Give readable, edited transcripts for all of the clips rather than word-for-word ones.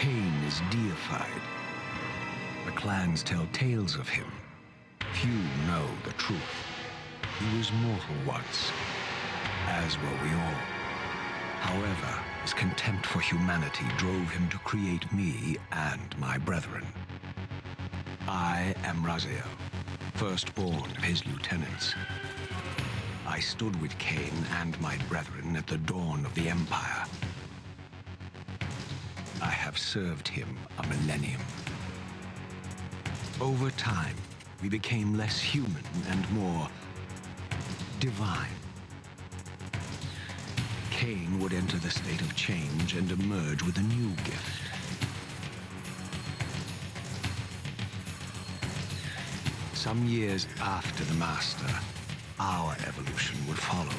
Kain is deified. The clans tell tales of him. Few know the truth. He was mortal once, as were we all. However, his contempt for humanity drove him to create me and my brethren. I am Raziel, firstborn of his lieutenants. I stood with Kain and my brethren at the dawn of the Empire. I have served him a millennium. Over time, we became less human and more divine. Kain would enter the state of change and emerge with a new gift. Some years after the Master, our evolution would follow,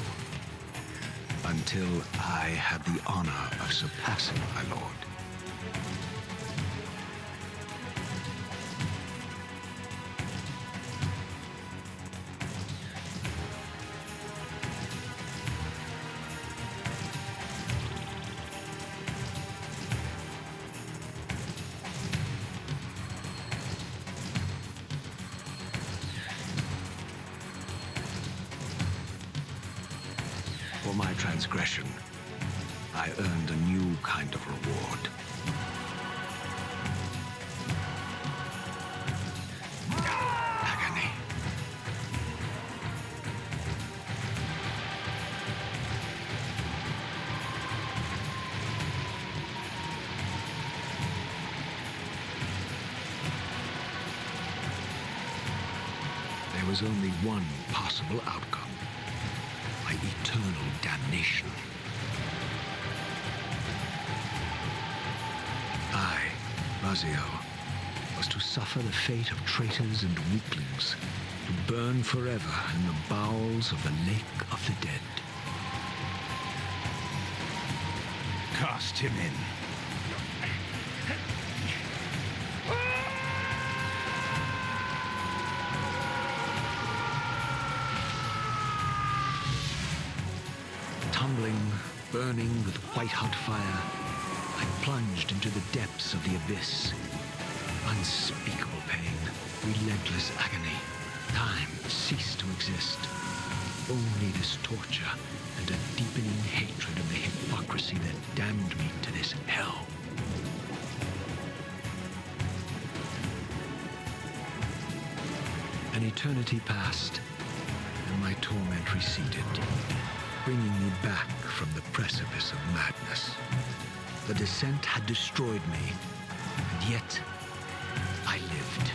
until I had the honor of surpassing my lord. For my transgression, I earned a new kind of reward. Agony. There was only one possible outcome. My eternal damnation. I, Raziel, was to suffer the fate of traitors and weaklings, to burn forever in the bowels of the Lake of the Dead. Cast him in. Tumbling, burning with white-hot fire, I plunged into the depths of the abyss. Unspeakable pain, relentless agony. Time ceased to exist. Only this torture and a deepening hatred of the hypocrisy that damned me to this hell. An eternity passed, and my torment receded, bringing me back from the precipice of madness. The descent had destroyed me, and yet I lived.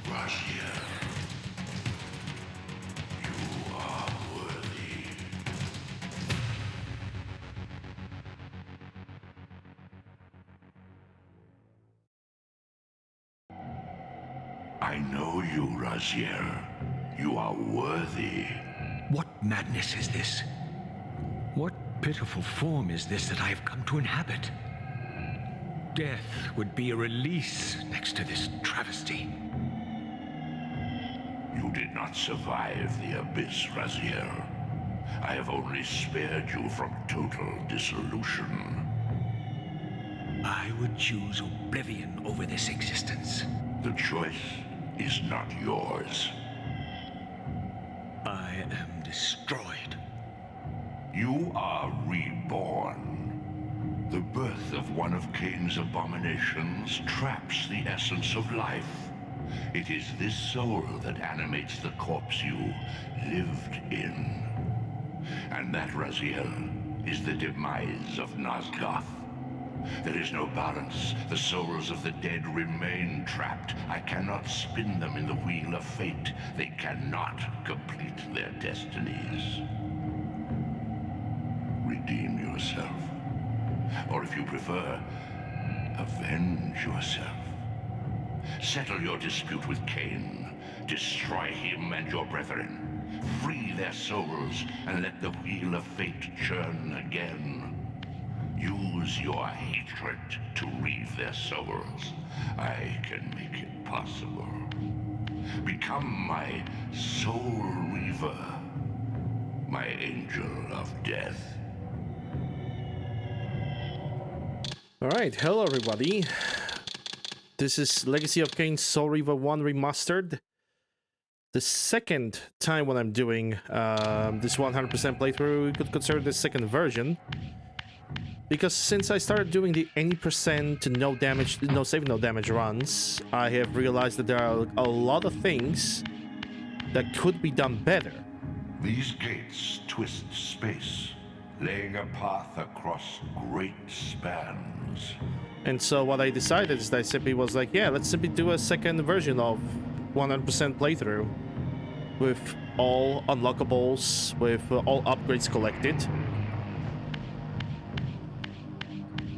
Raziel, you are worthy. I know you, Raziel. You are worthy. What madness is this? What pitiful form is this that I have come to inhabit? Death would be a release next to this travesty. You did not survive the abyss, Raziel. I have only spared you from total dissolution. I would choose oblivion over this existence. The choice is not yours. I am destroyed. You are reborn. The birth of one of Kain's abominations traps the essence of life. It is this soul that animates the corpse you lived in. And that, Raziel, is the demise of Nosgoth. There is no balance. The souls of the dead remain trapped. I cannot spin them in the wheel of fate. They cannot complete their destinies. Redeem yourself. Or if you prefer, avenge yourself. Settle your dispute with Kain. Destroy him and your brethren. Free their souls and let the wheel of fate churn again. Use your hatred to reave their souls. I can make it possible. Become my soul Reaver, my angel of death. Alright, hello everybody. This is Legacy of Kain Soul Reaver 1 Remastered. The second time when I'm doing this 100% playthrough, you could consider this second version. Because since I started doing the any percent no damage, no save, no damage runs, I have realized that there are a lot of things that could be done better. These gates twist space, laying a path across great spans. And so what I decided is that I simply was like, yeah, let's simply do a second version of 100% playthrough with all unlockables, with all upgrades collected.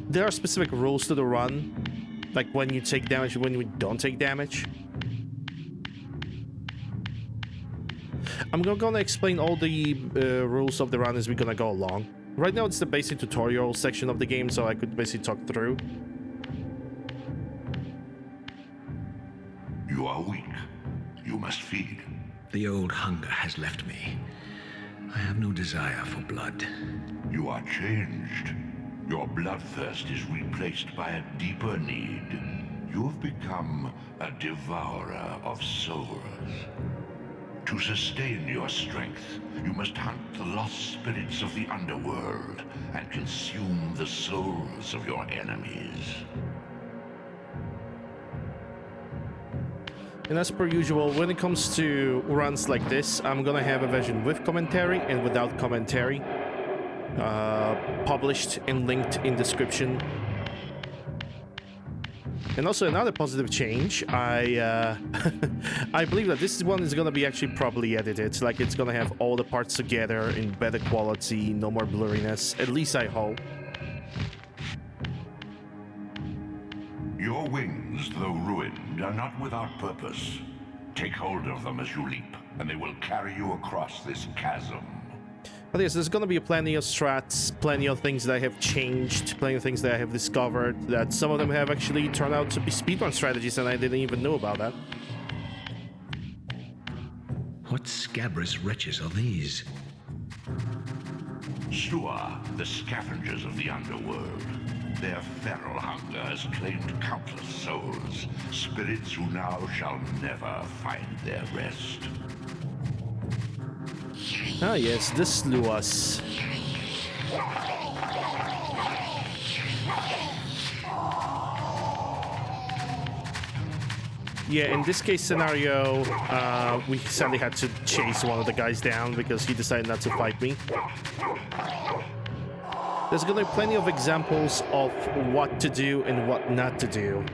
There are specific rules to the run, like when you take damage and when you don't take damage. I'm gonna explain all the rules of the run as we're gonna go along. Right now it's the basic tutorial section of the game, so I could basically talk through. You are weak. You must feed. The old hunger has left me. I have no desire for blood. You are changed. Your bloodthirst is replaced by a deeper need. You have become a devourer of souls. To sustain your strength, you must hunt the lost spirits of the underworld and consume the souls of your enemies. And as per usual, when it comes to runs like this, I'm gonna have a version with commentary and without commentary. Published and linked in description. And also another positive change, I I believe that this one is gonna be actually properly edited. Like it's gonna have all the parts together in better quality, no more blurriness. At least I hope. Your wings, though ruined, are not without purpose. Take hold of them as you leap, and they will carry you across this chasm. But yes, there's gonna be plenty of strats, plenty of things that I have changed, plenty of things that I have discovered, that some of them have actually turned out to be speedrun strategies and I didn't even know about that. What scabrous wretches are these? Stua, the scavengers of the underworld. Their feral hunger has claimed countless souls, spirits who now shall never find their rest. Ah yes, the Sluas. Yeah, in this case scenario, we sadly had to chase one of the guys down because he decided not to fight me. There's gonna be plenty of examples of what to do and what not to do,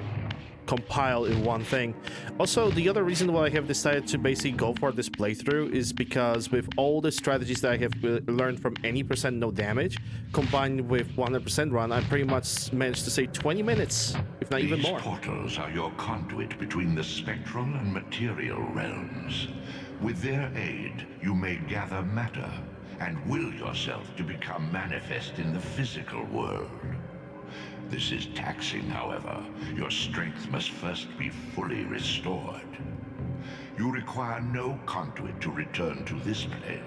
compiled in one thing. Also, the other reason why I have decided to basically go for this playthrough is because with all the strategies that I have learned from any percent no damage, combined with 100% run, I pretty much managed to save 20 minutes, if not even more. These portals are your conduit between the spectral and material realms. With their aid, you may gather matter and will yourself to become manifest in the physical world. This is taxing, however. Your strength must first be fully restored. You require no conduit to return to this plane.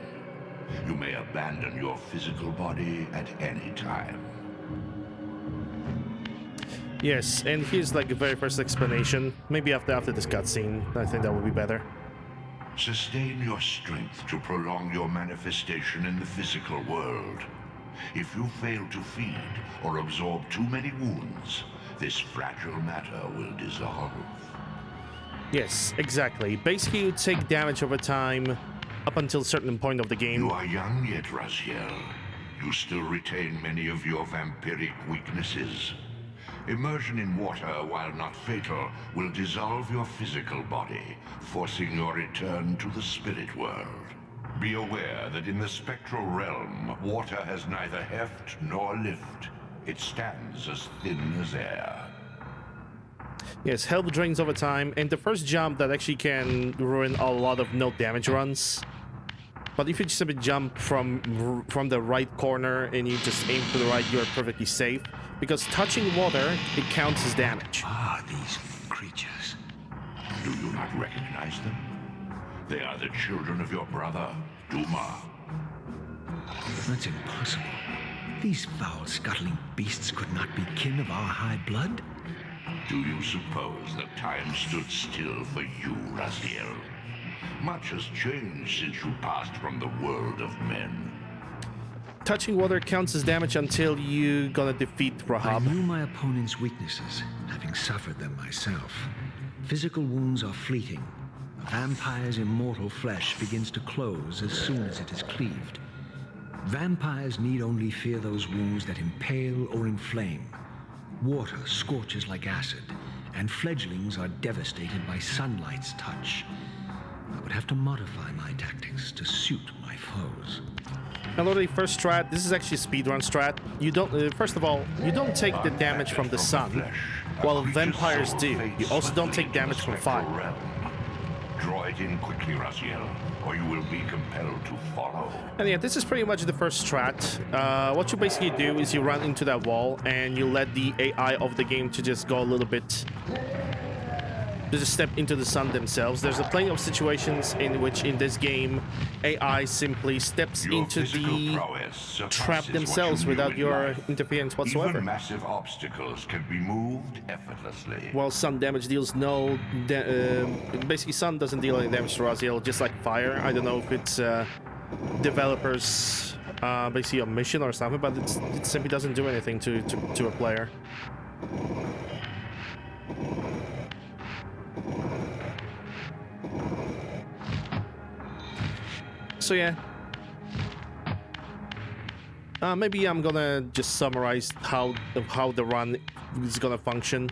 You may abandon your physical body at any time. Yes, and here's like the very first explanation. Maybe after this cutscene, I think that would be better. Sustain your strength to prolong your manifestation in the physical world. If you fail to feed or absorb too many wounds, this fragile matter will dissolve. Yes, exactly. Basically, you take damage over time up until a certain point of the game. You are young yet, Raziel. You still retain many of your vampiric weaknesses. Immersion in water, while not fatal, will dissolve your physical body, forcing your return to the spirit world. Be aware that in the spectral realm, water has neither heft nor lift. It stands as thin as air. Yes, health drains over time, and the first jump that actually can ruin a lot of no damage runs. But if you just simply jump from the right corner and you just aim to the right, you're perfectly safe. Because touching water, it counts as damage. Ah, these creatures. Do you not not recognize them? They are the children of your brother, Duma. That's impossible. These foul, scuttling beasts could not be kin of our high blood. Do you suppose that time stood still for you, Raziel? Much has changed since you passed from the world of men. Touching water counts as damage until you gonna defeat I Rahab. knew my opponent's weaknesses, having suffered them myself. Physical wounds are fleeting. A vampire's immortal flesh begins to close as soon as it is cleaved. Vampires need only fear those wounds that impale or inflame. Water scorches like acid, and fledglings are devastated by sunlight's touch. I would have to modify my tactics to suit my foes. Hello, the first strat. This is actually a speedrun strat. You don't. First of all, you don't take the damage from the sun, while vampires do. You also don't take damage from fire. Draw it in quickly, Raziel, or you will be compelled to follow. And yeah, this is pretty much the first strat. What you basically do is you run into that wall and you let the AI of the game to just go a little bit, to just step into the sun themselves. There's plenty of situations in which in this game AI simply steps Your into physical the prowess surpasses trap what themselves you knew without in your life. interference whatsoever. Even massive obstacles can be moved effortlessly. While sun damage deals no, basically sun doesn't deal any damage to Raziel, just like fire. I don't know if it's developers basically a mission or something, but it simply doesn't do anything to a player. So yeah, maybe I'm gonna just summarize how the run is gonna function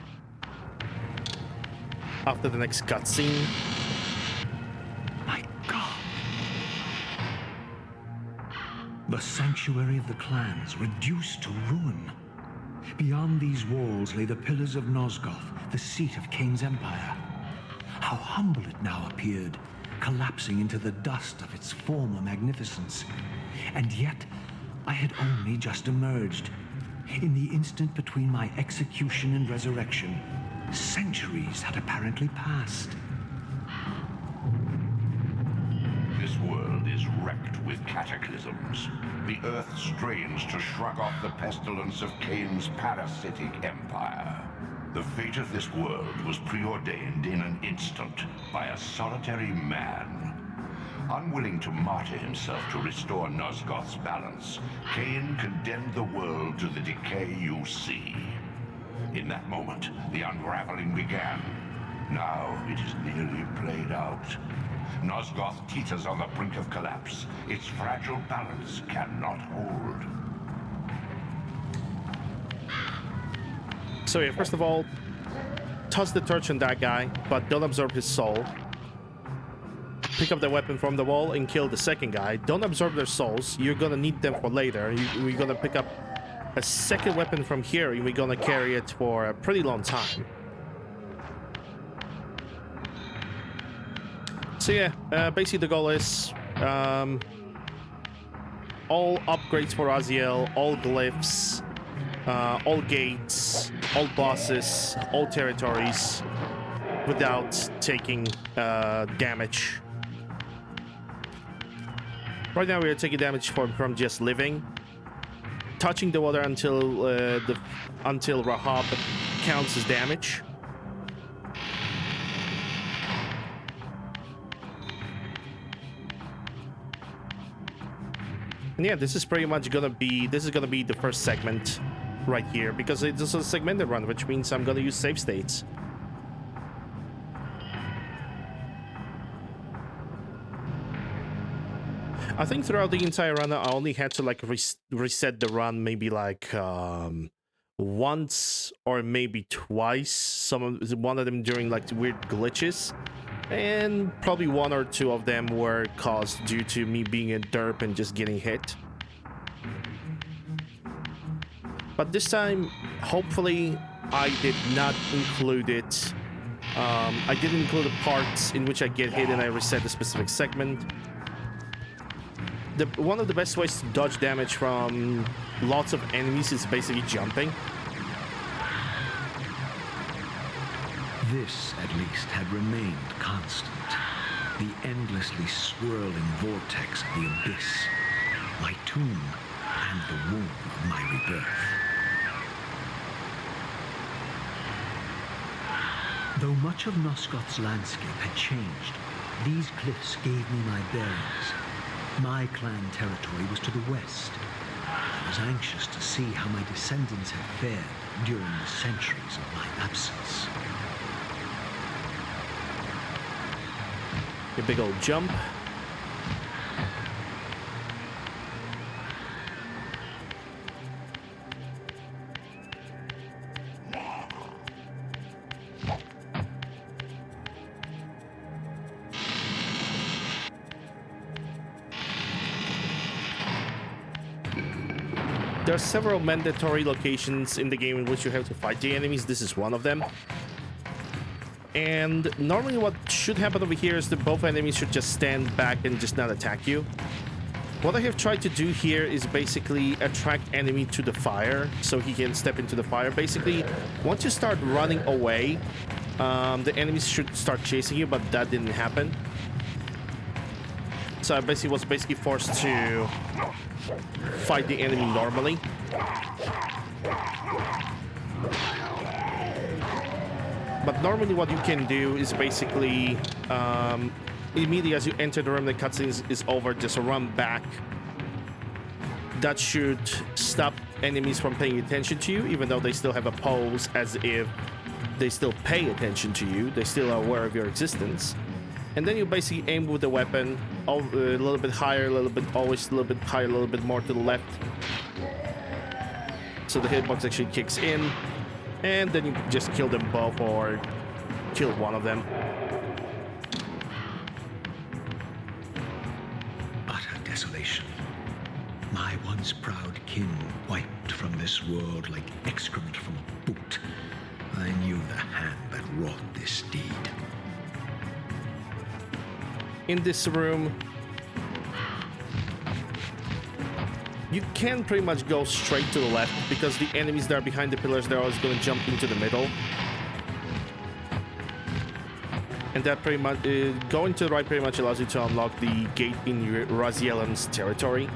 after the next cutscene. My God! The sanctuary of the clans reduced to ruin. Beyond these walls lay the pillars of Nosgoth, the seat of Kain's empire. How humble it now appeared, collapsing into the dust of its former magnificence. And yet, I had only just emerged. In the instant between my execution and resurrection, centuries had apparently passed. This world is wrecked with cataclysms. The earth strains to shrug off the pestilence of Kain's parasitic empire. The fate of this world was preordained in an instant by a solitary man. Unwilling to martyr himself to restore Nosgoth's balance, Kain condemned the world to the decay you see. In that moment, the unraveling began. Now it is nearly played out. Nosgoth teeters on the brink of collapse. Its fragile balance cannot hold. So yeah, first of all, toss the torch on that guy, but don't absorb his soul. Pick up the weapon from the wall and kill the second guy. Don't absorb their souls. You're gonna need them for later. We're gonna pick up a second weapon from here, and we're gonna carry it for a pretty long time. So yeah, basically the goal is all upgrades for Raziel, all glyphs, all gates, all bosses, all territories, without taking damage. Right now we are taking damage from just living. Touching the water until Rahab counts as damage. And yeah, this is pretty much gonna be the first segment right here, because it's a segmented run, which means I'm gonna use save states. I think throughout the entire run, I only had to like reset the run maybe like once or maybe twice. One of them during like weird glitches, and probably one or two of them were caused due to me being a derp and just getting hit. But this time, hopefully, I did not include it. I didn't include the parts in which I get hit and I reset a specific segment. One of the best ways to dodge damage from lots of enemies is basically jumping. This, at least, had remained constant. The endlessly swirling vortex of the abyss, my tomb, and the womb of my rebirth. Though much of Nosgoth's landscape had changed, these cliffs gave me my bearings. My clan territory was to the west. I was anxious to see how my descendants had fared during the centuries of my absence. A big old jump. There are several mandatory locations in the game in which you have to fight the enemies. This is one of them. And normally what should happen over here is that both enemies should just stand back and just not attack you. What I have tried to do here is basically attract enemy to the fire so he can step into the fire. Basically, once you start running away, the enemies should start chasing you, but that didn't happen. So I was forced to fight the enemy normally. But normally what you can do is basically, immediately as you enter the room, the cutscene is over, just run back. That should stop enemies from paying attention to you, even though they still have a pose as if they still pay attention to you. They still are aware of your existence. And then you basically aim with the weapon a little bit higher, a little bit, always a little bit higher, a little bit more to the left. So the hitbox actually kicks in. And then you just kill them both or kill one of them. Utter desolation. My once proud kin wiped from this world like excrement from a boot. I knew the hand that wrought this deed. In this room, you can pretty much go straight to the left because the enemies that are behind the pillars, they're always going to jump into the middle. And that pretty much, going to the right pretty much allows you to unlock the gate in Razielem's territory.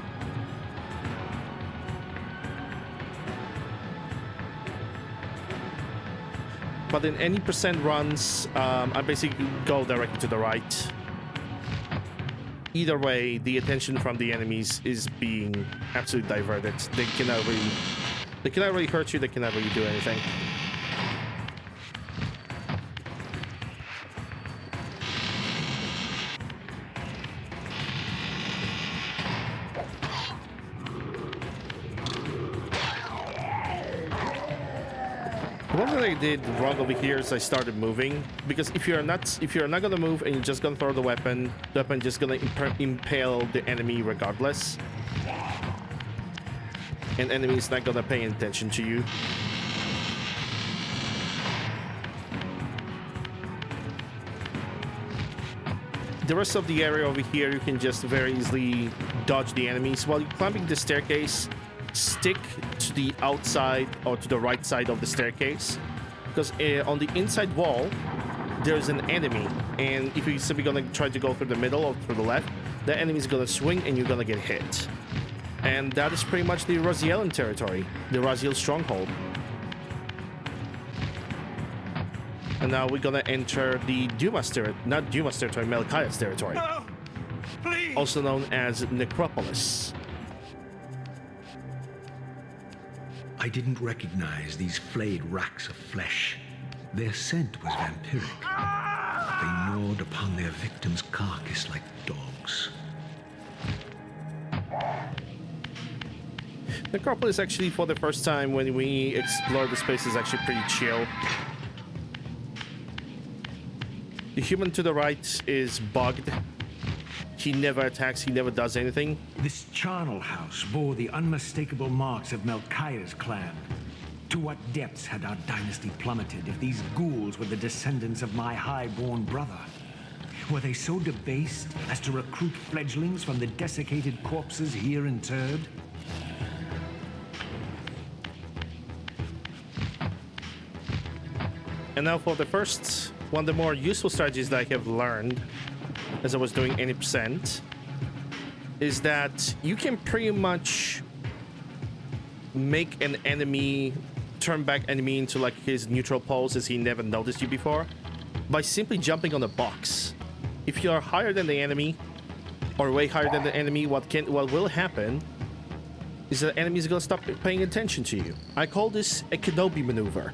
But in any percent runs, I basically go directly to the right. Either way, the attention from the enemies is being absolutely diverted. They cannot really hurt you. They cannot really do anything. One thing I did wrong over here is I started moving, because if you're not gonna move and you're just gonna throw the weapon just gonna impale the enemy regardless, and enemy is not gonna pay attention to you. The rest of the area over here, you can just very easily dodge the enemies. While you're climbing the staircase, stick to the outside or to the right side of the staircase, because on the inside wall there's an enemy, and if you're simply gonna try to go through the middle or through the left, the enemy is gonna swing and you're gonna get hit. And that is pretty much the Razielen territory, the Raziel stronghold. And now we're gonna enter the Dumas territory, not Dumas territory, Melchiah's territory. No! Please! Also known as Necropolis. I didn't recognize these flayed racks of flesh. Their scent was vampiric. They gnawed upon their victim's carcass like dogs. Necropolis actually, for the first time when we explore the space, is actually pretty chill. The human to the right is bugged. He never attacks, he never does anything. This charnel house bore the unmistakable marks of Melchiah's clan. To what depths had our dynasty plummeted if these ghouls were the descendants of my high-born brother? Were they so debased as to recruit fledglings from the desiccated corpses here interred? And now for the first one of the more useful strategies that I have learned as I was doing 80% is that you can pretty much make an enemy, turn back enemy into like his neutral pose as he never noticed you before by simply jumping on the box. If you are higher than the enemy or way higher than the enemy, what will happen is that enemies are gonna stop paying attention to you. I call this a Kenobi maneuver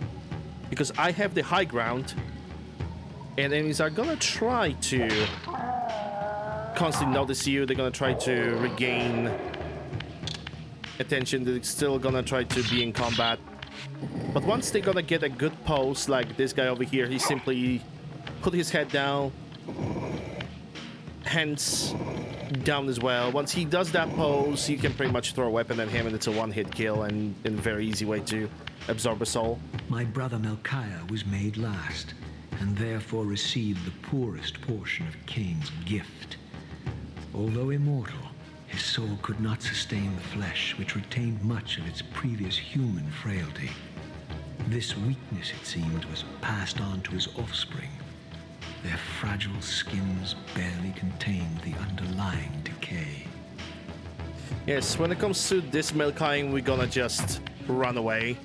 because I have the high ground and enemies are gonna try to constantly notice you. They're gonna try to regain attention. They're still gonna try to be in combat. But once they're gonna get a good pose, like this guy over here, he simply put his head down, hands down as well. Once he does that pose, you can pretty much throw a weapon at him and it's a one-hit kill and a very easy way to absorb a soul. My brother Melchiah was made last, and therefore received the poorest portion of Kain's gift. Although immortal, his soul could not sustain the flesh, which retained much of its previous human frailty. This weakness, it seemed, was passed on to his offspring. Their fragile skins barely contained the underlying decay. Yes, when it comes to this Melchiah, we're gonna just run away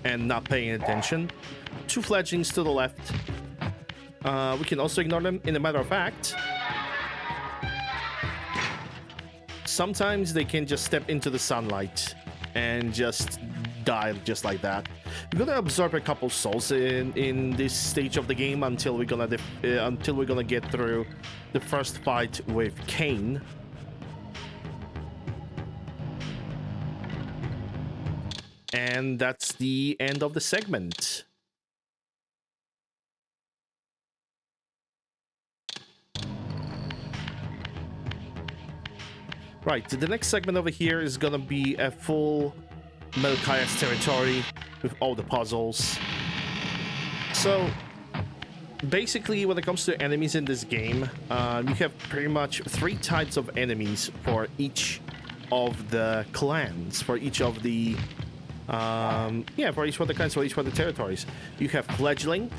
and not paying attention. Two fledglings to the left. We can also ignore them. In a matter of fact, sometimes they can just step into the sunlight and just die just like that. We're gonna absorb a couple souls in this stage of the game until we're gonna get through the first fight with Kain. And that's the end of the segment. Right, the next segment over here is gonna be a full Melchiah's territory with all the puzzles. So basically, when it comes to enemies in this game, you have pretty much 3 types of enemies for each of the clans, for each of the for each of the clans, for each of the territories. You have fledgling,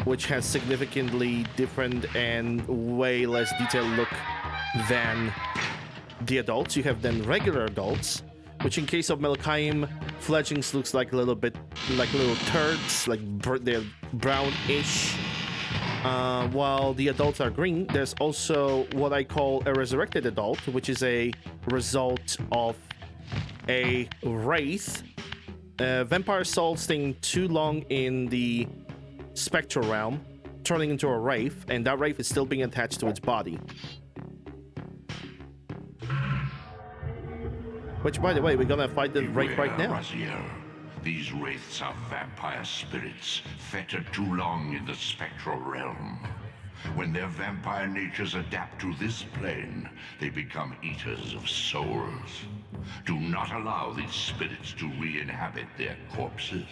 which has significantly different and way less detailed look than the adults. You have then regular adults, which in case of Melchiah, fledglings looks like a little bit like little turds, like they're brownish, while the adults are green. There's also what I call a resurrected adult, which is a result of a wraith, vampire soul staying too long in the spectral realm, turning into a wraith, and that wraith is still being attached to its body. Which, by the way, we're gonna fight the wraith right now. Raziel. These wraiths are vampire spirits, fettered too long in the spectral realm. When their vampire natures adapt to this plane, they become eaters of souls. Do not allow these spirits to re-inhabit their corpses.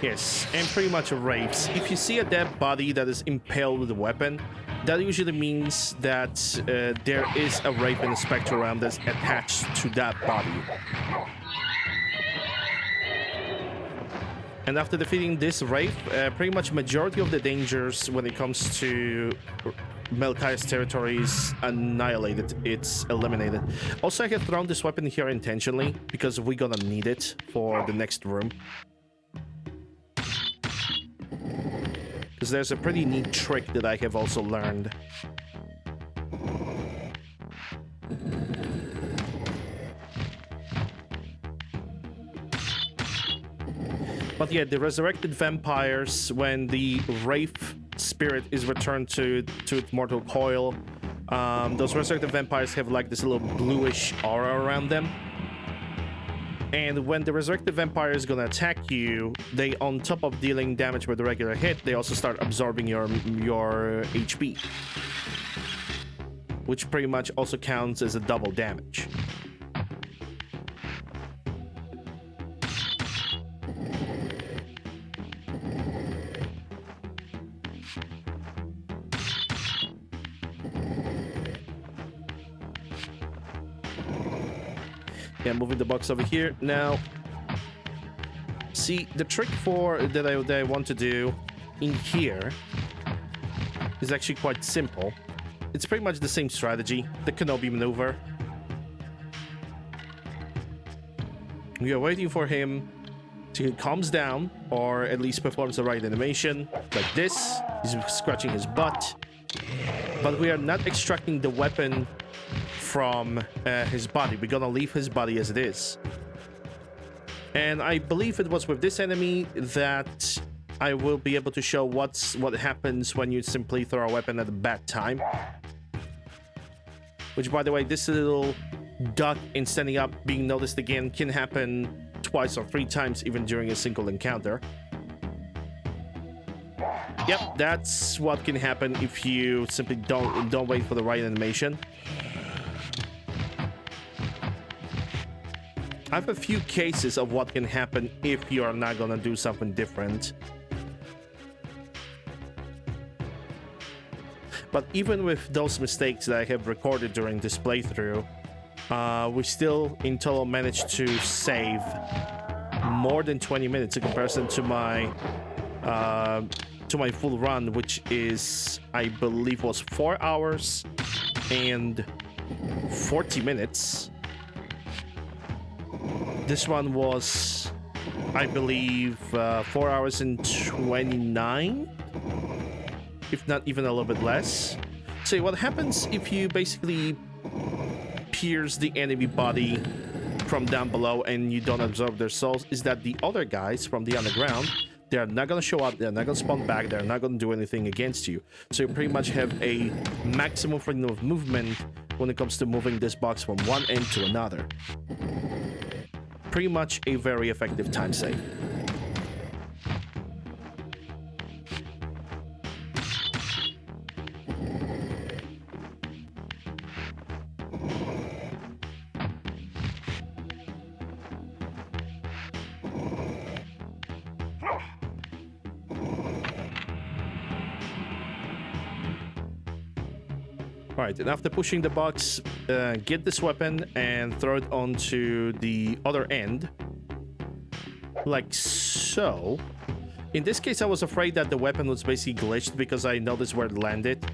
Yes, and pretty much wraiths. If you see a dead body that is impaled with a weapon, that usually means that there is a wraith in the spectral realm that's attached to that body. And after defeating this wraith, pretty much majority of the dangers when it comes to Melchiah's territory is annihilated. It's eliminated. Also, I have thrown this weapon here intentionally because we're gonna need it for the next room. Because there's a pretty neat trick that I have also learned. But yeah, the resurrected vampires, when the wraith spirit is returned to its mortal coil, those resurrected vampires have like this little bluish aura around them. And when the resurrected vampire is gonna attack you, they, on top of dealing damage with a regular hit, they also start absorbing your HP, which pretty much also counts as a double damage. Yeah, moving the box over here now. See, the trick that I want to do in here is actually quite simple. It's pretty much the same strategy, the Kenobi maneuver. We are waiting for him to calms down, or at least performs the right animation, like this. He's scratching his butt. But we are not extracting the weapon from his body. We're gonna leave his body as it is. And I believe it was with this enemy that I will be able to show what happens when you simply throw a weapon at a bad time. Which, by the way, this little duck in standing up being noticed again can happen twice or 3 times even during a single encounter. Yep, that's what can happen if you simply don't wait for the right animation. I have a few cases of what can happen if you are not gonna do something different. But even with those mistakes that I have recorded during this playthrough, we still in total managed to save more than 20 minutes in comparison to my full run, which is, I believe, was 4 hours and 40 minutes. This one was, I believe, 4 hours and 29, if not even a little bit less. So what happens if you basically pierce the enemy body from down below and you don't absorb their souls is that the other guys from the underground, they're not going to show up, they're not going to spawn back, they're not going to do anything against you. So you pretty much have a maximum freedom of movement when it comes to moving this box from one end to another. Pretty much a very effective time save. Alright, and after pushing the box, get this weapon and throw it onto the other end. Like so. In this case, I was afraid that the weapon was basically glitched because I noticed where it landed.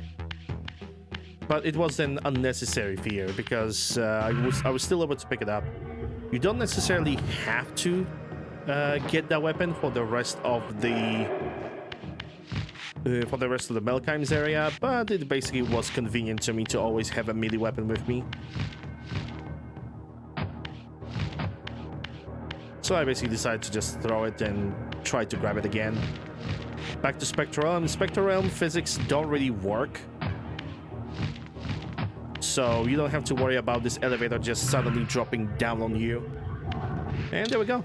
But it was an unnecessary fear because I was still able to pick it up. You don't necessarily have to get that weapon for the rest of the Melkheim's area, but it basically was convenient to me to always have a melee weapon with me. So I basically decided to just throw it and try to grab it again. Back to Spectral Realm. Spectral Realm physics don't really work, so you don't have to worry about this elevator just suddenly dropping down on you. And there we go.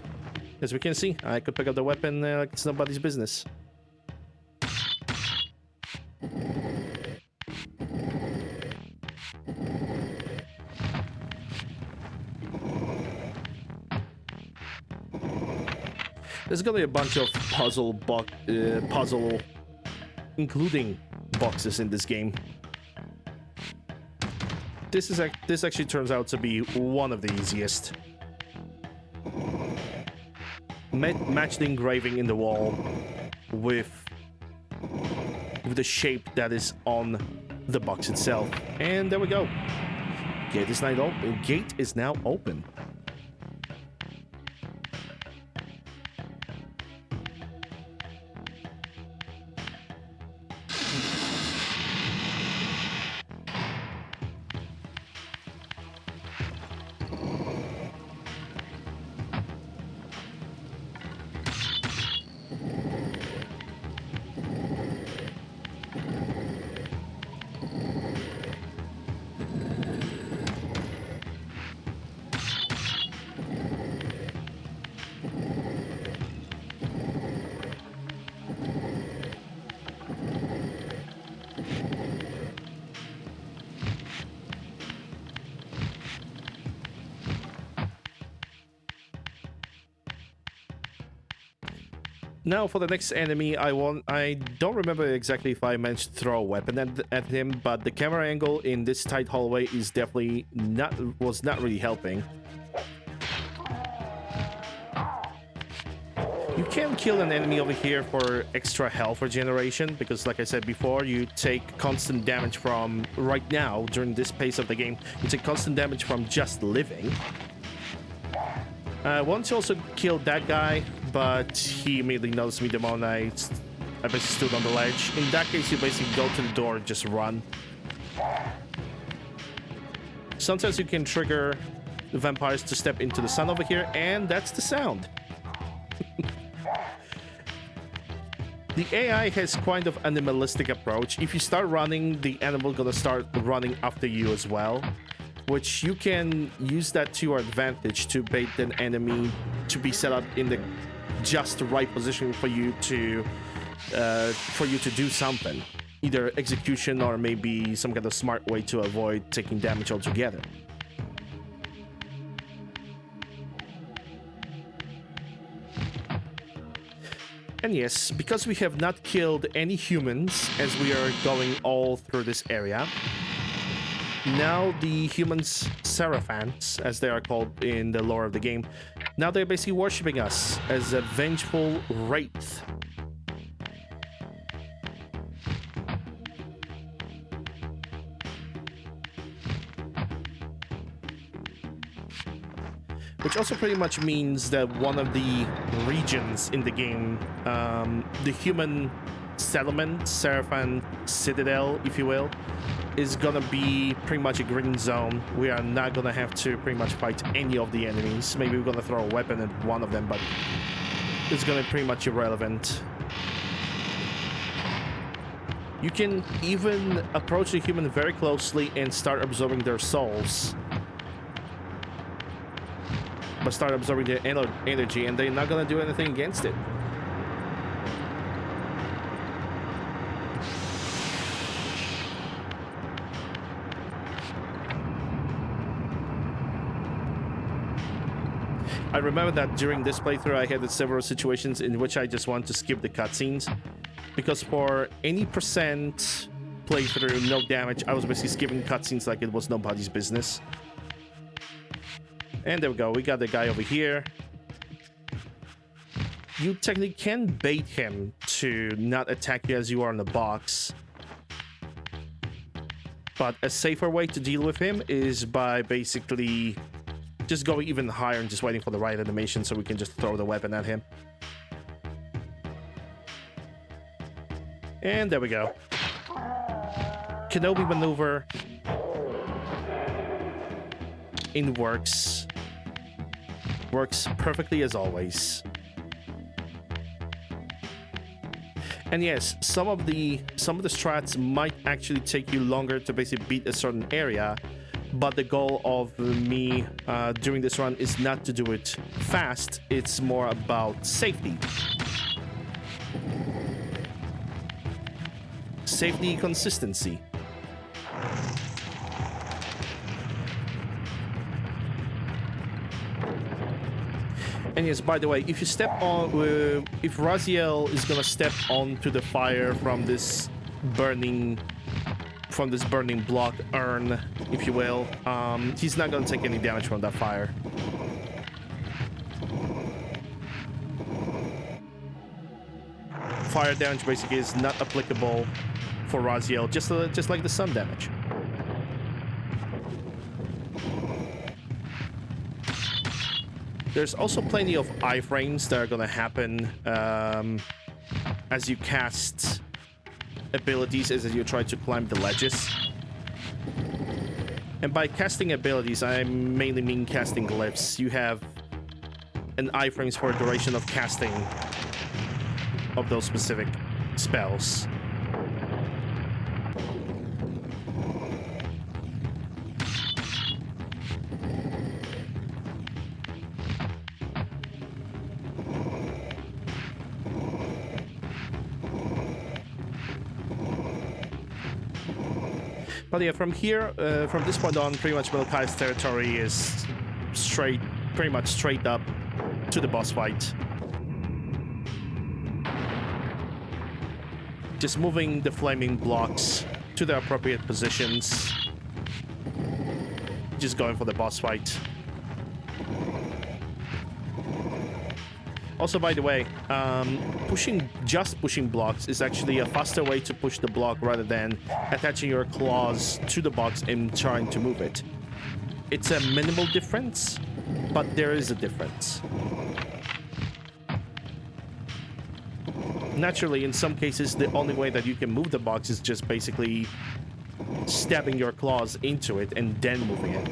As we can see, I could pick up the weapon like it's nobody's business. There's gonna be a bunch of puzzle including boxes in this game. This actually turns out to be one of the easiest. Match the engraving in the wall with the shape that is on the box itself, and there we go. Gate is now open. Now for the next enemy, I don't remember exactly if I managed to throw a weapon at him, but the camera angle in this tight hallway is definitely was not really helping. You can kill an enemy over here for extra health regeneration, because like I said before, you take constant damage from, right now, during this pace of the game, you take constant damage from just living. I wanted to also kill that guy, but he immediately noticed me the moment I basically stood on the ledge. In that case, you basically go to the door and just run. Sometimes you can trigger the vampires to step into the sun over here, and that's the sound. The AI has kind of animalistic approach. If you start running, the animal gonna start running after you as well, which you can use that to your advantage to bait an enemy to be set up in the just right position for you to do something, either execution or maybe some kind of smart way to avoid taking damage altogether. And yes, because we have not killed any humans as we are going all through this area, now the humans, Seraphants, as they are called in the lore of the game, now they're basically worshipping us as a vengeful wraith. Which also pretty much means that one of the regions in the game, the human settlement, Seraphan Citadel, if you will, is gonna be pretty much a green zone. We are not gonna have to pretty much fight any of the enemies. Maybe we're gonna throw a weapon at one of them, but it's gonna be pretty much irrelevant. You can even approach the human very closely and start absorbing their souls. But start absorbing their energy, and they're not gonna do anything against it. I remember that during this playthrough I had several situations in which I just wanted to skip the cutscenes, because for any percent playthrough, no damage, I was basically skipping cutscenes like it was nobody's business. And there we go, we got the guy over here. You technically can bait him to not attack you as you are in the box. But a safer way to deal with him is by basically just going even higher and just waiting for the right animation so we can just throw the weapon at him. And there we go. Kenobi maneuver in works perfectly as always. And yes, some of the strats might actually take you longer to basically beat a certain area, but the goal of me during this run is not to do it fast, it's more about safety. Safety, consistency. And yes, by the way, if you step on, if Raziel is gonna step onto the fire from this burning block urn, if you will, he's not gonna take any damage from that fire. Fire damage basically is not applicable for Raziel, just like the sun damage. There's also plenty of iframes that are gonna happen as you cast abilities, as you try to climb the ledges. And by casting abilities, I mainly mean casting glyphs. You have an iframes for duration of casting of those specific spells. But yeah, from here, from this point on, pretty much Melkai's territory is pretty much straight up to the boss fight. Just moving the flaming blocks to their appropriate positions. Just going for the boss fight. Also, by the way, pushing blocks is actually a faster way to push the block rather than attaching your claws to the box and trying to move it. It's a minimal difference, but there is a difference. Naturally, in some cases, the only way that you can move the box is just basically stabbing your claws into it and then moving it.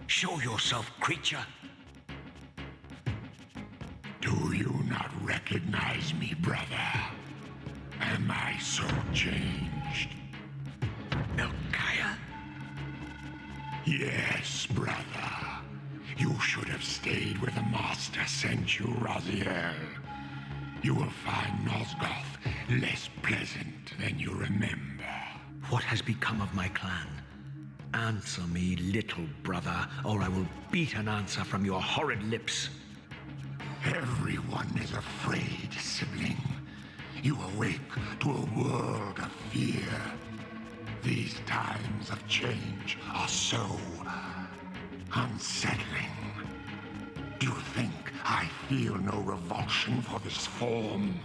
Show yourself, creature. Do you not recognize me, brother? Am I so changed? Melchiah? Yes, brother. You should have stayed where the Master sent you, Raziel. You will find Nosgoth less pleasant than you remember. What has become of my clan? Answer me, little brother, or I will beat an answer from your horrid lips. Everyone is afraid, sibling. You awake to a world of fear. These times of change are so unsettling. Do you think I feel no revulsion for this form?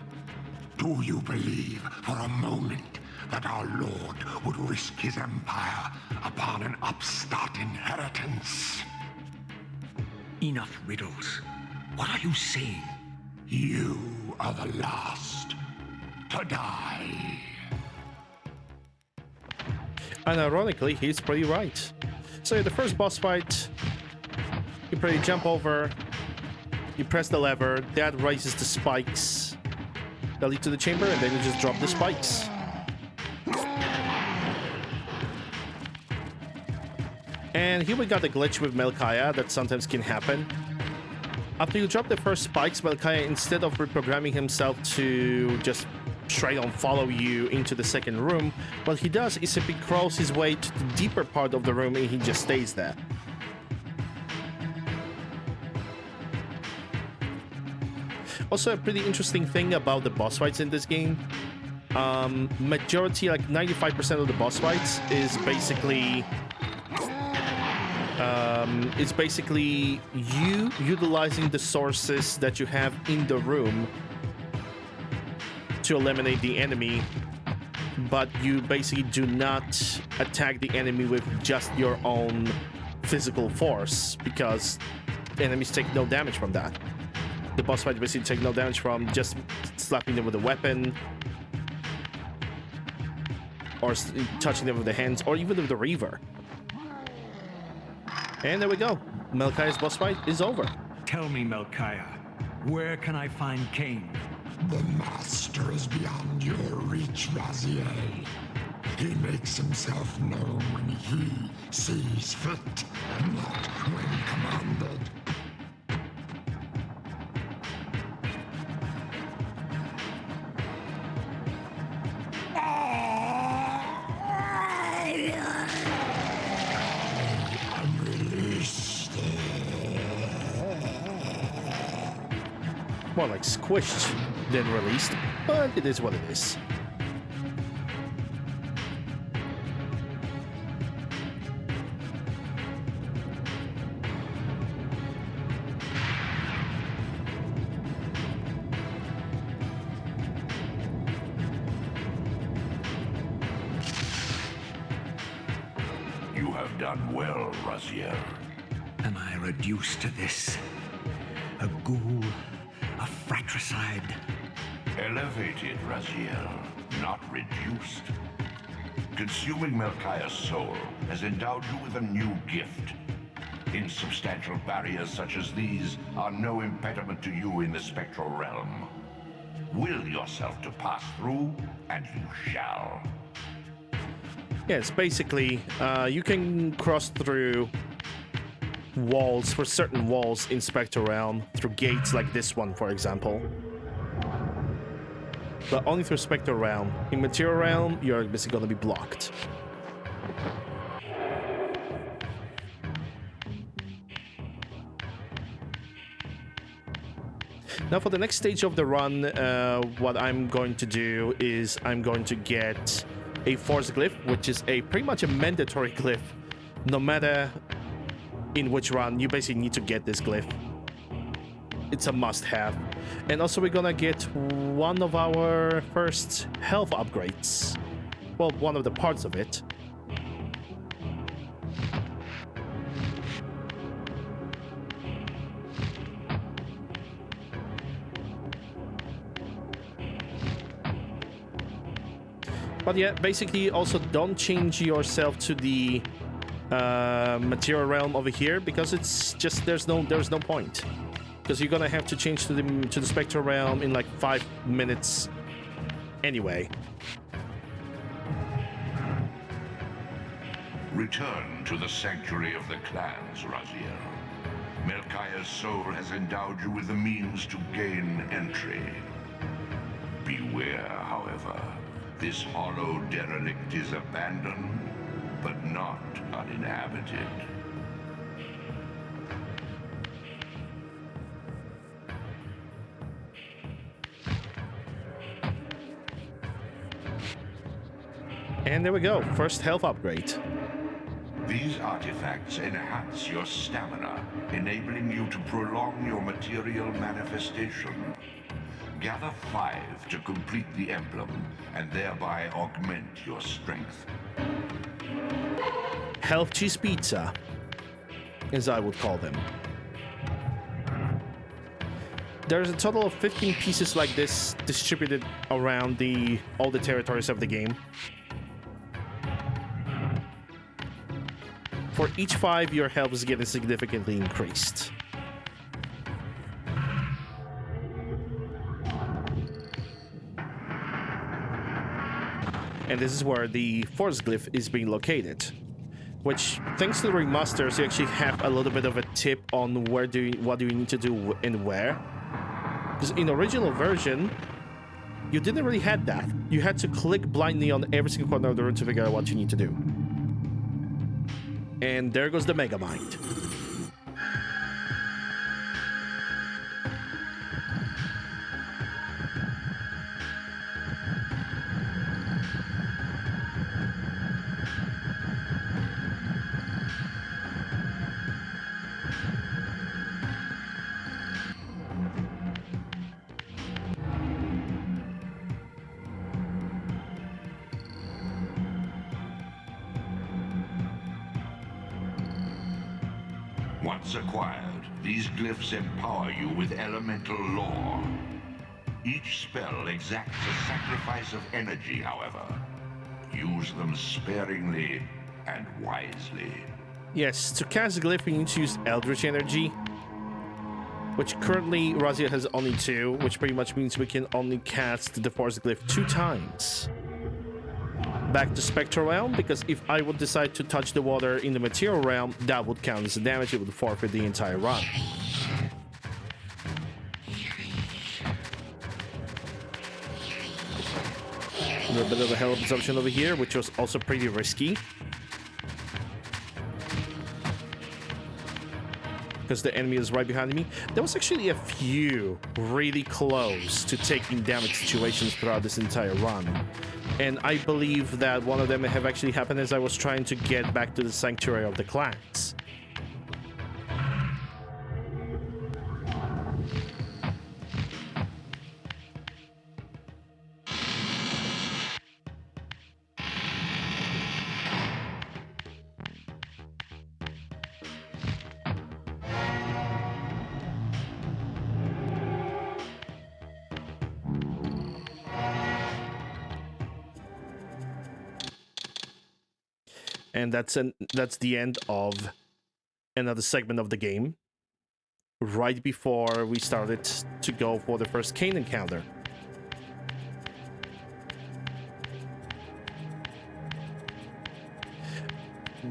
Do you believe for a moment that our Lord would risk his empire upon an upstart inheritance? Enough riddles. What are you saying? You are the last to die. And ironically, he's pretty right. So the first boss fight, you pretty jump over, you press the lever, that raises the spikes that lead to the chamber, and then you just drop the spikes. And here we got a glitch with Melchiah that sometimes can happen. After you drop the first spikes, Melchiah, instead of reprogramming himself to just straight on follow you into the second room, what he does is simply crawls his way to the deeper part of the room and he just stays there. Also, a pretty interesting thing about the boss fights in this game, majority, like 95% of the boss fights is basically you utilizing the sources that you have in the room to eliminate the enemy, but you basically do not attack the enemy with just your own physical force, because enemies take no damage from that. The boss fight basically take no damage from just slapping them with a weapon, or touching them with the hands, or even with the Reaver. And there we go. Melchiah's boss fight is over. Tell me, Melchiah, where can I find Kain? The Master is beyond your reach, Raziel. He makes himself known when he sees fit, not when commanded. More like squished than released, but it is what it is. You have done well, Raziel. Am I reduced to this? A ghoul? A fratricide? Elevated, Raziel, not reduced. Consuming Melchiah's soul has endowed you with a new gift. Insubstantial barriers such as these are no impediment to you in the spectral realm. Will yourself to pass through, and you shall. Yes, basically, you can cross through walls, for certain walls in Spectral Realm, through gates like this one, for example. But only through Spectral Realm. In Material Realm, you're basically going to be blocked. Now for the next stage of the run, what I'm going to do is I'm going to get a force glyph, which is pretty much a mandatory glyph. No matter in which run, you basically need to get this glyph. It's a must-have. And also we're gonna get one of our first health upgrades. Well, one of the parts of it. But yeah, basically also don't change yourself to the material realm over here, because it's just there's no point. Because you're gonna have to change to the spectral realm in like 5 minutes anyway. Return to the sanctuary of the clans, Raziel. Melchiah's soul has endowed you with the means to gain entry. Beware, however. This hollow derelict is abandoned, but not uninhabited. And there we go, first health upgrade. These artifacts enhance your stamina, enabling you to prolong your material manifestation. Gather 5 to complete the emblem, and thereby augment your strength. Health cheese pizza, as I would call them. There's a total of 15 pieces like this distributed around all the territories of the game. For each 5, your health is getting significantly increased. And this is where the force glyph is being located. Which, thanks to the remasters, you actually have a little bit of a tip on what do you need to do and where. Because in the original version, you didn't really have that. You had to click blindly on every single corner of the room to figure out what you need to do. And there goes the Megamind. Once acquired, these glyphs empower you with elemental lore. Each spell exacts a sacrifice of energy, however. Use them sparingly and wisely. Yes, to cast glyph, you need to use Eldritch Energy, which currently Raziel has only 2, which pretty much means we can only cast the Force Glyph 2 times. Back to Spectral Realm, because if I would decide to touch the water in the Material Realm, that would count as a damage. It would forfeit the entire run. A little bit of a health absorption over here, which was also pretty risky. Because the enemy is right behind me. There was actually a few really close to taking damage situations throughout this entire run. And I believe that one of them have actually happened as I was trying to get back to the Sanctuary of the Clans. And that's the end of another segment of the game. Right before we started to go for the first Kain encounter.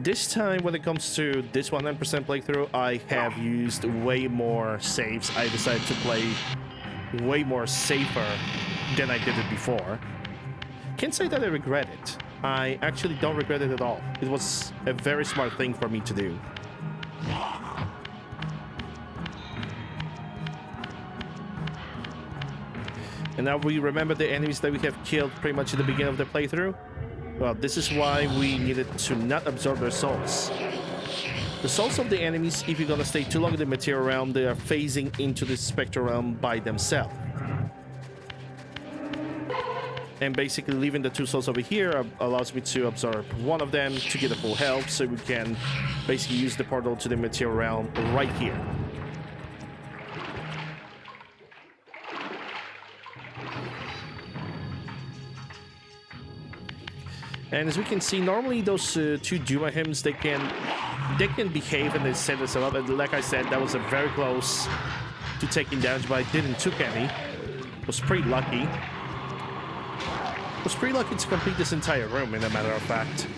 This time, when it comes to this 100% playthrough, I have used way more saves. I decided to play way more safer than I did it before. Can't say that I regret it. I actually don't regret it at all. It was a very smart thing for me to do. And now we remember the enemies that we have killed pretty much at the beginning of the playthrough. Well, this is why we needed to not absorb their souls. The souls of the enemies, if you're gonna stay too long in the material realm, they are phasing into the spectral realm by themselves. And basically leaving the two souls over here allows me to absorb one of them to get a full health, so we can basically use the portal to the material realm right here. And as we can see, normally those two Duma hymns, they can behave and they set us up. And like I said, that was a very close to taking damage, but I didn't took any. Was pretty lucky. Was pretty lucky to complete this entire room, in a matter of fact.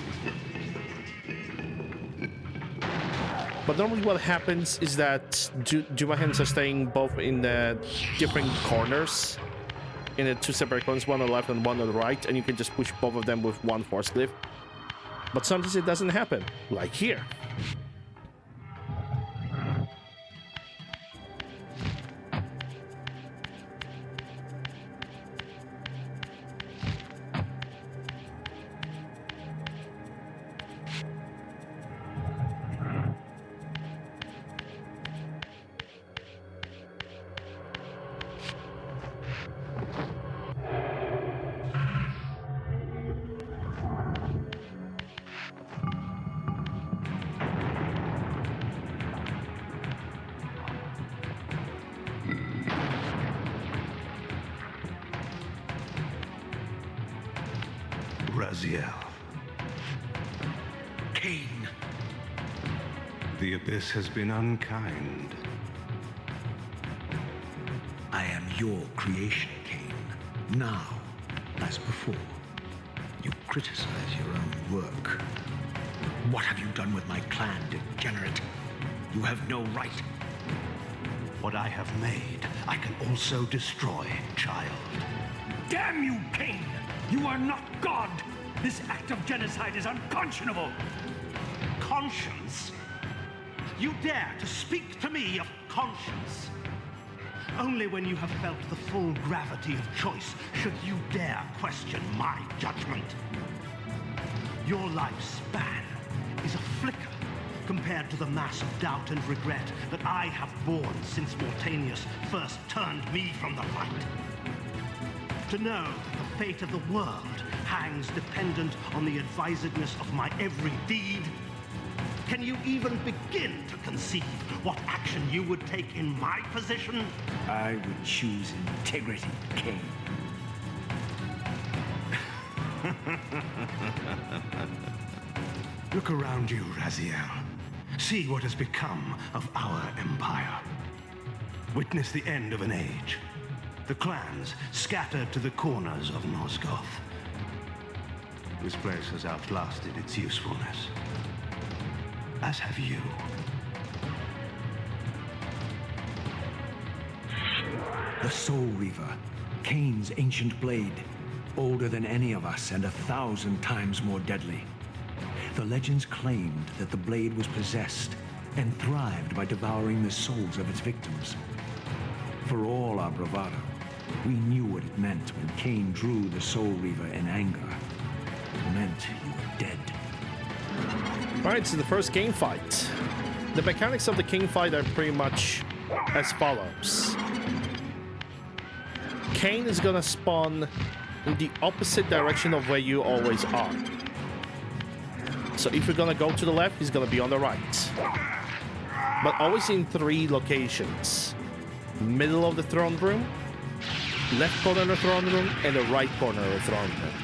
But normally what happens is that Duma hymns are staying both in the different corners. In the two separate corners, one on the left and one on the right, and you can just push both of them with one force glyph. But sometimes it doesn't happen, like here. Kain. The Abyss has been unkind. I am your creation, Kain. Now, as before, you criticize your own work. What have you done with my clan, degenerate? You have no right. What I have made, I can also destroy, child. Damn you, Kain! You are not God! This act of genocide is unconscionable! Conscience? You dare to speak to me of conscience? Only when you have felt the full gravity of choice should you dare question my judgment. Your lifespan is a flicker compared to the mass of doubt and regret that I have borne since Mortanius first turned me from the light. To know that the fate of the world hangs dependent on the advisedness of my every deed? Can you even begin to conceive what action you would take in my position? I would choose integrity, Kain. Look around you, Raziel. See what has become of our empire. Witness the end of an age. The clans scattered to the corners of Nosgoth. This place has outlasted its usefulness. As have you. The Soul Reaver, Kain's ancient blade, older than any of us and 1,000 times more deadly. The legends claimed that the blade was possessed and thrived by devouring the souls of its victims. For all our bravado, we knew what it meant when Kain drew the Soul Reaver in anger. It meant you were dead. Alright, so the first Kain fight. The mechanics of the Kain fight are pretty much as follows. Kain is gonna spawn in the opposite direction of where you always are. So if you're gonna go to the left, he's gonna be on the right. But always in 3 locations. Middle of the throne room, left corner of the throne room, and the right corner of the throne room.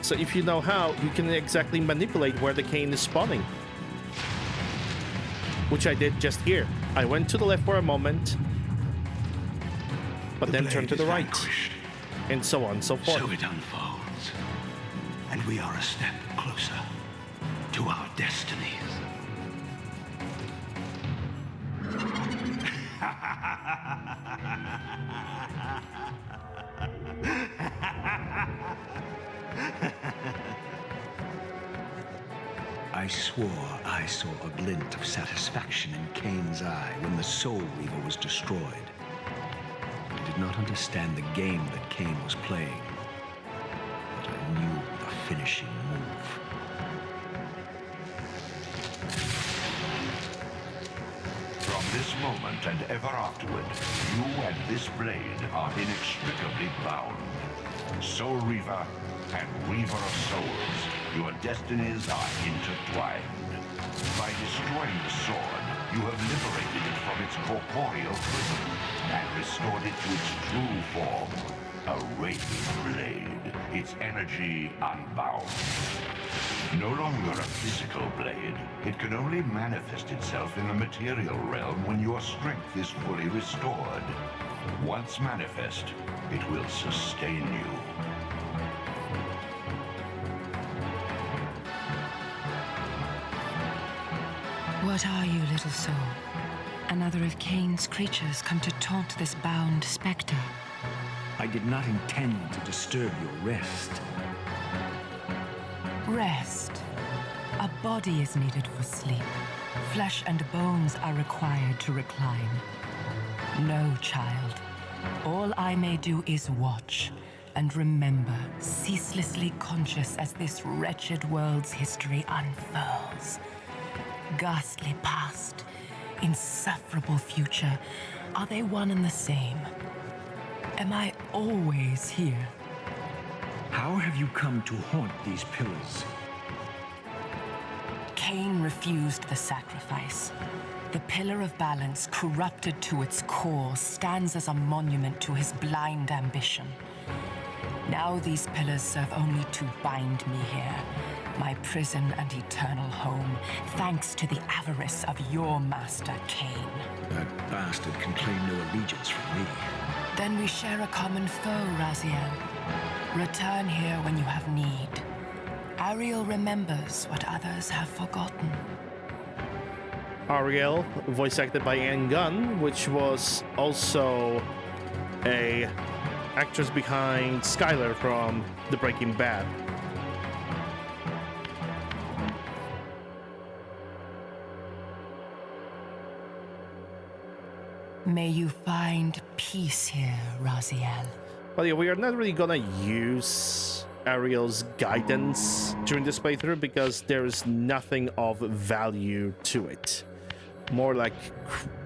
So if you know how, you can exactly manipulate where the Kain is spawning. Which I did just here. I went to the left for a moment, but then turned to the right. And so on and so forth. So it unfolds. And we are a step closer to our destinies. I swore I saw a glint of satisfaction in Kain's eye when the Soul Reaver was destroyed. I did not understand the game that Kain was playing, but I knew the finishing move. From this moment and ever afterward, you and this blade are inextricably bound. Soul Reaver and Reaver of Souls, your destinies are intertwined. By destroying the sword, you have liberated it from its corporeal prison and restored it to its true form, a wraith blade, its energy unbound. No longer a physical blade, it can only manifest itself in the material realm when your strength is fully restored. Once manifest, it will sustain you. What are you, little soul? Another of Kain's creatures come to taunt this bound specter. I did not intend to disturb your rest. Rest. A body is needed for sleep. Flesh and bones are required to recline. No, child. All I may do is watch and remember, ceaselessly conscious as this wretched world's history unfurls. Ghastly past, insufferable future, are they one and the same? Am I always here? How have you come to haunt these pillars? Kain refused the sacrifice. The pillar of balance, corrupted to its core, stands as a monument to his blind ambition. Now these pillars serve only to bind me here, my prison and eternal home, thanks to the avarice of your master, Kain. That bastard can claim no allegiance from me. Then we share a common foe, Raziel. Return here when you have need. Ariel remembers what others have forgotten. Ariel, voice acted by Anne Gunn, which was also a actress behind Skylar from The Breaking Bad. May you find peace here, Raziel. But yeah, we are not really gonna use Ariel's guidance during this playthrough because there is nothing of value to it. More like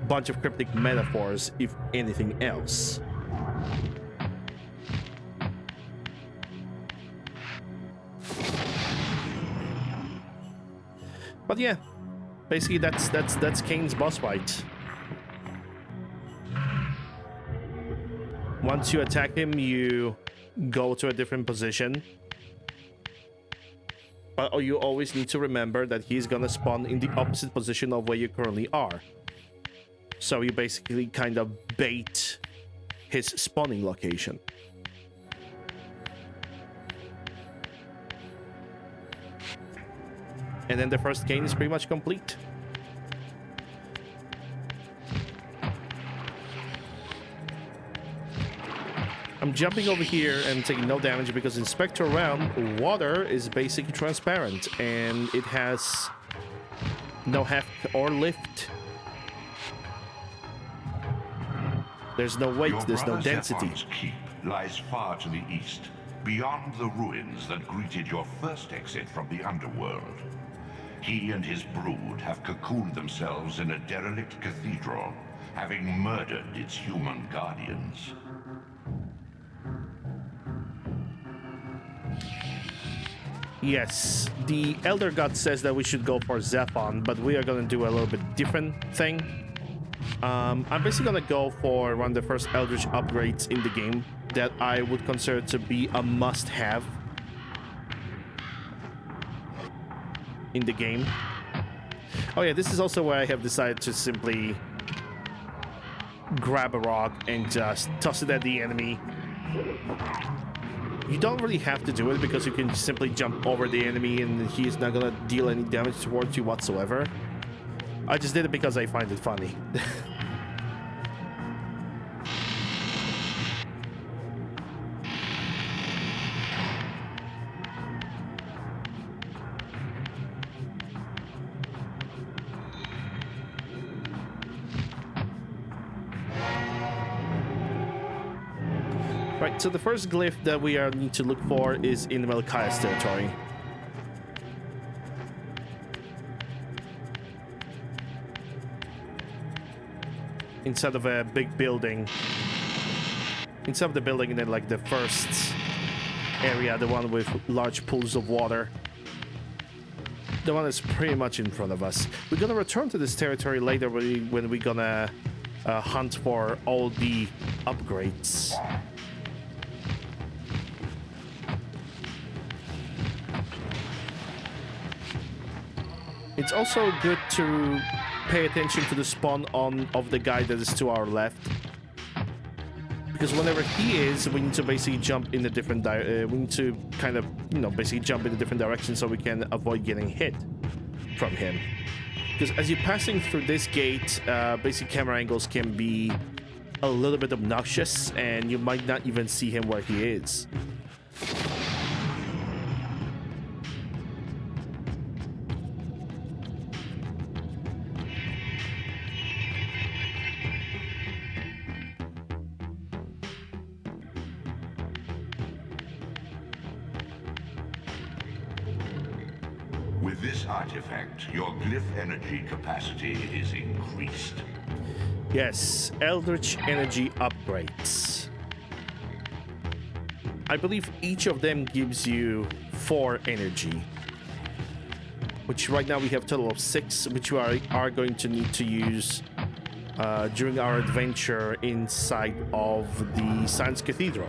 a bunch of cryptic metaphors, if anything else. But yeah, basically that's Kain's boss fight. Once you attack him, you go to a different position. But you always need to remember that he's gonna spawn in the opposite position of where you currently are. So you basically kind of bait his spawning location. And then the first Kain is pretty much complete. I'm jumping over here and taking no damage because in Spectral Realm, water is basically transparent and it has no heft or lift. There's no weight, there's no density. Your keep lies far to the east, beyond the ruins that greeted your first exit from the underworld. He and his brood have cocooned themselves in a derelict cathedral, having murdered its human guardians. Yes, the Elder God says that we should go for Zephon, but we are gonna do a little bit different thing. I'm basically gonna go for one of the first Eldritch upgrades in the game that I would consider to be a must-have. in the game. Oh yeah, this is also where I have decided to simply grab a rock and just toss it at the enemy. You don't really have to do it because you can simply jump over the enemy and he's not gonna deal any damage towards you whatsoever. I just did it because I find it funny. Right, so the first glyph that we need to look for is in Melchiah's territory. Inside of a big building. Inside of the building, and then like the first area, the one with large pools of water. The one that's pretty much in front of us. We're gonna return to this territory later when we're gonna hunt for all the upgrades. It's also good to pay attention to the spawn of the guy that is to our left, because whenever he is, we need to basically jump in a different we need to kind of, you know, basically jump in a different direction so we can avoid getting hit from him. Because as you're passing through this gate, basic camera angles can be a little bit obnoxious, and you might not even see him where he is. With this artifact, your glyph energy capacity is increased. Yes, Eldritch energy upgrades. I believe each of them gives you 4 energy, which right now we have a total of 6, which we are going to need to use during our adventure inside of the Science Cathedral.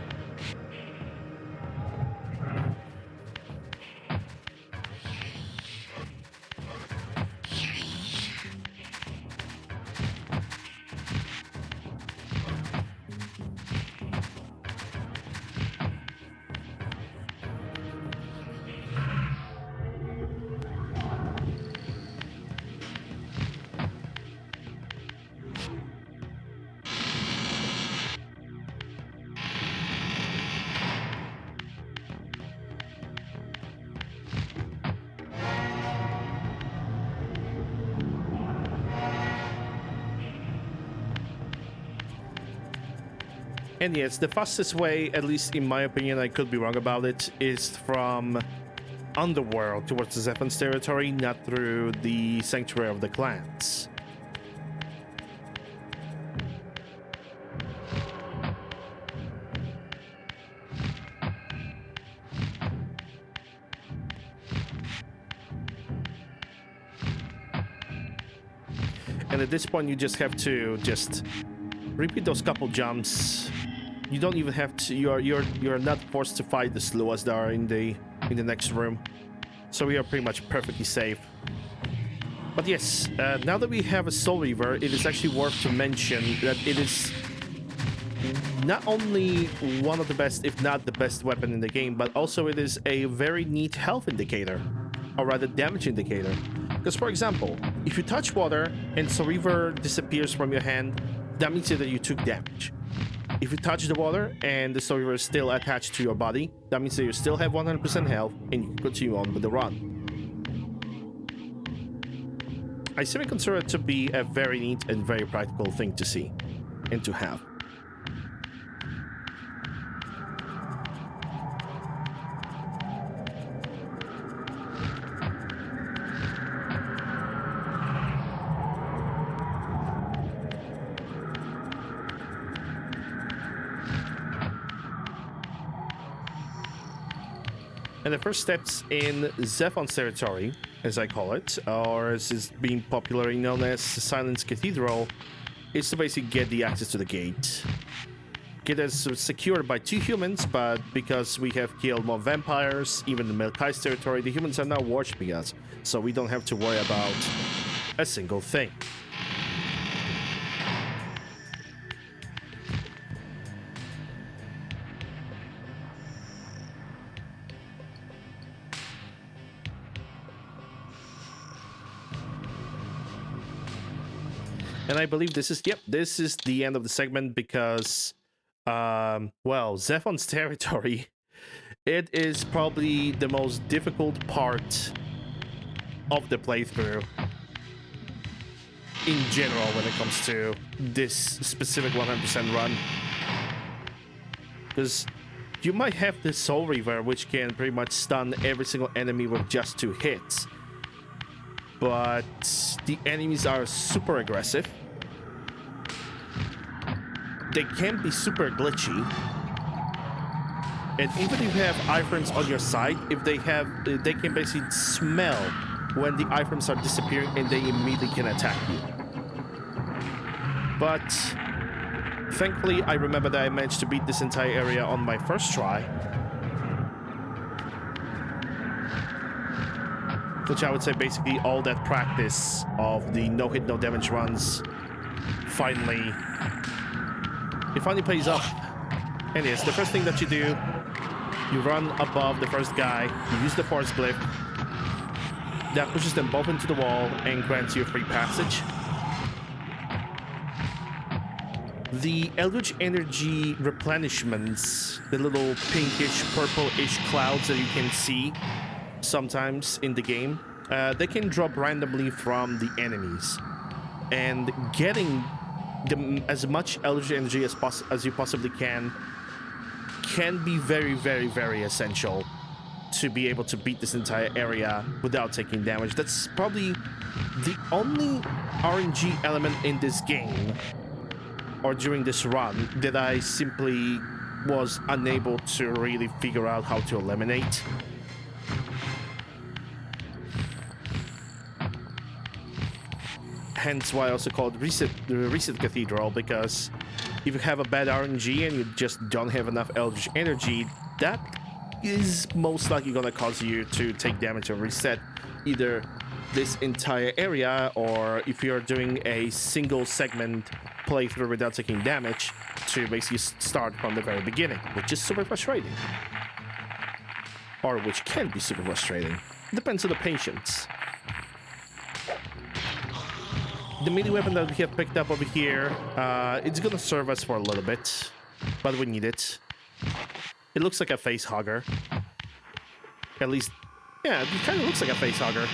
And yes, the fastest way, at least in my opinion, I could be wrong about it, is from Underworld towards the Zephon's territory, not through the Sanctuary of the Clans. And at this point, you just have to repeat those couple jumps. You don't even have to. You're not forced to fight the Sluas that are in the next room, so we are pretty much perfectly safe. But yes, now that we have a Soul Reaver, it is actually worth to mention that it is not only one of the best, if not the best weapon in the game, but also it is a very neat health indicator, or rather damage indicator. Because for example, if you touch water and Soul Reaver disappears from your hand, that means that you took damage. If you touch the water and the Soul Reaver is still attached to your body, that means that you still have 100% health and you can continue on with the run. I simply consider it to be a very neat and very practical thing to see and to have. And the first steps in Zephon's territory, as I call it, or as is being popularly known as Silence Cathedral, is to basically get the access to the gate. get us secured by 2 humans, but because we have killed more vampires, even in Melkai's territory, the humans are now worshipping us, so we don't have to worry about a single thing. And I believe this is, yep, this is the end of the segment because, well, Zephon's territory, it is probably the most difficult part of the playthrough in general when it comes to this specific 100% run. Because you might have the Soul Reaver, which can pretty much stun every single enemy with just 2 hits. But the enemies are super aggressive. They can be super glitchy. And even if you have iframes on your side, if they can basically smell when the iframes are disappearing and they immediately can attack you. But thankfully, I remember that I managed to beat this entire area on my first try. Which I would say basically all that practice of the no hit, no damage runs finally pays off. And yes, the first thing that you do, you run above the first guy, you use the force glyph, that pushes them both into the wall and grants you a free passage. The Eldritch Energy replenishments, the little pinkish, purplish clouds that you can see sometimes in the game, they can drop randomly from the enemies, and getting as much Eldritch Energy as you possibly can be very, very, very essential to be able to beat this entire area without taking damage. That's probably the only RNG element in this game, or during this run, that I simply was unable to really figure out how to eliminate. Hence why I also call it the Reset Cathedral, because if you have a bad RNG and you just don't have enough Eldritch Energy, that is most likely going to cause you to take damage and reset either this entire area, or if you're doing a single segment playthrough without taking damage, to basically start from the very beginning, which is super frustrating. Or which can be super frustrating. Depends on the patience. The melee weapon that we have picked up over here, it's gonna serve us for a little bit, but we need it. It looks like a face hugger. At least, yeah, it kind of looks like a face hugger.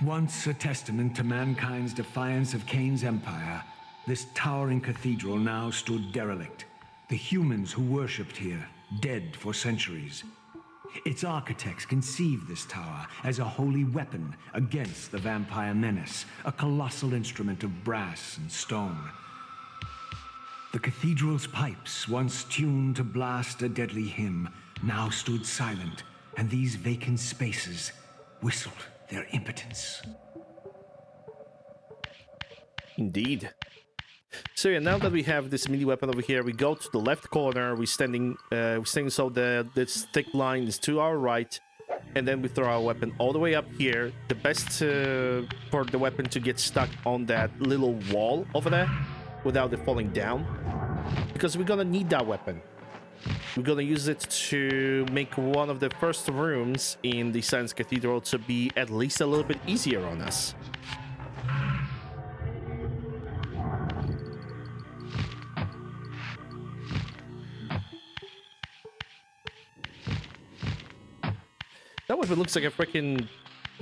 Once a testament to mankind's defiance of Kain's empire, this towering cathedral now stood derelict. The humans who worshipped here, dead for centuries. Its architects conceived this tower as a holy weapon against the vampire menace, a colossal instrument of brass and stone. The cathedral's pipes, once tuned to blast a deadly hymn, now stood silent, and these vacant spaces whistled their impotence. Indeed. So yeah, now that we have this melee weapon over here, we go to the left corner. We're standing so this thick line is to our right, and then we throw our weapon all the way up here. The best for the weapon to get stuck on that little wall over there without it falling down, because we're gonna need that weapon. We're gonna use it to make one of the first rooms in the Science Cathedral to be at least a little bit easier on us. That weapon looks like a freaking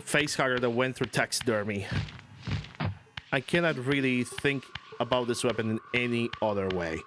face hugger that went through taxidermy. I cannot really think about this weapon in any other way.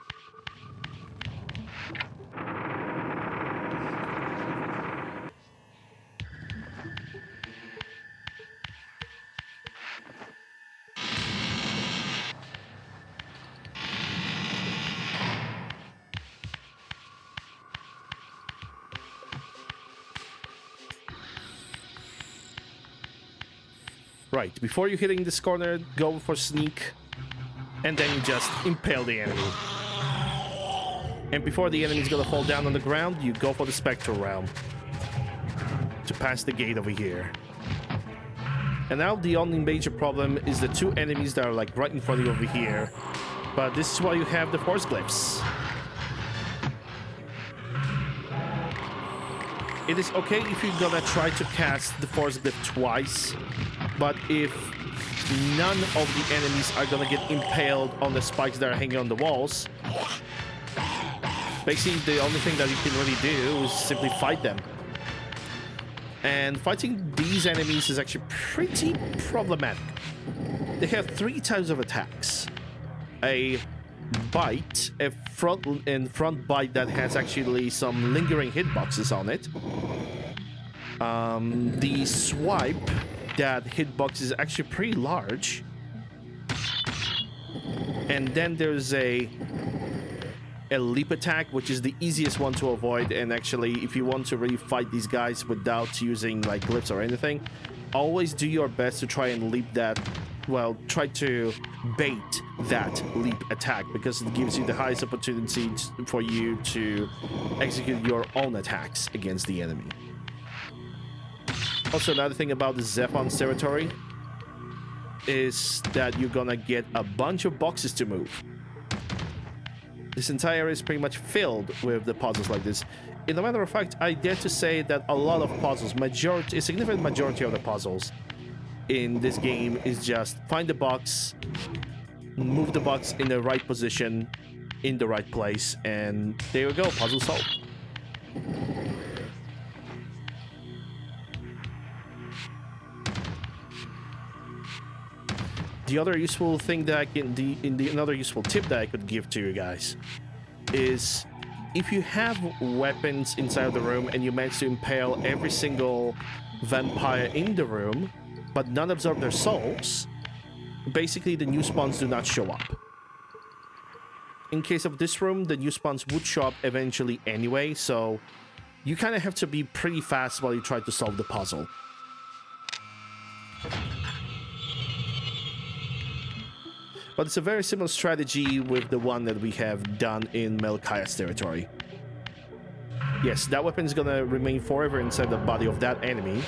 Right, before you hitting this corner, go for sneak, and then you just impale the enemy. And before the enemy's gonna fall down on the ground, you go for the Spectral Realm to pass the gate over here. And now the only major problem is the two enemies that are like right in front of you over here. But this is why you have the Force Glyphs. It is okay if you're gonna try to cast the Force Glyph twice, but if none of the enemies are gonna get impaled on the spikes that are hanging on the walls, basically the only thing that you can really do is simply fight them. And fighting these enemies is actually pretty problematic. They have 3 types of attacks. A bite, a front bite that has actually some lingering hitboxes on it. The swipe, that hitbox is actually pretty large. And then there's a leap attack, which is the easiest one to avoid. And actually, if you want to really fight these guys without using like glyphs or anything, always do your best to try and leap that. Well, try to bait that leap attack, because it gives you the highest opportunity for you to execute your own attacks against the enemy. Also, another thing about the Zephon's territory is that you're gonna get a bunch of boxes to move. This entire area is pretty much filled with the puzzles like this. In a matter of fact, I dare to say that a lot of puzzles, a significant majority of the puzzles in this game is just find the box, move the box in the right position, in the right place, and there you go, puzzle solved. The other useful thing that another useful tip that I could give to you guys is, if you have weapons inside of the room and you manage to impale every single vampire in the room, but none absorb their souls, basically the new spawns do not show up. In case of this room, the new spawns would show up eventually anyway, so you kind of have to be pretty fast while you try to solve the puzzle. But it's a very similar strategy with the one that we have done in Melchiah's territory. Yes, that weapon is gonna remain forever inside the body of that enemy,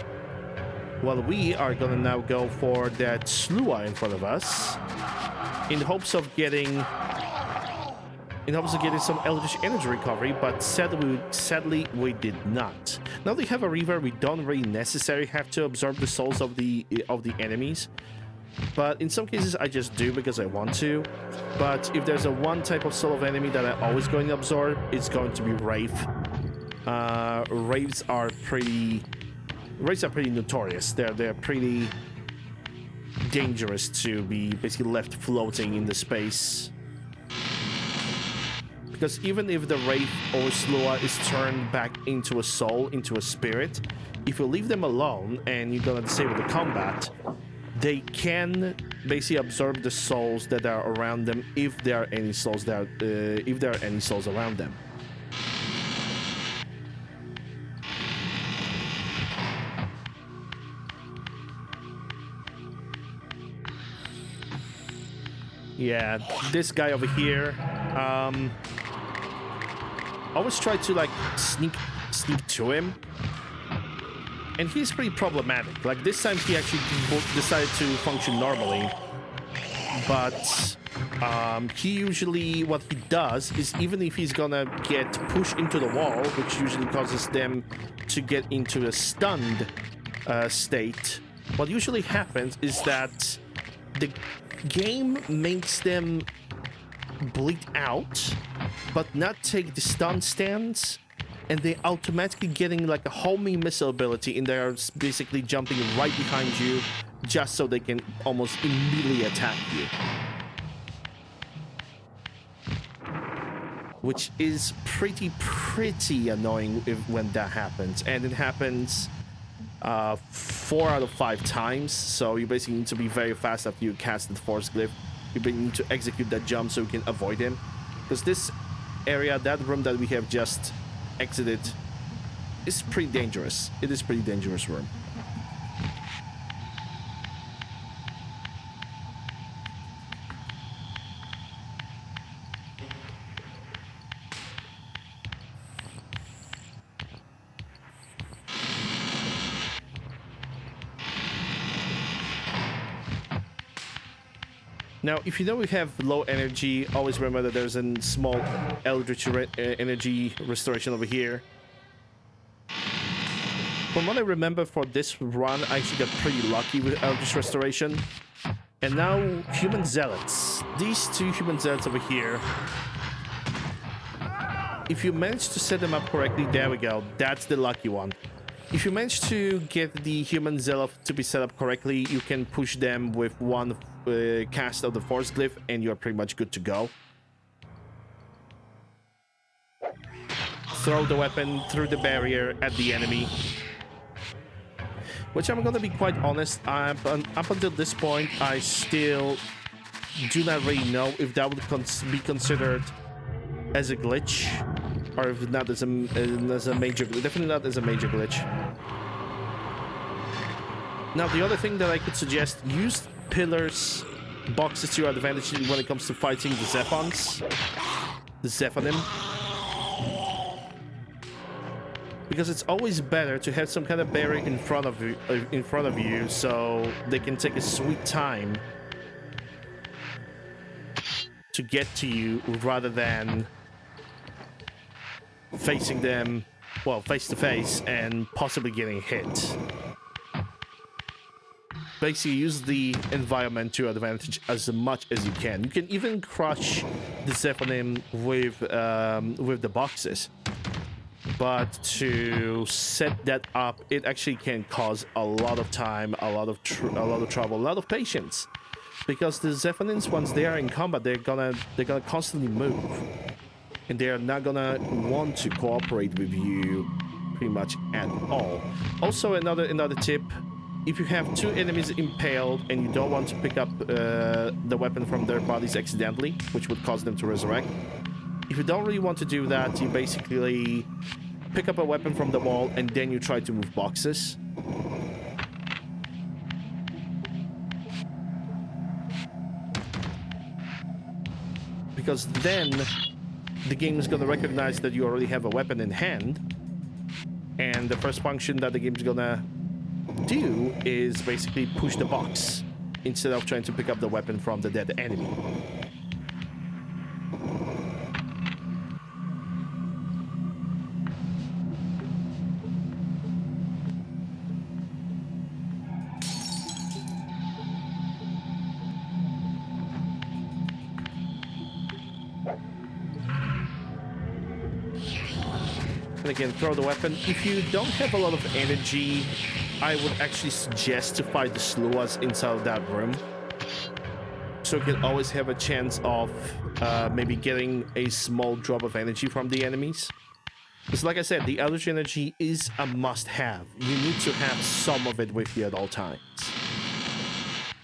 while we are gonna now go for that Slua in front of us, in hopes of getting some Eldritch Energy recovery, but sadly we did not. Now they have a Reaver, we don't really necessarily have to absorb the souls of the enemies, but in some cases I just do because I want to. But if there's a one type of soul of enemy that I'm always going to absorb, it's going to be Wraith. Wraiths are pretty notorious. They're pretty dangerous to be basically left floating in the space. Because even if the Wraith or Slua is turned back into a soul, into a spirit, if you leave them alone and you're gonna disable the combat, they can basically absorb the souls that are around them, if there are any souls around them. Yeah, this guy over here, always try to like sneak to him, and he's pretty problematic. Like this time he actually decided to function normally, but he usually, what he does is, even if he's gonna get pushed into the wall, which usually causes them to get into a stunned state, what usually happens is that the game makes them bleed out but not take the stun stance, and they automatically getting like a homing missile ability, and they're basically jumping right behind you just so they can almost immediately attack you, which is pretty annoying when that happens. And it happens 4 out of 5 times, so you basically need to be very fast after you cast the Force Glyph. You need to execute that jump so you can avoid him, because this area, that room that we have just exited, is pretty dangerous. It is a pretty dangerous room. Now, if you know we have low energy, always remember that there's a small eldritch energy restoration over here. From what I remember for this run, I actually got pretty lucky with eldritch restoration. And now, human zealots. These two human zealots over here. If you manage to set them up correctly, there we go. That's the lucky one. If you manage to get the human zealot to be set up correctly, you can push them with one cast of the force glyph and you're pretty much good to go. Throw the weapon through the barrier at the enemy. Which I'm gonna be quite honest, up until this point, I still do not really know if that would be considered as a glitch, or if not as a major glitch. Definitely not as a major glitch. Now, the other thing that I could suggest, use pillars, boxes to your advantage when it comes to fighting the Zephonim. Because it's always better to have some kind of barrier in front of you, so they can take a sweet time to get to you rather than facing them, well, face to face and possibly getting hit. Basically, use the environment to your advantage as much as you can. You can even crush the Zephonim with the boxes. But to set that up, it actually can cause a lot of time, a lot of trouble, a lot of patience, because the Zephanims, once they are in combat, they're gonna constantly move, and they are not gonna want to cooperate with you pretty much at all. Also, another tip: if you have two enemies impaled and you don't want to pick up the weapon from their bodies accidentally, which would cause them to resurrect. If you don't really want to do that, you basically pick up a weapon from the wall and then you try to move boxes. Because then the game is going to recognize that you already have a weapon in hand, and the first function that the game is going to do is basically push the box instead of trying to pick up the weapon from the dead enemy. And again, throw the weapon. If you don't have a lot of energy, I would actually suggest to fight the Sluas inside of that room, so you can always have a chance of maybe getting a small drop of energy from the enemies. Because like I said, the Eldritch energy is a must-have. You need to have some of it with you at all times.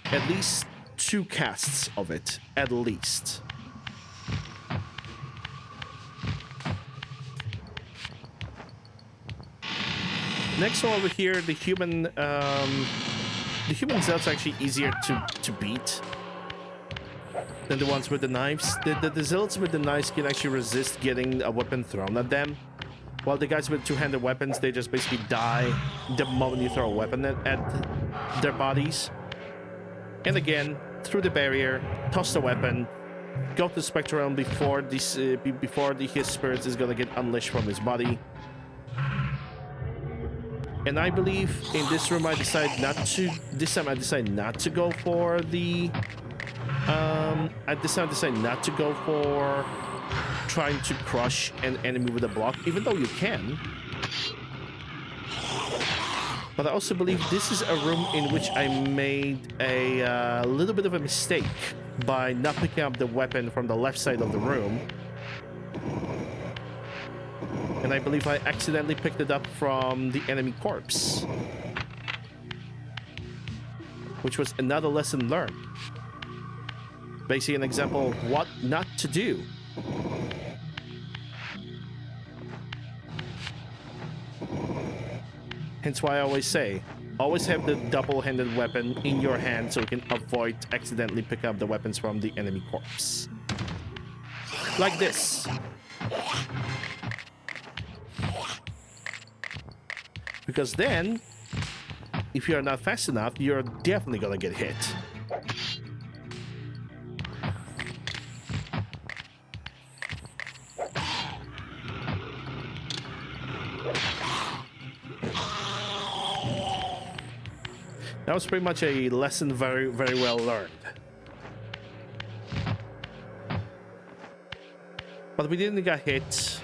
At least 2 casts of it, at least. Next one over here, the human zealots are actually easier to beat than the ones with the knives. The zealots with the knives can actually resist getting a weapon thrown at them, while the guys with two-handed weapons, they just basically die the moment you throw a weapon at their bodies. And again, through the barrier, toss the weapon, go to the Spectral Realm before his spirits is gonna get unleashed from his body. And I believe in this room this time I decide not to go for the trying to crush an enemy with a block, even though you can. But I also believe this is a room in which I made a little bit of a mistake by not picking up the weapon from the left side of the room. And I believe I accidentally picked it up from the enemy corpse, which was another lesson learned. Basically an example of what not to do. Hence why I always say, always have the double-handed weapon in your hand so you can avoid accidentally picking up the weapons from the enemy corpse. Like this. Because then, if you're not fast enough, you're definitely gonna get hit. That was pretty much a lesson very well learned. But we didn't get hit.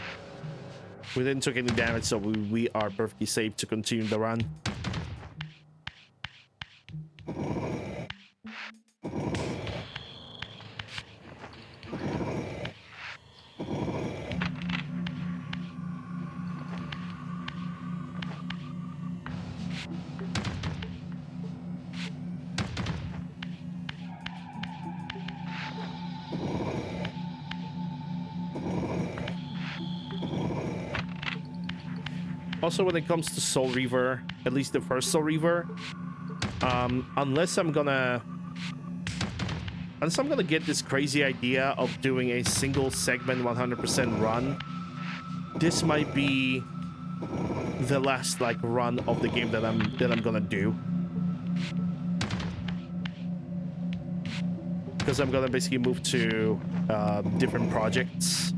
We didn't take any damage, so we are perfectly safe to continue the run. Also, when it comes to Soul Reaver, at least the first Soul Reaver, unless I'm gonna get this crazy idea of doing a single segment 100% run, this might be the last like run of the game that I'm gonna do, because I'm gonna basically move to different projects.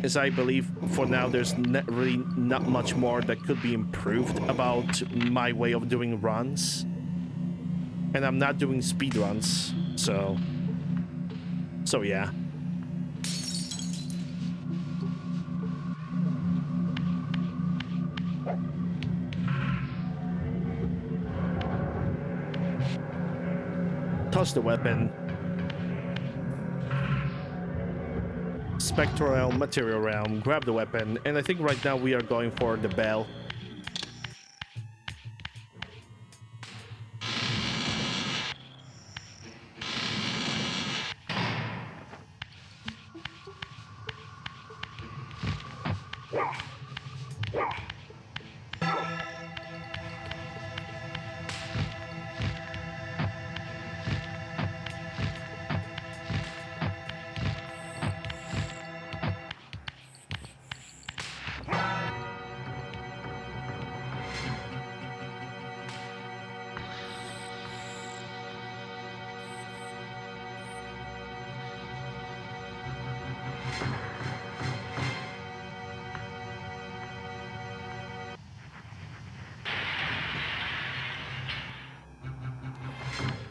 As I believe for now there's really not much more that could be improved about my way of doing runs, and I'm not doing speed runs, so yeah. Toss the weapon. Spectral Realm, Material Realm, grab the weapon, and I think right now we are going for the bell.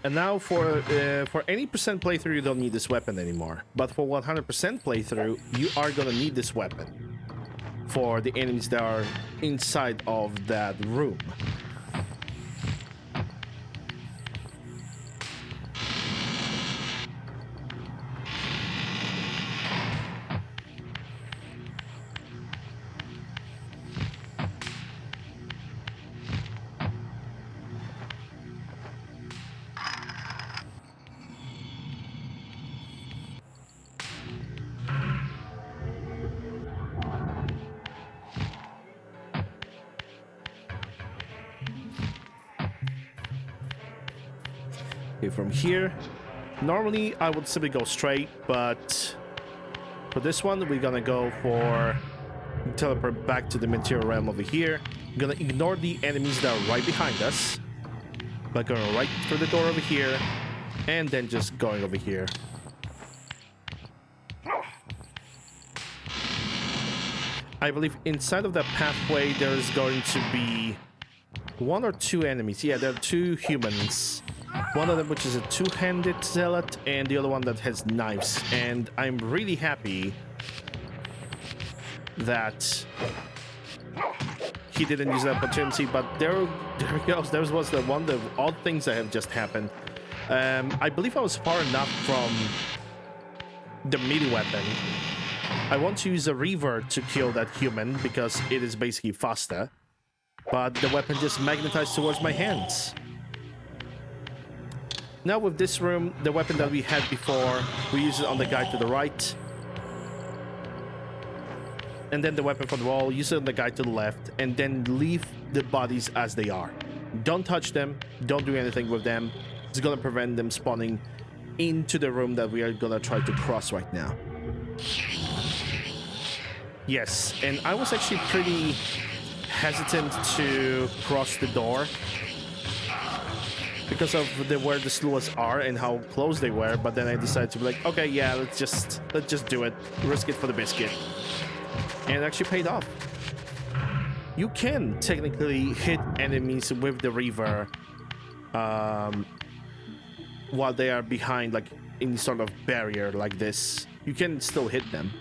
And now for any percent playthrough, you don't need this weapon anymore. But for 100% playthrough, you are gonna need this weapon for the enemies that are inside of that room. From here, normally I would simply go straight, but for this one we're gonna go for teleport back to the material realm over here. I'm gonna ignore the enemies that are right behind us, but going right through the door over here and then just going over here. I believe inside of that pathway there's going to be one or two enemies. Yeah, there are two humans. One of them which is a two-handed zealot, and the other one that has knives. And I'm really happy that he didn't use that opportunity, but there goes. There was the one of the odd things that have just happened. I believe I was far enough from the melee weapon. I want to use a Reaver to kill that human because it is basically faster, but the weapon just magnetized towards my hands. Now with this room, the weapon that we had before, we use it on the guy to the right. And then the weapon from the wall, use it on the guy to the left, and then leave the bodies as they are. Don't touch them, don't do anything with them. It's gonna prevent them spawning into the room that we are gonna try to cross right now. Yes, and I was actually pretty hesitant to cross the door because of where the sluices are and how close they were, but then I decided to be like, okay, yeah, let's just do it, risk it for the biscuit, and it actually paid off. you can technically hit enemies with the Reaver while they are behind, like, any sort of barrier like this. You can still hit them.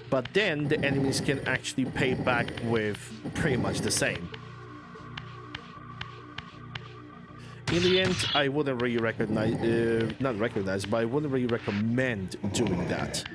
But then the enemies can actually pay back with pretty much the same. In the end, I wouldn't really but I wouldn't really recommend doing that.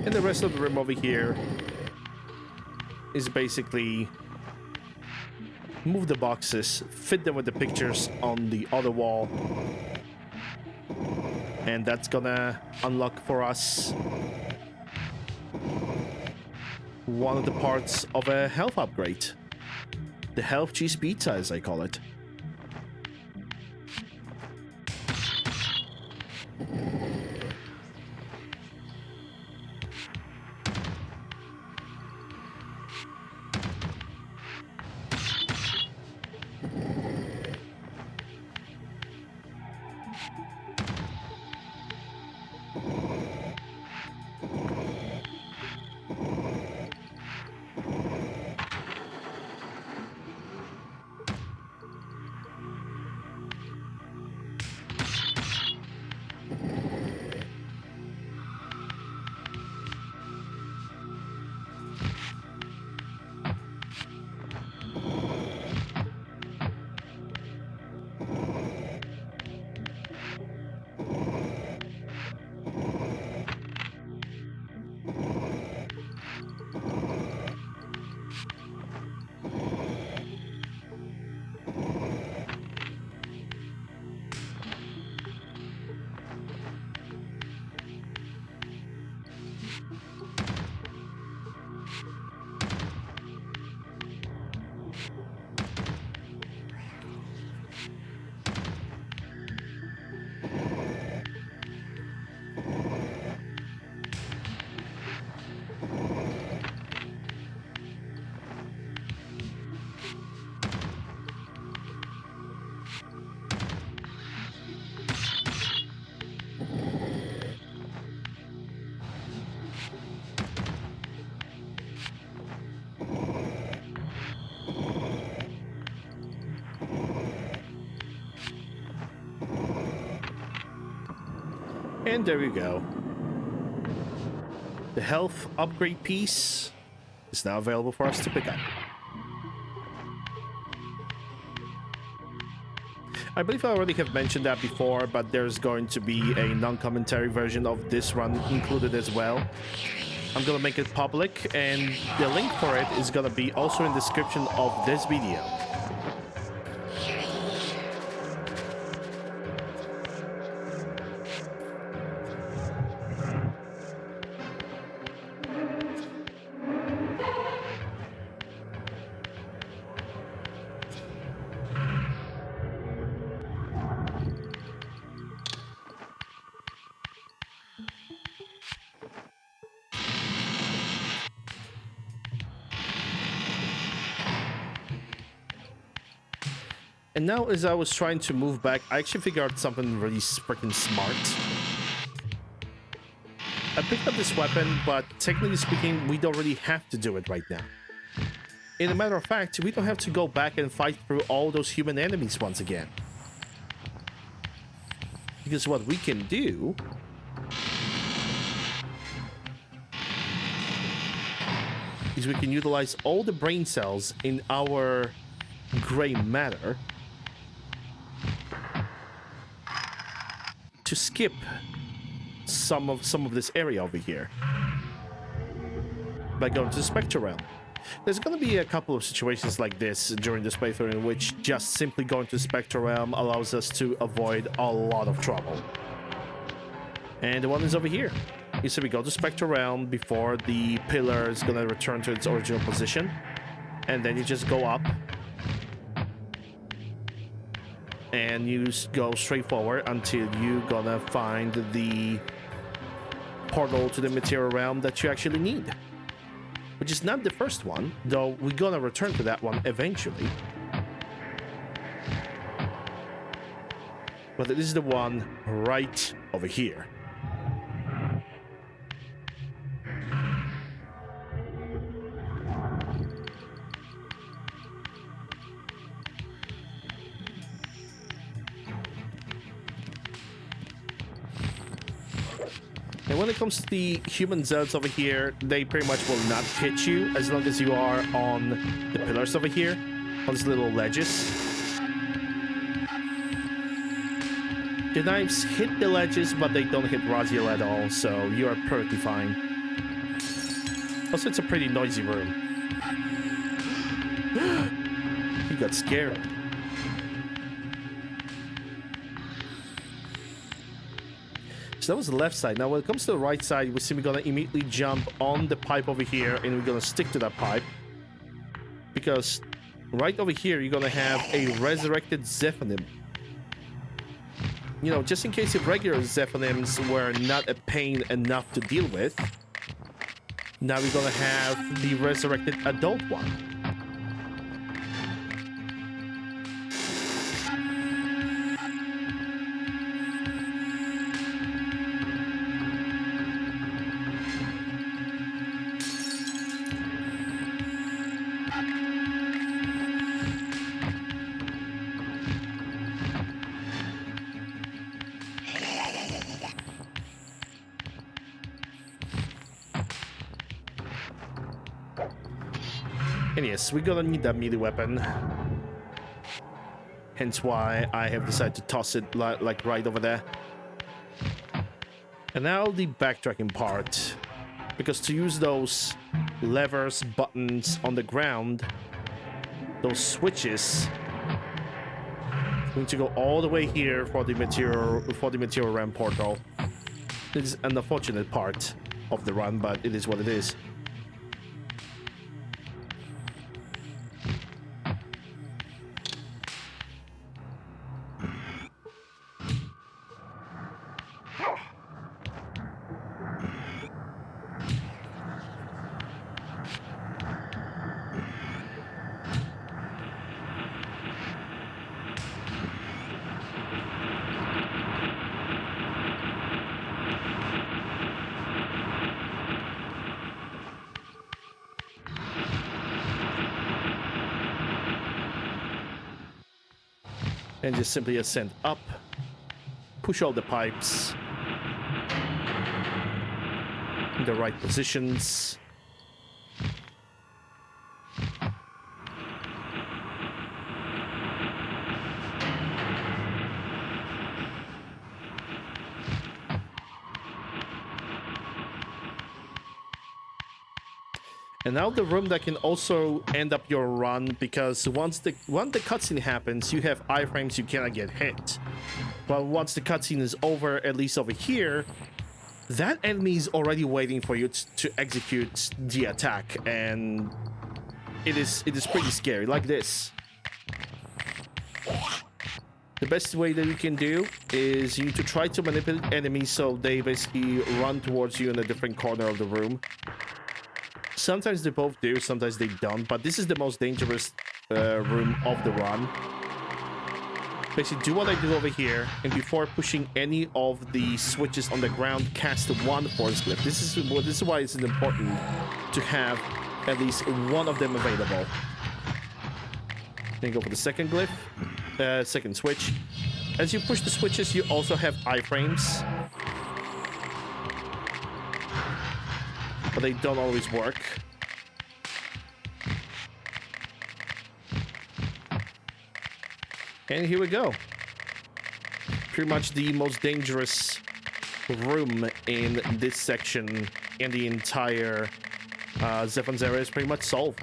And the rest of the room over here is basically move the boxes, fit them with the pictures on the other wall, and that's gonna unlock for us one of the parts of a health upgrade. The health cheese pizza, as I call it. And there we go. The health upgrade piece is now available for us to pick up. I believe I already have mentioned that before, but there's going to be a non-commentary version of this run included as well. I'm gonna make it public, and the link for it is gonna be also in the description of this video. And now, as I was trying to move back, I actually figured out something really freaking smart. I picked up this weapon, but technically speaking, we don't really have to do it right now. In a matter of fact, we don't have to go back and fight through all those human enemies once again. Because what we can do is we can utilize all the brain cells in our gray matter to skip some of this area over here. by going to the Spectre Realm. There's going to be a couple of situations like this during this playthrough in which just simply going to the Spectre Realm allows us to avoid a lot of trouble. And the one is over here. You see, we go to Spectre Realm before the pillar is going to return to its original position. And then you just go up. And you go straight forward until you're gonna find the portal to the material realm that you actually need. Which is not the first one, though we're gonna return to that one eventually. But it is the one right over here. And when it comes to the human zealots over here, they pretty much will not hit you as long as you are on the pillars over here, on these little ledges. The knives hit the ledges, but they don't hit Raziel at all, so you are perfectly fine. Also, it's a pretty noisy room. You got scared. So that was the left side. Now when it comes to the right side, we see we're gonna immediately jump on the pipe over here and we're gonna stick to that pipe. Because right over here, you're gonna have a resurrected Zephonim. You know, just in case if regular Zephonims were not a pain enough to deal with, now we're gonna have the resurrected adult one. And yes, we're gonna need that melee weapon. Hence why I have decided to toss it like right over there. And now the backtracking part. Because to use those levers, buttons on the ground, those switches, we need to go all the way here for the material ramp portal. It is an unfortunate part of the run, but it is what it is. And just simply ascend up, push all the pipes in the right positions. And now the room that can also end up your run, because once the cutscene happens, you have iframes, you cannot get hit. But once the cutscene is over, at least over here, that enemy is already waiting for you to execute the attack, and it is pretty scary, like this. The best way that you can do is you need to try to manipulate enemies so they basically run towards you in a different corner of the room. Sometimes they both do, sometimes they don't, but this is the most dangerous room of the run. Basically, do what I do over here, and before pushing any of the switches on the ground, cast one force glyph. This is why it's important to have at least one of them available. Then go for the second glyph, second switch. As you push the switches, you also have iframes, but they don't always work. And here we go. Pretty much the most dangerous room in this section and the entire Zephon's area is pretty much solved.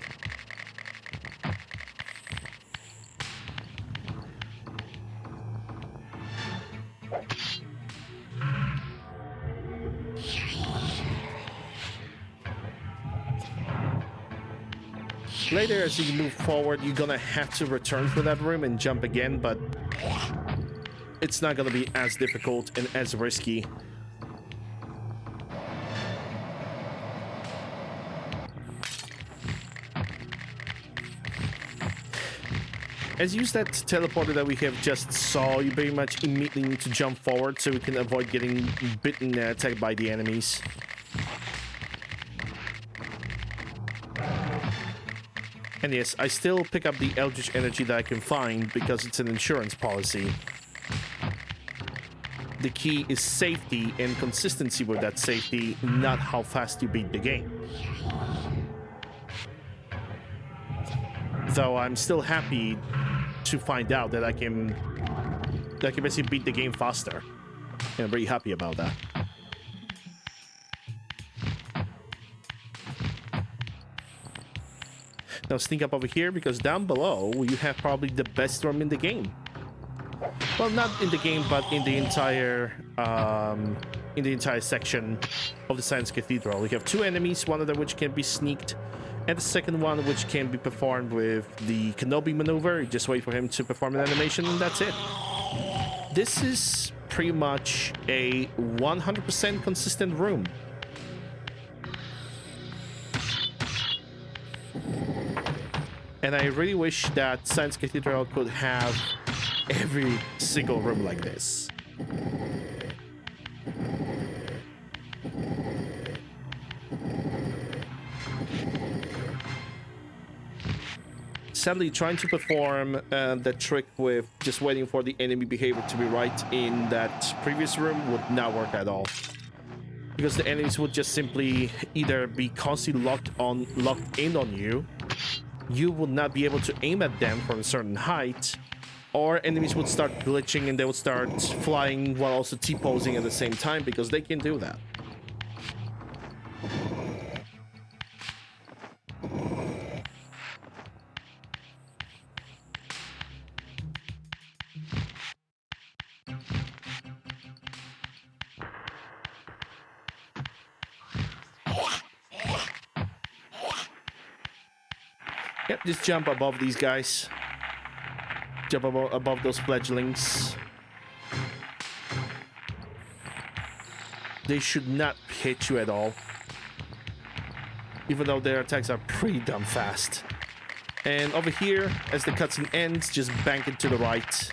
Later, as you move forward, you're gonna have to return to that room and jump again, but it's not gonna be as difficult and as risky. As you use that teleporter that we have just saw, you pretty much immediately need to jump forward so we can avoid getting bitten and attacked by the enemies. And yes, I still pick up the eldritch energy that I can find because it's an insurance policy. The key is safety and consistency with that safety, not how fast you beat the game. Though I'm still happy to find out that I can basically beat the game faster. And I'm very happy about that. Now sneak up over here because down below you have probably the best room in the game. Well, not in the game, but in the entire section of the Science Cathedral. We have two enemies, one of them which can be sneaked, and the second one which can be performed with the Kenobi maneuver. You just wait for him to perform an animation and that's it. This is pretty much a 100% consistent room. And I really wish that Science Cathedral could have every single room like this. Sadly, trying to perform the trick with just waiting for the enemy behavior to be right in that previous room would not work at all. Because the enemies would just simply either be constantly locked in on you, you would not be able to aim at them from a certain height, or enemies would start glitching and they would start flying while also T-posing at the same time, because they can do that. Yep, just jump above these guys. Jump above those fledglings. They should not hit you at all. Even though their attacks are pretty damn fast. And over here, as the cutscene ends, just bank it to the right.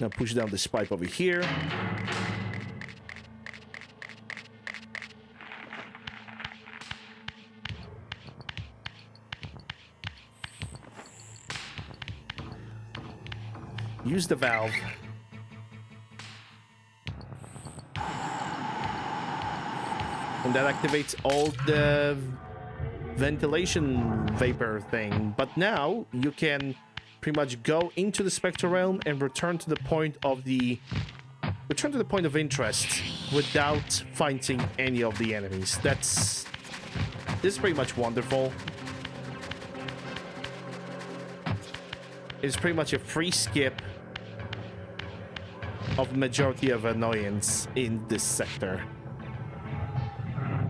Now push down this pipe over here. Use the valve. And that activates all the ventilation vapor thing. But now you can pretty much go into the spectral realm and return to the point of interest without fighting any of the enemies. This is pretty much wonderful. It's pretty much a free skip of majority of annoyance in this sector.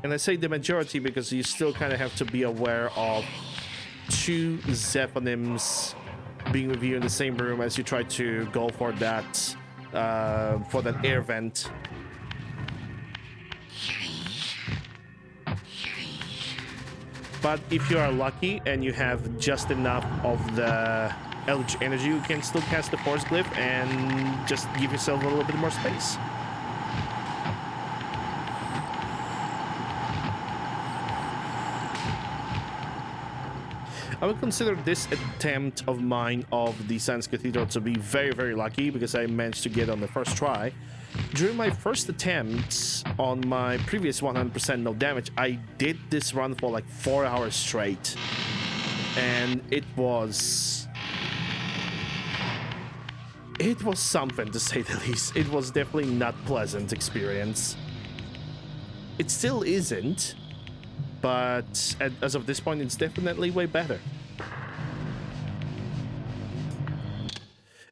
And I say the majority because you still kind of have to be aware of two Zephonims being with you in the same room as you try to go for that air vent. But if you are lucky and you have just enough of the eldritch energy, you can still cast the force glyph and just give yourself a little bit more space. I would consider this attempt of mine of the Science Cathedral to be very, very lucky because I managed to get on the first try. During my first attempts on my previous 100% no damage, I did this run for like 4 hours straight. and it was something, to say the least. It was definitely not pleasant experience. It still isn't, but as of this point, it's definitely way better.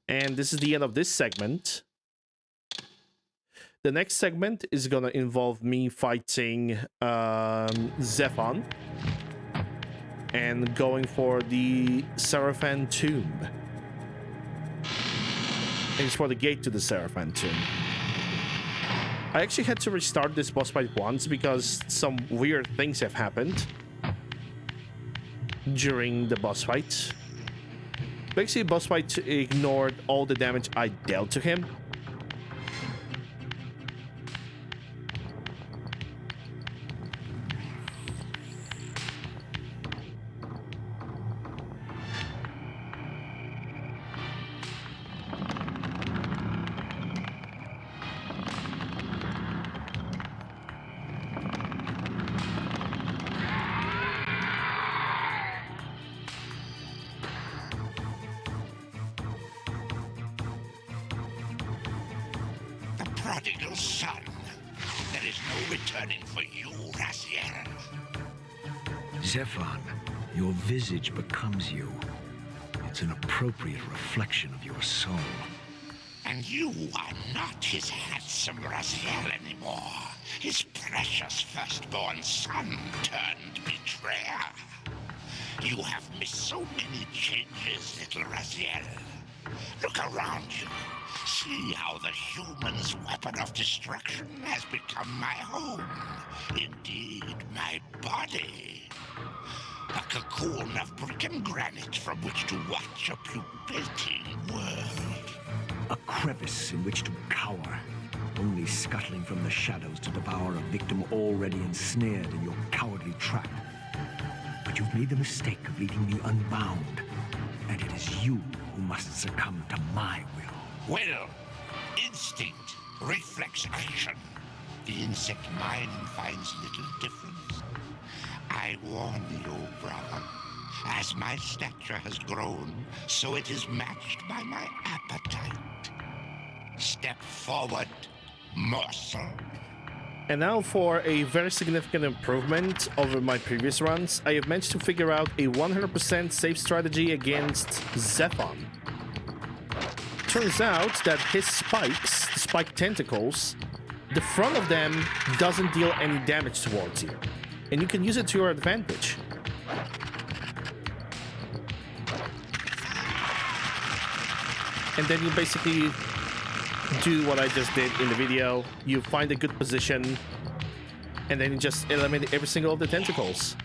And this is the end of this segment. The next segment is gonna involve me fighting Zephon and going for the Seraphan Tomb. It's for the gate to the Seraphan Tomb. I actually had to restart this boss fight once because some weird things have happened during the boss fight. Basically, boss fight ignored all the damage I dealt to him. Prodigal son. There is no returning for you, Raziel. Zephon, your visage becomes you. It's an appropriate reflection of your soul. And you are not his handsome Raziel anymore. His precious firstborn son turned betrayer. You have missed so many changes, little Raziel. Look around you. See how the human's weapon of destruction has become my home. Indeed, my body. A cocoon of brick and granite from which to watch a pupating world. A crevice in which to cower, only scuttling from the shadows to devour a victim already ensnared in your cowardly trap. But you've made the mistake of leaving me unbound, and it is you who must succumb to my will. Will, instinct, reflex action. The insect mind finds little difference. I warn you, brother. As my stature has grown, so it is matched by my appetite. Step forward, morsel. And now for a very significant improvement over my previous runs, I have managed to figure out a 100% safe strategy against Zephon. Turns out that his spikes, the spike tentacles, the front of them doesn't deal any damage towards you. And you can use it to your advantage. And then you basically do what I just did in the video. You find a good position, and then you just eliminate every single of the tentacles.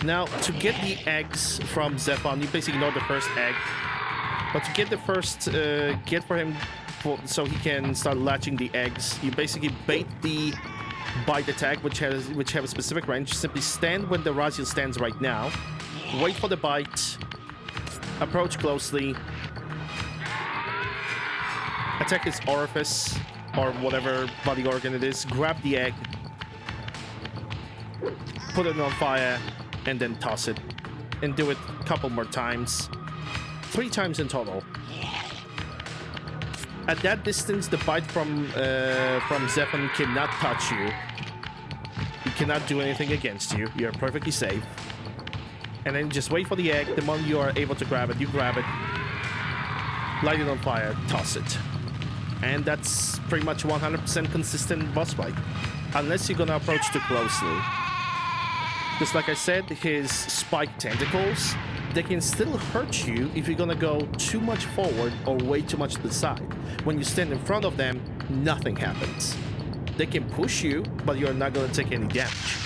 Now, to get the eggs from Zephon, you basically ignore the first egg. But to get the first, get for him, so he can start latching the eggs, you basically bait the bite attack, which have a specific range. Simply stand when the Raziel stands right now, wait for the bite, approach closely, attack his orifice or whatever body organ it is, grab the egg, put it on fire, and then toss it, and do it a couple more times. 3 times in total. At that distance, the bite from Zephon cannot touch you. He cannot do anything against you. You're perfectly safe. And then just wait for the egg. The moment you are able to grab it, you grab it, light it on fire, toss it. And that's pretty much 100% consistent boss fight. Unless you're gonna approach too closely. Because like I said, his spike tentacles, they can still hurt you if you're gonna go too much forward or way too much to the side. When you stand in front of them, nothing happens. They can push you, but you're not gonna take any damage.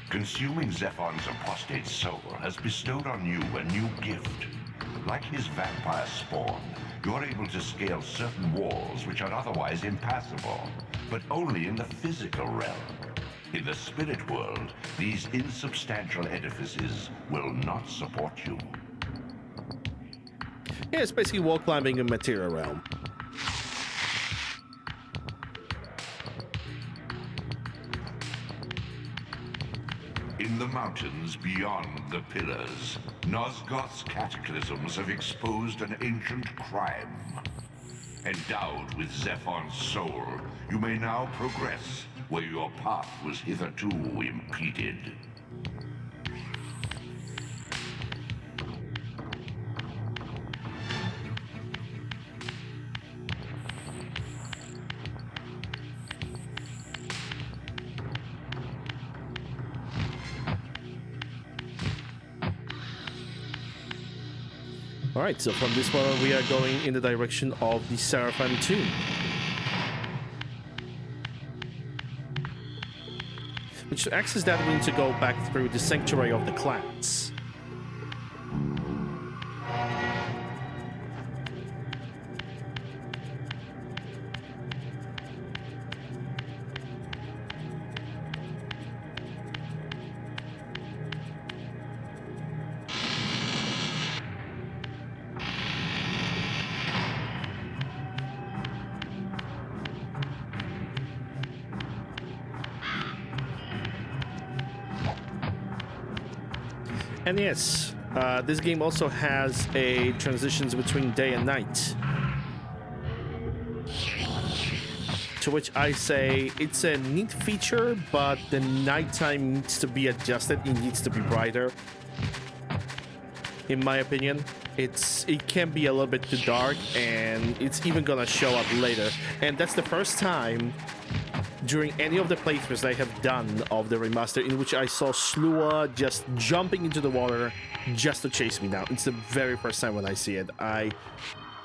Consuming Zephon's apostate soul has bestowed on you a new gift. Like his vampire spawn, you're able to scale certain walls which are otherwise impassable, but only in the physical realm. In the spirit world, these insubstantial edifices will not support you. Yeah, it's basically wall climbing in material realm. In the mountains beyond the pillars, Nosgoth's cataclysms have exposed an ancient crime. Endowed with Zephon's soul, you may now progress where your path was hitherto impeded. Alright, so from this point we are going in the direction of the Seraphim tomb. Which to access that we need to go back through the Sanctuary of the Clans. And yes, this game also has a transitions between day and night. To which I say it's a neat feature, but the nighttime needs to be adjusted. It needs to be brighter. In my opinion, it can be a little bit too dark, and it's even gonna show up later. And that's the first time during any of the playthroughs I have done of the remaster in which I saw Slua just jumping into the water just to chase me down. It's the very first time when I see it. I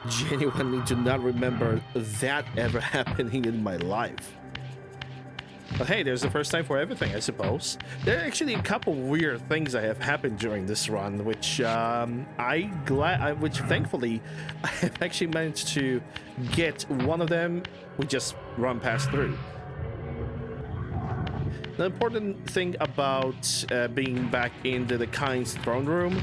genuinely do not remember that ever happening in my life. But hey, there's the first time for everything, I suppose. There are actually a couple weird things that have happened during this run, which which thankfully I have actually managed to get one of them. We just run past through. The important thing about being back into the Kain's throne room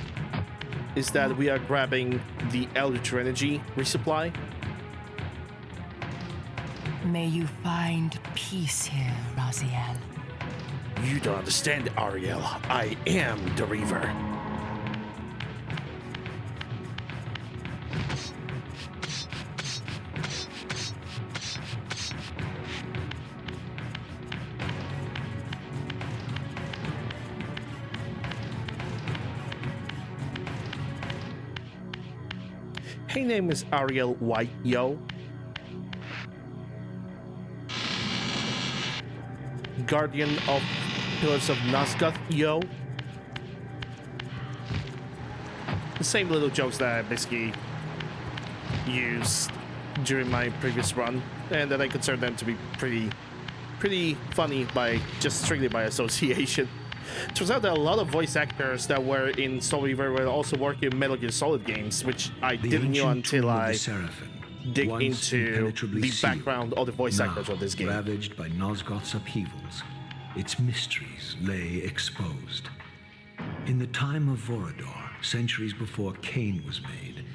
is that we are grabbing the Eldritch Energy resupply. May you find peace here, Raziel. You don't understand, Ariel. I am the Reaver. Her name is Ariel White, yo. Guardian of Pillars of Nosgoth, yo. The same little jokes that I basically used during my previous run, and that I consider them to be pretty funny by just strictly by association. Turns out that a lot of voice actors that were in Soul Reaver were also working in Metal Gear Solid games, which I didn't know until I dig into the background of the voice actors of this game. Ravaged by Nosgoth's upheavals, its mysteries lay exposed. In the time of Vorador, centuries before Kain was made,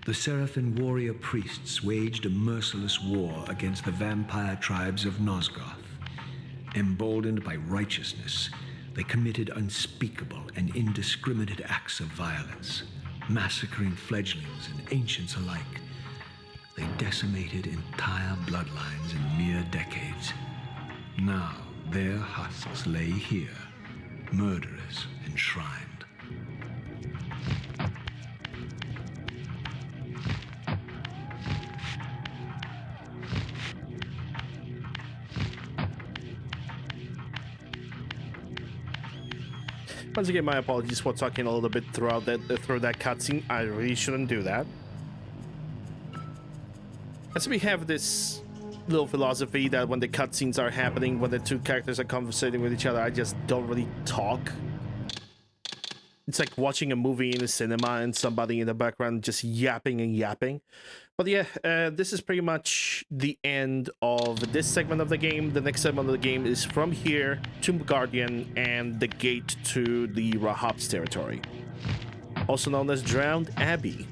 the Seraphim warrior priests waged a merciless war against the vampire tribes of Nosgoth. Emboldened by righteousness, they committed unspeakable and indiscriminate acts of violence, massacring fledglings and ancients alike. They decimated entire bloodlines in mere decades. Now, their husks lay here, murderers enshrined. Once again, my apologies for talking a little bit through that cutscene. I really shouldn't do that. As we have this little philosophy that when the cutscenes are happening, when the two characters are conversating with each other, I just don't really talk. It's like watching a movie in a cinema and somebody in the background just yapping and yapping. But yeah, this is pretty much the end of this segment of the game. The next segment of the game is from here, Tomb Guardian, and the gate to the Rahab's territory, also known as Drowned Abbey.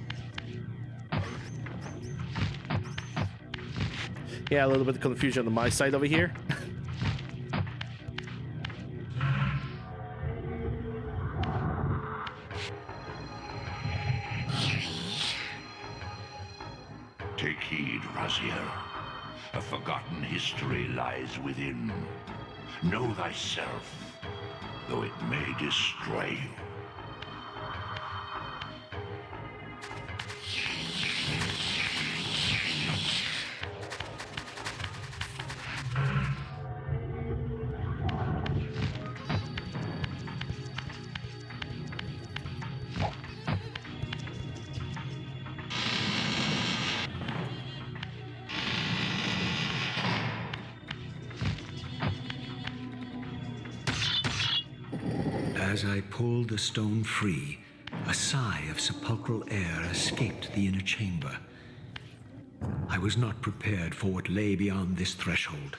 Yeah, a little bit of confusion on my side over here. Raziel. A forgotten history lies within. Know thyself, though it may destroy you. As I pulled the stone free, a sigh of sepulchral air escaped the inner chamber. I was not prepared for what lay beyond this threshold.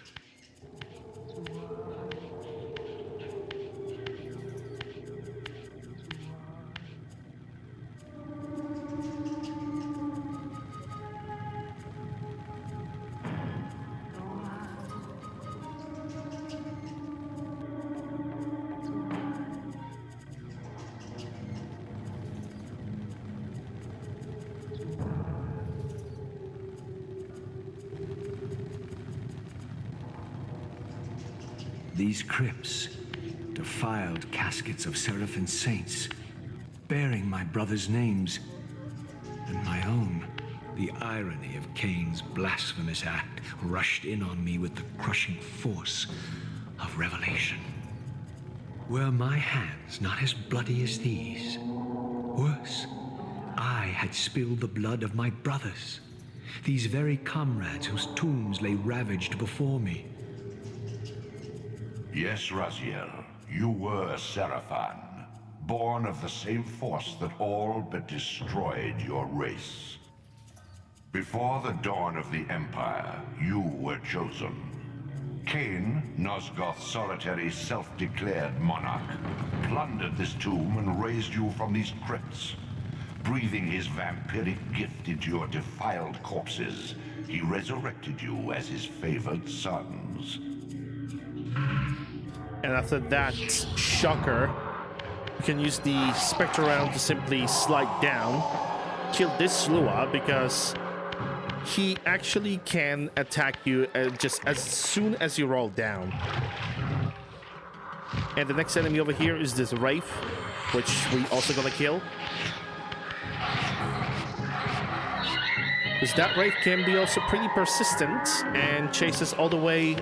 These crypts, defiled caskets of Seraphim saints, bearing my brother's names and my own. The irony of Kain's blasphemous act rushed in on me with the crushing force of revelation. Were my hands not as bloody as these? Worse, I had spilled the blood of my brothers, these very comrades whose tombs lay ravaged before me. Yes, Raziel, you were Seraphim, born of the same force that all but destroyed your race. Before the dawn of the Empire, you were chosen. Kain, Nosgoth's solitary self-declared monarch, plundered this tomb and raised you from these crypts. Breathing his vampiric gift into your defiled corpses, he resurrected you as his favored sons. And after that shocker, you can use the Spectre round to simply slide down, kill this Lua, because he actually can attack you just as soon as you roll down. And the next enemy over here is this Reaver, which we also gonna kill. Because that Reaver can be also pretty persistent and chases all the way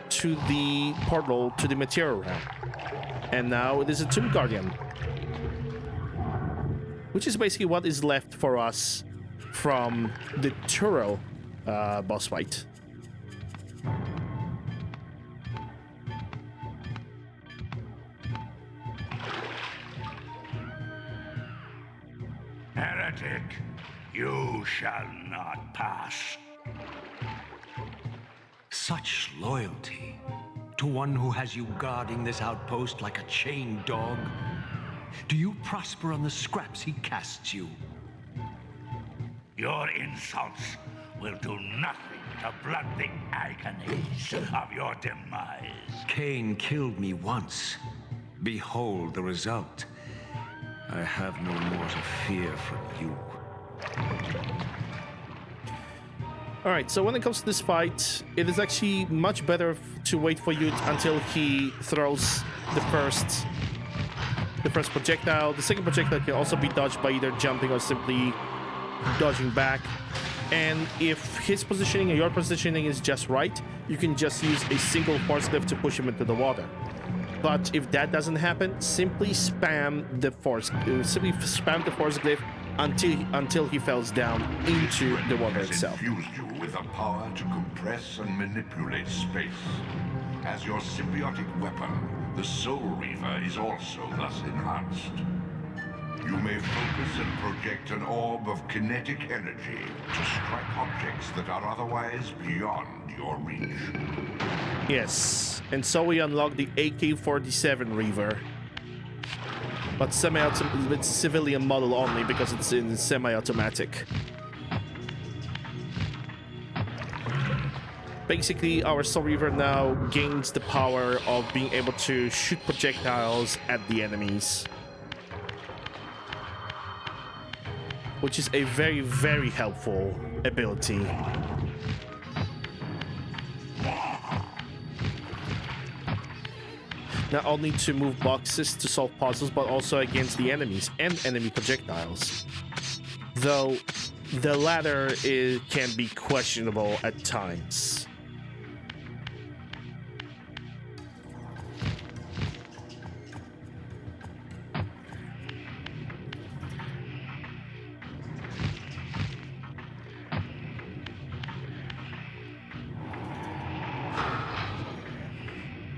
to the portal to the material realm. And now it is a Tomb Guardian, which is basically what is left for us from the Turo boss fight. Heretic, you shall not pass. Such loyalty to one who has you guarding this outpost like a chained dog. Do you prosper on the scraps he casts you? Your insults will do nothing to blunt the agonies of your demise. Kain killed me once. Behold the result. I have no more to fear from you. Alright, so when it comes to this fight, it is actually much better to wait for you until he throws the first projectile. The second projectile can also be dodged by either jumping or simply dodging back. And if his positioning and your positioning is just right, you can just use a single force glyph to push him into the water. But if that doesn't happen, simply spam the force glyph until he falls down into the water itself. Infused you with the power to compress and manipulate space. As your symbiotic weapon, the Soul Reaver is also thus enhanced. You may focus and project an orb of kinetic energy to strike objects that are otherwise beyond your reach. Yes, and so we unlock the AK-47 Reaver. But with civilian model only because it's in semi-automatic. Basically, our Soul Reaver now gains the power of being able to shoot projectiles at the enemies, which is a very, very helpful ability. not only to move boxes to solve puzzles, but also against the enemies and enemy projectiles. Though the latter can be questionable at times.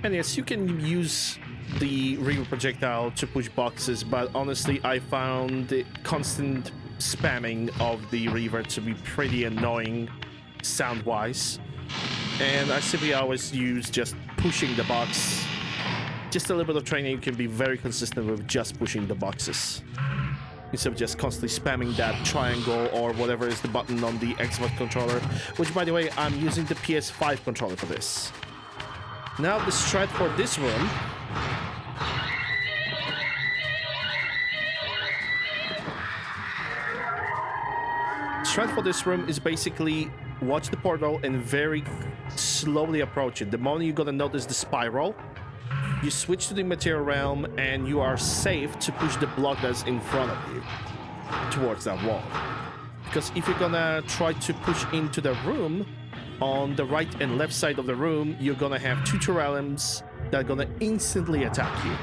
And yes, you can use the Reaver projectile to push boxes, but honestly, I found the constant spamming of the Reaver to be pretty annoying sound-wise. And I simply always use just pushing the box. Just a little bit of training, you can be very consistent with just pushing the boxes, instead of just constantly spamming that triangle or whatever is the button on the Xbox controller, which, by the way, I'm using the PS5 controller for this. Now the strat for this room is basically watch the portal and very slowly approach it. The moment you're gonna notice the spiral, you switch to the material realm and you are safe to push the block that's in front of you towards that wall. Because if you're gonna try to push into the room, on the right and left side of the room, you're gonna have two Terrariums that are gonna instantly attack you.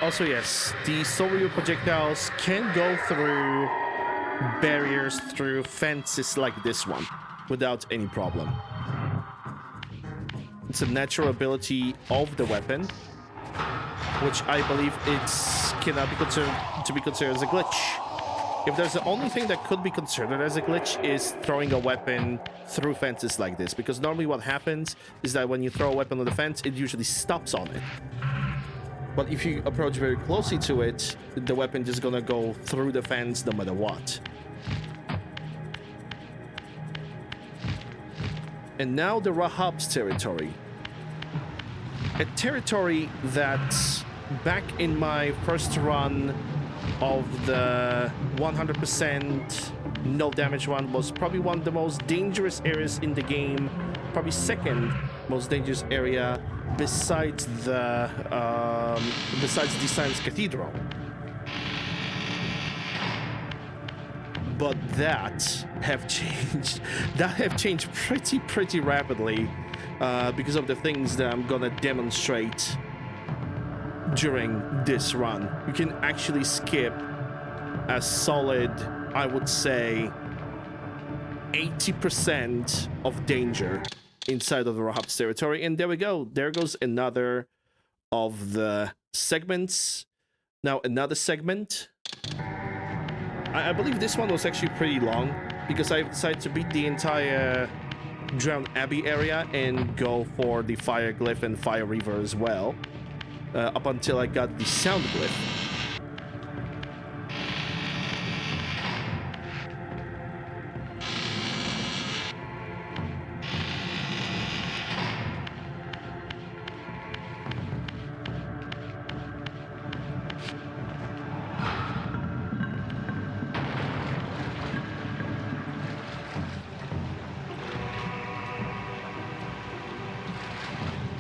Also, yes, the Soul Reaver projectiles can go through barriers, through fences like this one, without any problem. It's a natural ability of the weapon, which I believe cannot be considered as a glitch. If there's the only thing that could be considered as a glitch is throwing a weapon through fences like this, because normally what happens is that when you throw a weapon on the fence, it usually stops on it. But if you approach very closely to it, the weapon is gonna go through the fence no matter what. And now the Rahab's territory. A territory that back in my first run of the 100% no damage one was probably one of the most dangerous areas in the game, probably second most dangerous area besides the Science Cathedral. But that have changed pretty rapidly because of the things that I'm gonna demonstrate during this run. You can actually skip a solid, I would say, 80% of danger inside of the Rahab's territory. And there we go. There goes another of the segments. Now another segment. I believe this one was actually pretty long because I decided to beat the entire Drowned Abbey area and go for the Fire Glyph and Fire Reaver as well. Up until I got the Sound Glyph.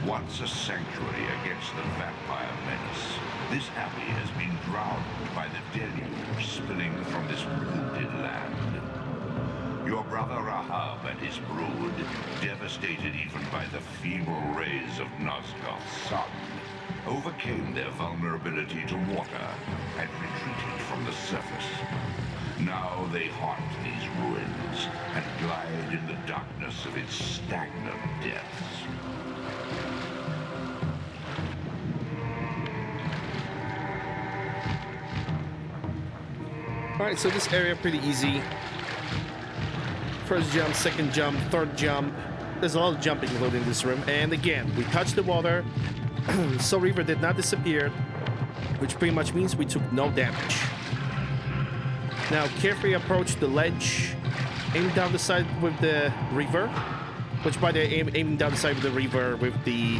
Once a sanctuary against the vampire menace, this abbey has been drowned by the deluge spilling from this wounded land. Your brother Rahab and his brood, devastated even by the feeble rays of Nosgoth's sun, overcame their vulnerability to water and retreated from the surface. Now they haunt these ruins and glide in the darkness of its stagnant depths. Alright, so this area pretty easy. First jump, second jump, third jump. There's a lot of jumping included in this room. And again, we touched the water. So Reaver did not disappear, which pretty much means we took no damage. Now carefully approach the ledge. Aim down the side with the Reaver. Which by the way, aiming down the side with the Reaver with the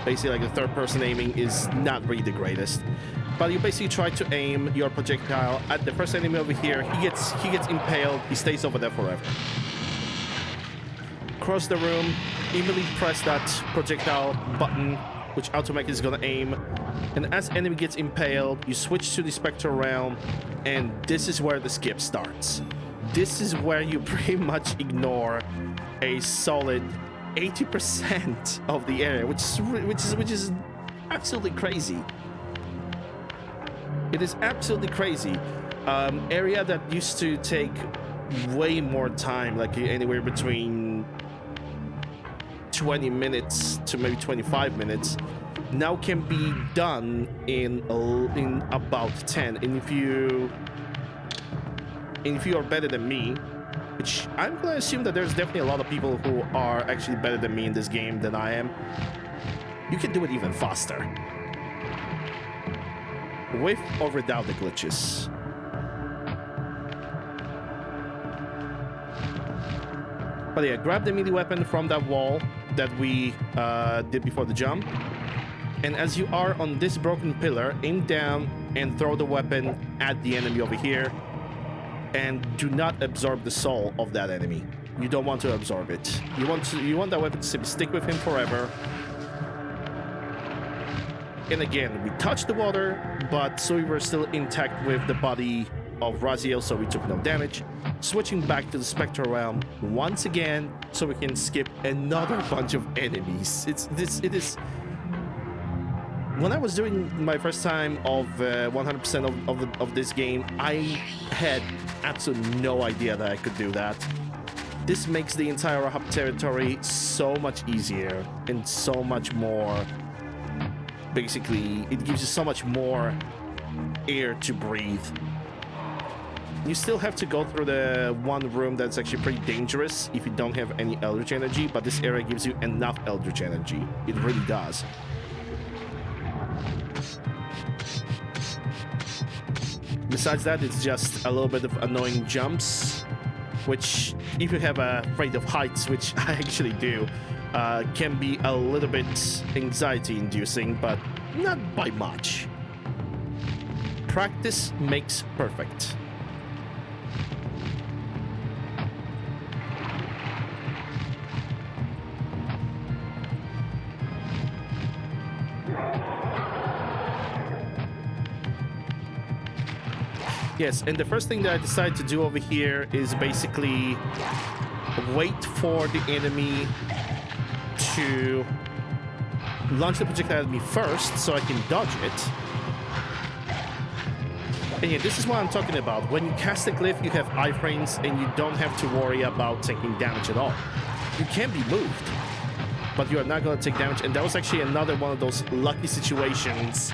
basically like the third person aiming is not really the greatest. But you basically try to aim your projectile at the first enemy over here. He gets impaled. He stays over there forever. cross the room, immediately press that projectile button, which automatically is gonna aim. And as enemy gets impaled, you switch to the spectral realm, and this is where the skip starts. This is where you pretty much ignore a solid 80% of the area, which is absolutely crazy. It is absolutely crazy. Area that used to take way more time, like anywhere between 20 minutes to maybe 25 minutes, now can be done in about 10. And if you are better than me, which I'm gonna assume that there's definitely a lot of people who are actually better than me in this game than I am, you can do it even faster. With or without the glitches. But yeah, grab the melee weapon from that wall that we did before the jump. And as you are on this broken pillar, aim down and throw the weapon at the enemy over here. And do not absorb the soul of that enemy. You don't want to absorb it. You want that weapon to stick with him forever. And again, we touched the water, but so we were still intact with the body of Raziel, so we took no damage. Switching back to the spectral realm once again, so we can skip another bunch of enemies. It is. When I was doing my first time of 100% of this game, I had absolutely no idea that I could do that. This makes the entire Rahab territory so much easier and so much more. Basically, it gives you so much more air to breathe. You still have to go through the one room that's actually pretty dangerous if you don't have any Eldritch energy, but this area gives you enough Eldritch energy. It really does. Besides that, it's just a little bit of annoying jumps, which, if you have a afraid of heights, which I actually do, can be a little bit anxiety-inducing, but not by much. Practice makes perfect. Yes, and the first thing that I decided to do over here is basically wait for the enemy to launch the projectile at me first so I can dodge it. And yeah, this is what I'm talking about. When you cast a glyph, you have iframes and you don't have to worry about taking damage at all. You can be moved, but you are not going to take damage. And that was actually another one of those lucky situations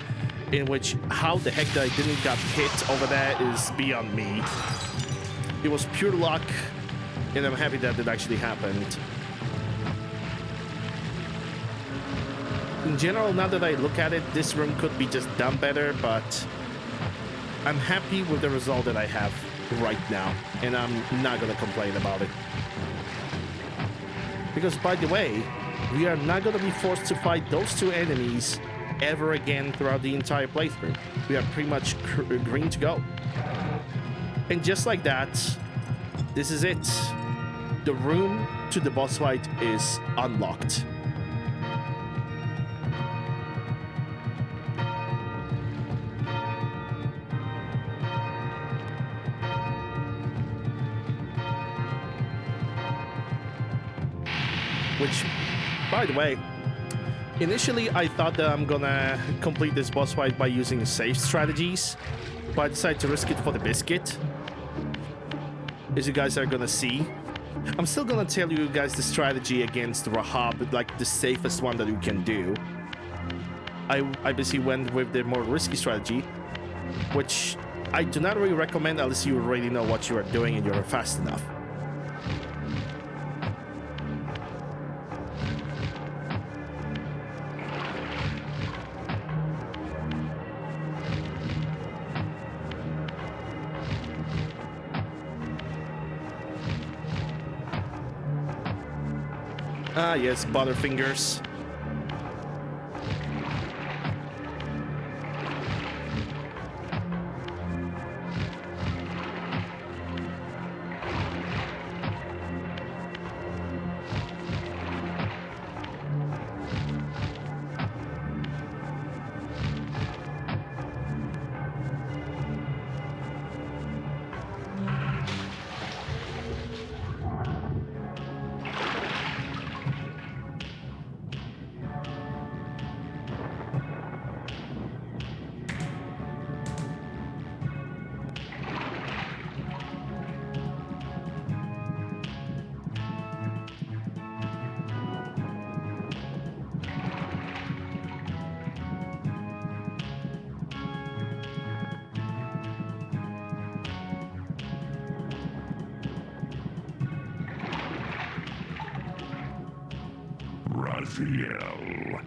in which how the heck that I didn't get hit over there is beyond me. It was pure luck, and I'm happy that it actually happened. In general, now that I look at it, this room could be just done better, but I'm happy with the result that I have right now, and I'm not gonna complain about it. Because, by the way, we are not gonna be forced to fight those two enemies ever again throughout the entire playthrough. We are pretty much green to go. And just like that, this is it. The room to the boss fight is unlocked. Which, by the way, initially I thought that I'm gonna complete this boss fight by using safe strategies, but I decided to risk it for the biscuit. As you guys are gonna see, I'm still gonna tell you guys the strategy against Rahab, like the safest one that you can do. I basically went with the more risky strategy, which I do not really recommend unless you already know what you are doing and you're fast enough. Ah, yes, Butterfingers. Raziel.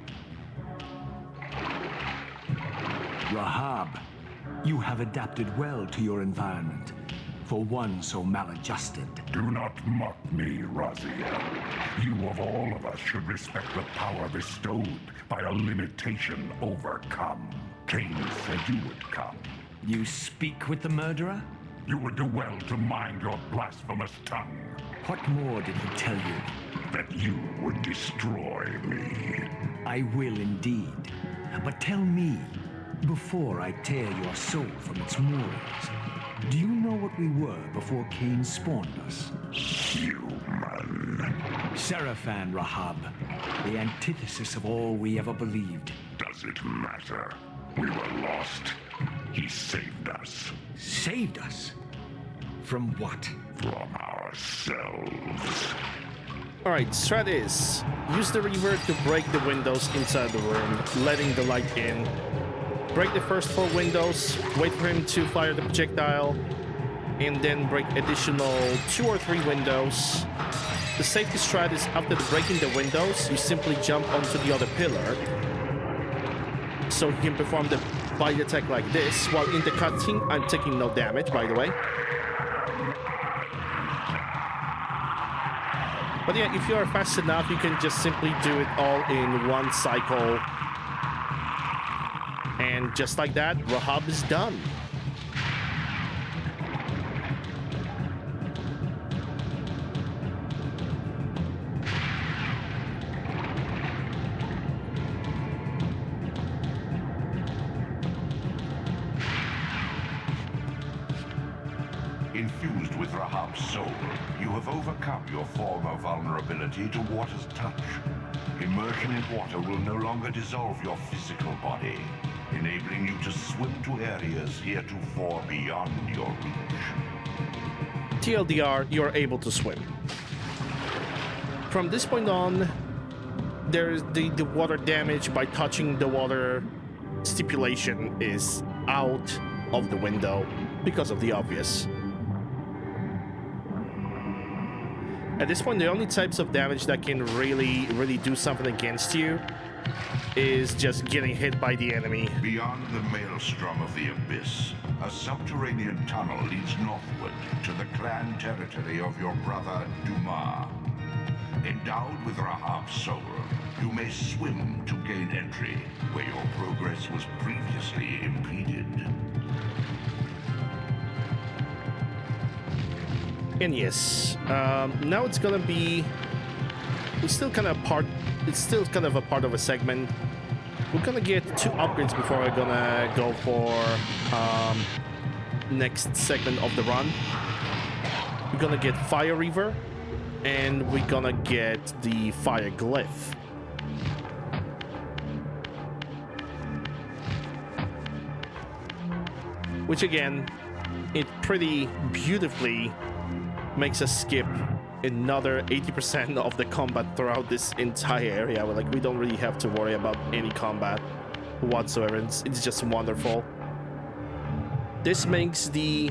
Rahab, you have adapted well to your environment, for one so maladjusted. Do not mock me, Raziel. You of all of us should respect the power bestowed by a limitation overcome. Kain said you would come. You speak with the murderer? You would do well to mind your blasphemous tongue. What more did he tell you? That you would destroy me. I will indeed. But tell me, before I tear your soul from its moorings, do you know what we were before Kain spawned us? Human. Seraphan, Rahab, the antithesis of all we ever believed. Does it matter? We were lost. He saved us. Saved us? From what? From ourselves. Alright, strat is use the Reaver to break the windows inside the room, letting the light in. Break the first 4 windows, wait for him to fire the projectile, and then break additional 2 or 3 windows. The safety strat is after breaking the windows, you simply jump onto the other pillar, so he can perform the bite attack like this, while in the cutscene I'm taking no damage, by the way. But yeah, if you are fast enough, you can just simply do it all in one cycle. And just like that, Rahab is done. Infused with Rahab's soul, you have overcome your former vulnerability to water's touch. Immersion in water will no longer dissolve your physical body, enabling you to swim to areas heretofore beyond your reach. TLDR, you're able to swim. From this point on, there's the water damage by touching the water stipulation is out of the window because of the obvious. At this point, the only types of damage that can really do something against you is just getting hit by the enemy. Beyond the maelstrom of the abyss, a subterranean tunnel leads northward to the clan territory of your brother Dumas. Endowed with Rahab's soul, you may swim to gain entry where your progress was previously impeded. And yes, now it's gonna be. It's still kind of a part of a segment. We're gonna get 2 upgrades before we're gonna go for next segment of the run. We're gonna get Fire Reaver, and we're gonna get the Fire Glyph. Which again, it pretty beautifully makes us skip another 80% of the combat throughout this entire area. Like, we don't really have to worry about any combat whatsoever. It's just wonderful. This makes the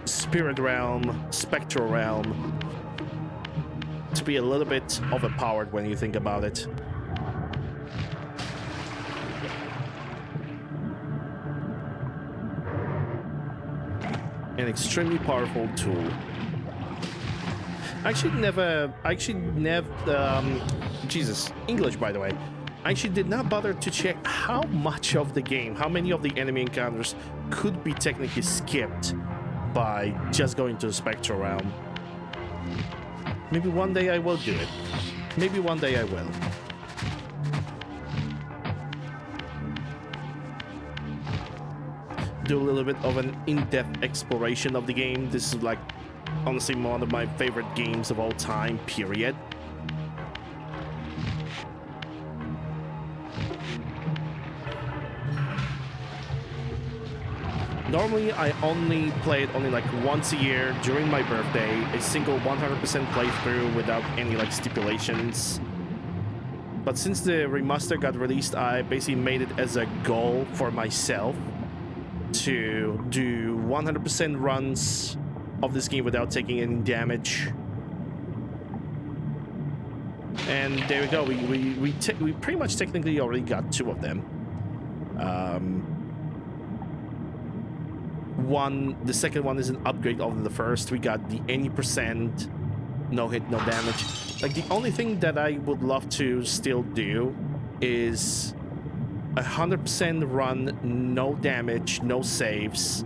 spirit realm, spectral realm, to be a little bit overpowered when you think about it. An extremely powerful tool. Jesus, English, by the way. I actually did not bother to check how much of the game, how many of the enemy encounters could be technically skipped by just going to the spectral realm. Maybe one day I will do it. Maybe one day I will. Do a little bit of an in-depth exploration of the game. This is like honestly one of my favorite games of all time, period. Normally, I only play it only like once a year during my birthday, a single 100% playthrough without any like stipulations. But since the remaster got released, I basically made it as a goal for myself to do 100% runs of this game without taking any damage. And there we go. We pretty much technically already got 2 of them. The second one is an upgrade of the first. We got the 80% no hit, no damage. Like, the only thing that I would love to still do is 100% run, no damage, no saves.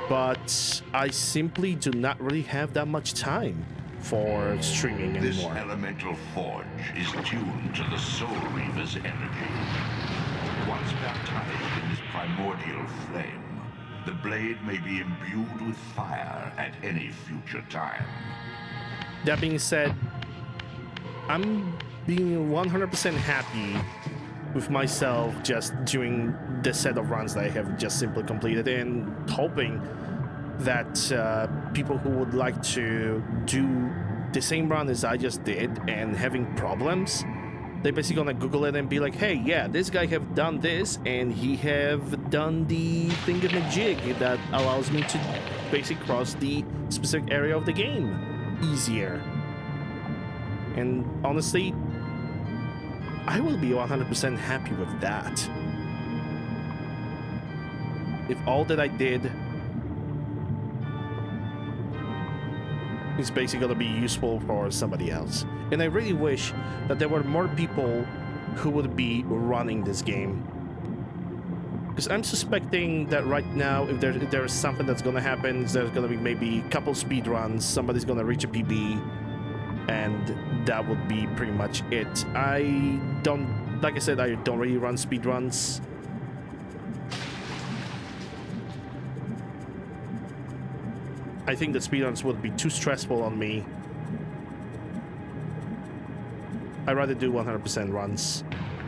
But I simply do not really have that much time for streaming anymore. This elemental forge is tuned to the Soul Reaver's energy. Once baptized in this primordial flame, the blade may be imbued with fire at any future time. That being said, I'm being 100% happy with myself just doing the set of runs that I have just simply completed, and hoping that people who would like to do the same run as I just did and having problems, they're basically gonna Google it and be like, hey, yeah, this guy have done this, and he have done the thingamajig that allows me to basically cross the specific area of the game easier. And honestly, I will be 100% happy with that. If all that I did is basically going to be useful for somebody else. And I really wish that there were more people who would be running this game. Because I'm suspecting that right now, if there's something that's going to happen, there's going to be maybe a couple speed runs, somebody's going to reach a PB, and that would be pretty much it. Like I said, I don't really run speed runs. I think that speedruns would be too stressful on me. I'd rather do 100% runs.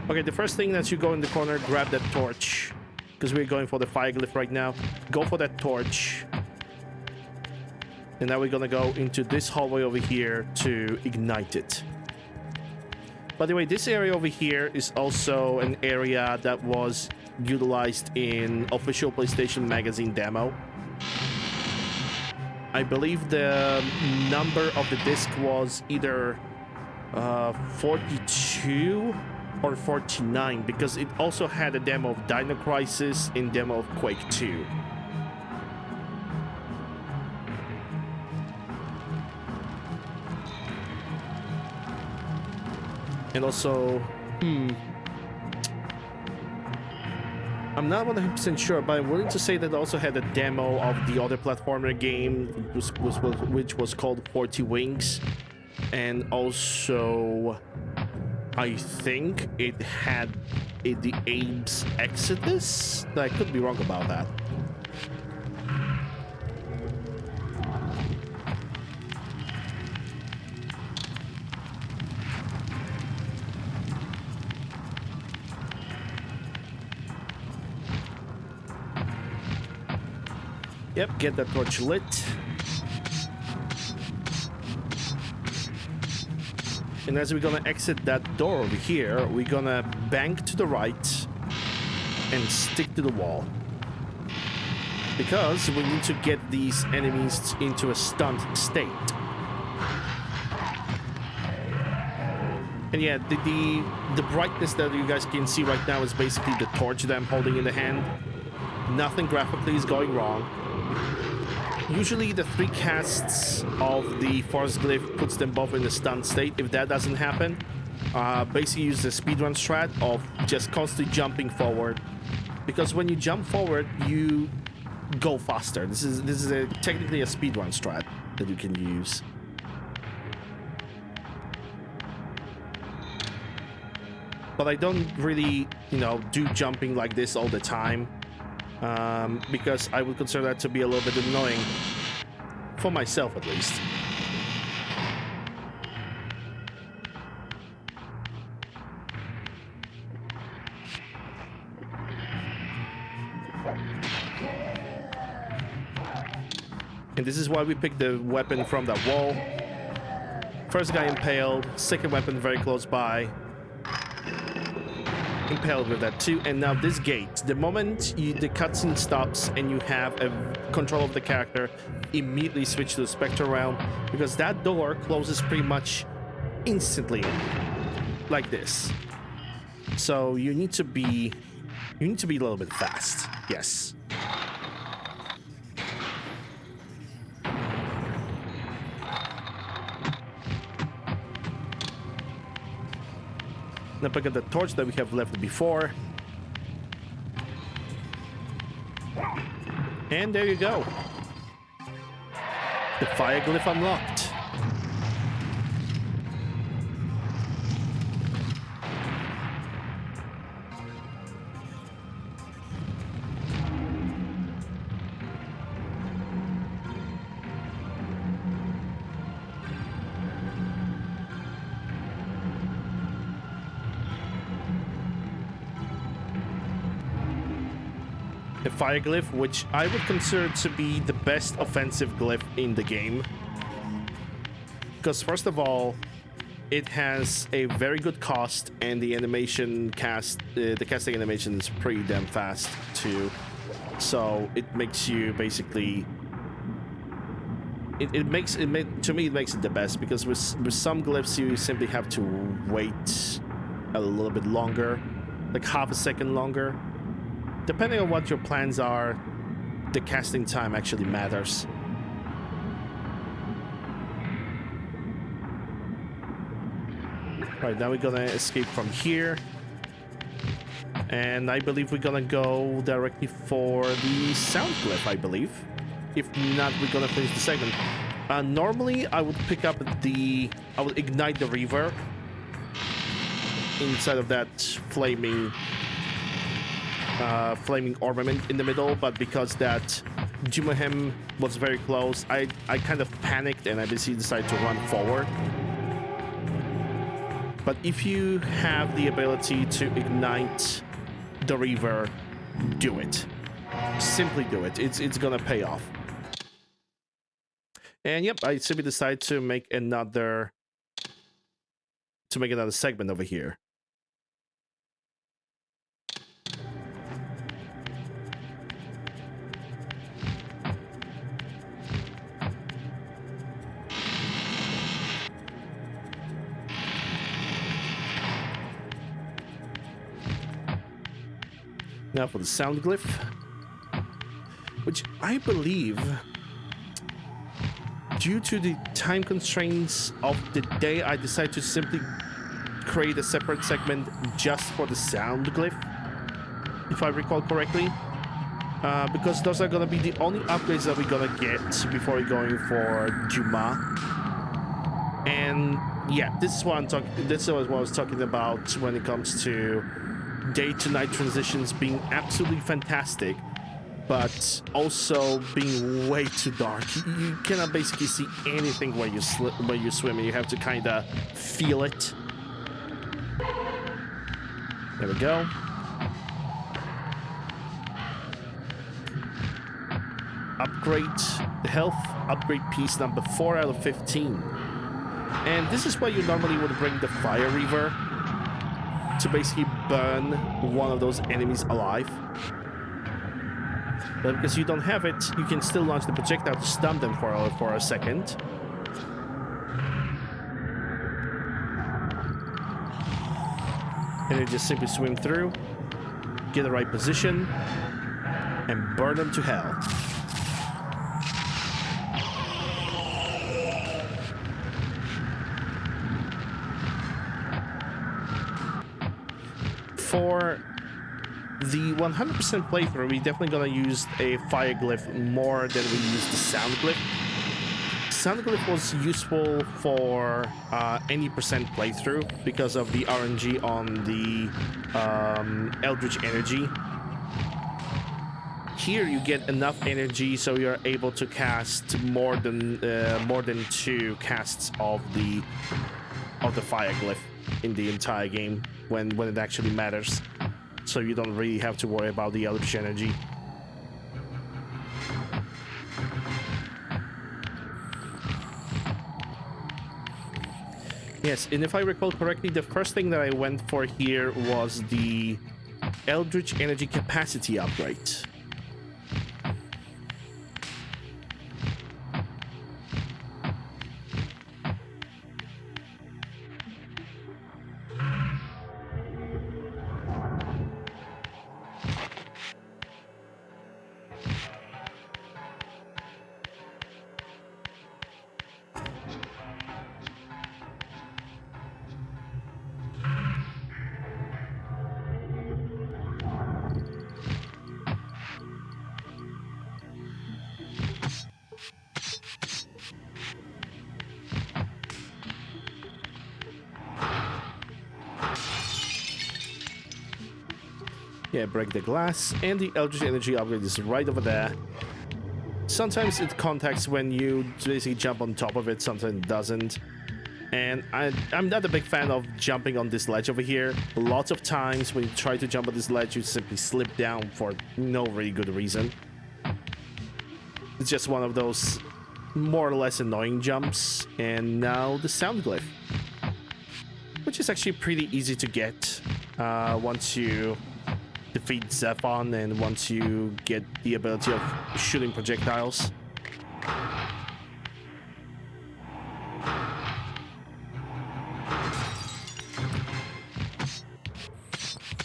Okay, the first thing that you go in the corner, grab that torch, because we're going for the fire glyph right now. Go for that torch. And now we're gonna go into this hallway over here to ignite it. By the way, this area over here is also an area that was utilized in official PlayStation Magazine demo. I believe the number of the disc was either 42 or 49, because it also had a demo of Dino Crisis and demo of Quake 2. And also, I'm not 100% sure, but I'm willing to say that it also had a demo of the other platformer game, which was called 40 Wings. And also, I think it had the Abe's Exodus? I could be wrong about that. Yep, get that torch lit. And as we're gonna exit that door over here, we're gonna bank to the right and stick to the wall. Because we need to get these enemies into a stunned state. And yeah, the brightness that you guys can see right now is basically the torch that I'm holding in the hand. Nothing graphically is going wrong. Usually the 3 casts of the force glyph puts them both in a stunned state. If that doesn't happen, basically use the speedrun strat of just constantly jumping forward. Because when you jump forward, you go faster. This is technically a speedrun strat that you can use. But I don't really, do jumping like this all the time. Because I would consider that to be a little bit annoying. For myself, at least. And this is why we picked the weapon from that wall. First guy impaled, second weapon very close by. impaled with that too. And now this gate, the moment the cutscene stops and you have a control of the character, immediately switch to the Spectre realm, because that door closes pretty much instantly, like this. So you need to be a little bit fast. Yes. Now pick up the torch that we have left before. And there you go. The fire glyph unlocked. The fire glyph, which I would consider to be the best offensive glyph in the game. Because first of all, it has a very good cost, and the animation the casting animation is pretty damn fast too. So it makes you basically, to me it makes it the best, because with some glyphs you simply have to wait a little bit longer, like half a second longer. Depending on what your plans are, the casting time actually matters. Right, now we're gonna escape from here. And I believe we're gonna go directly for the sound glyph, I believe. If not, we're gonna finish the segment. Normally, I would I would ignite the Reaver inside of that flaming ornament in the middle, but because that Jumahem was very close, I kind of panicked and I basically decided to run forward. But if you have the ability to ignite the Reaver, do it. Simply do it. It's gonna pay off. And yep, I simply decided to make another segment over here. Now for the sound glyph, which I believe, due to the time constraints of the day, I decided to simply create a separate segment just for the sound glyph, if I recall correctly, because those are gonna be the only upgrades that we're gonna get before we're going for Juma. And yeah, this is what I was talking about when it comes to day to night transitions being absolutely fantastic, but also being way too dark. You cannot basically see anything where you swim, and you have to kind of feel it. There we go. Upgrade the health. Upgrade piece number 4 out of 15. And this is where you normally would bring the Fire Reaver to basically burn one of those enemies alive. But because you don't have it, you can still launch the projectile to stun them for a second. And you just simply swim through, get the right position, and burn them to hell. For the 100% playthrough, we're definitely gonna use a fire glyph more than we use the sound glyph. Sound glyph was useful for any percent playthrough because of the RNG on the Eldritch energy. Here you get enough energy so you're able to cast more than 2 casts of the fire glyph in the entire game when it actually matters. So you don't really have to worry about the Eldritch energy. Yes, and if I recall correctly, the first thing that I went for here was the Eldritch Energy Capacity upgrade. Yeah, break the glass, and the Eldritch Energy upgrade is right over there. Sometimes it contacts when you basically jump on top of it, sometimes it doesn't. And I'm not a big fan of jumping on this ledge over here. Lots of times when you try to jump on this ledge, you simply slip down for no really good reason. It's just one of those more or less annoying jumps. And now the sound glyph, which is actually pretty easy to get once you defeat Zephon and once you get the ability of shooting projectiles.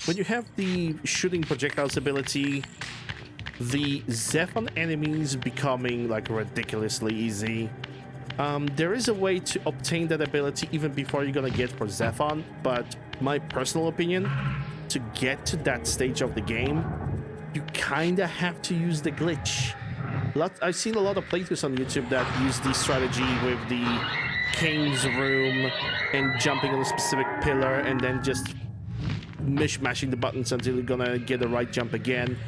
When you have the shooting projectiles ability, the Zephon enemies becoming like ridiculously easy. There is a way to obtain that ability even before you're gonna get for Zephon, but my personal opinion, to get to that stage of the game, you kinda have to use the glitch. I've seen a lot of playthroughs on YouTube that use the strategy with the Kain's room and jumping on a specific pillar and then just mishmashing the buttons until you're gonna get the right jump again.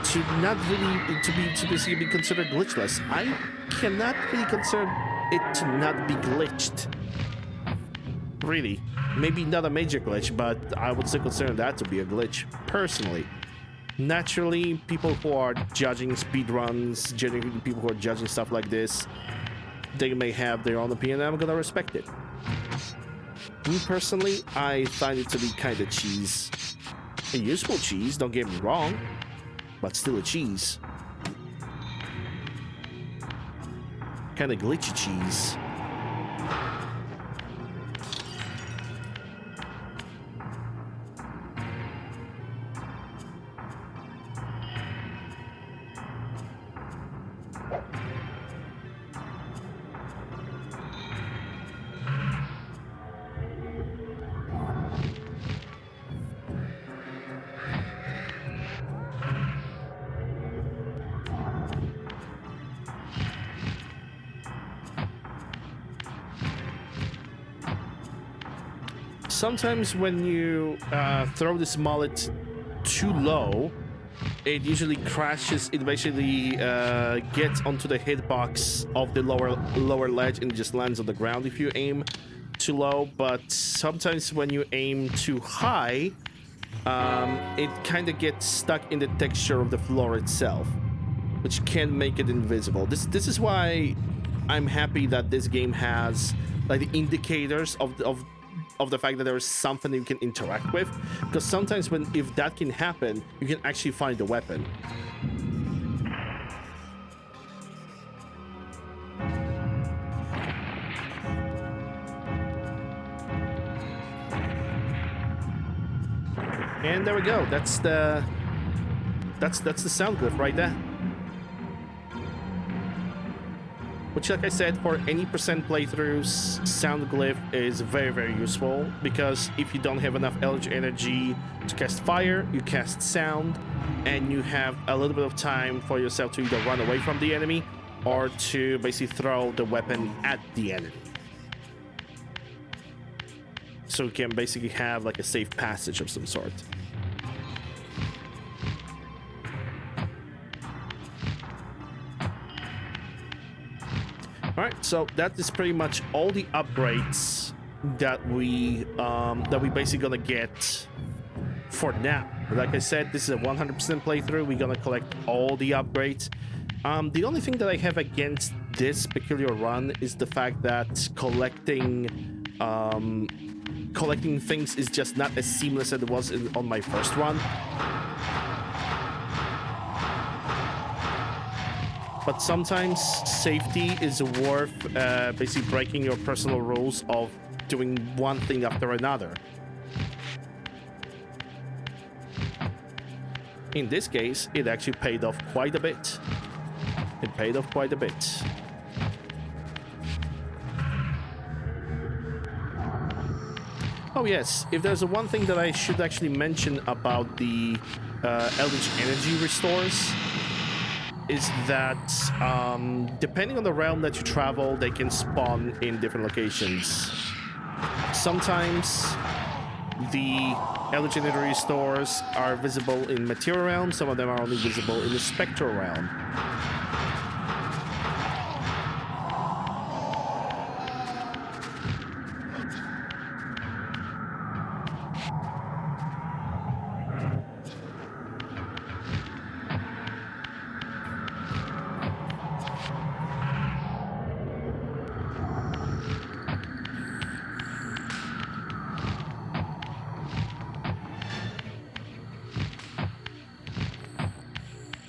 To not really to basically be considered glitchless. I cannot really consider it to not be glitched. Really. Maybe not a major glitch, but I would still consider that to be a glitch, personally. Naturally, people who are judging speedruns, generally people who are judging stuff like this, they may have their own opinion, and I'm gonna respect it. Me personally, I find it to be kind of cheese. A useful cheese, don't get me wrong, but still a cheese. Kind of glitchy cheese. Sometimes when you throw this mullet too low, it usually crashes. It basically gets onto the hitbox of the lower ledge and just lands on the ground if you aim too low. But sometimes when you aim too high, it kind of gets stuck in the texture of the floor itself, which can make it invisible. This is why I'm happy that this game has like the indicators of the fact that there is something you can interact with, because sometimes if that can happen, you can actually find the weapon. And there we go. That's the sound glyph right there. Which, like I said, for any percent playthroughs, sound glyph is very, very useful, because if you don't have enough Eldritch energy to cast fire, you cast sound, and you have a little bit of time for yourself to either run away from the enemy or to basically throw the weapon at the enemy. So you can basically have like a safe passage of some sort. Alright, so that is pretty much all the upgrades that we basically gonna get for now. Like I said, this is a 100% playthrough. We're gonna collect all the upgrades, The only thing that I have against this peculiar run is the fact that collecting things is just not as seamless as it was on my first run. But sometimes safety is worth basically breaking your personal rules of doing one thing after another. In this case, it actually paid off quite a bit. It paid off quite a bit. Oh yes, if there's one thing that I should actually mention about the Eldritch Energy restores, is that depending on the realm that you travel, they can spawn in different locations. Sometimes the Eldritch Energy restores are visible in Material Realm, some of them are only visible in the Spectral Realm.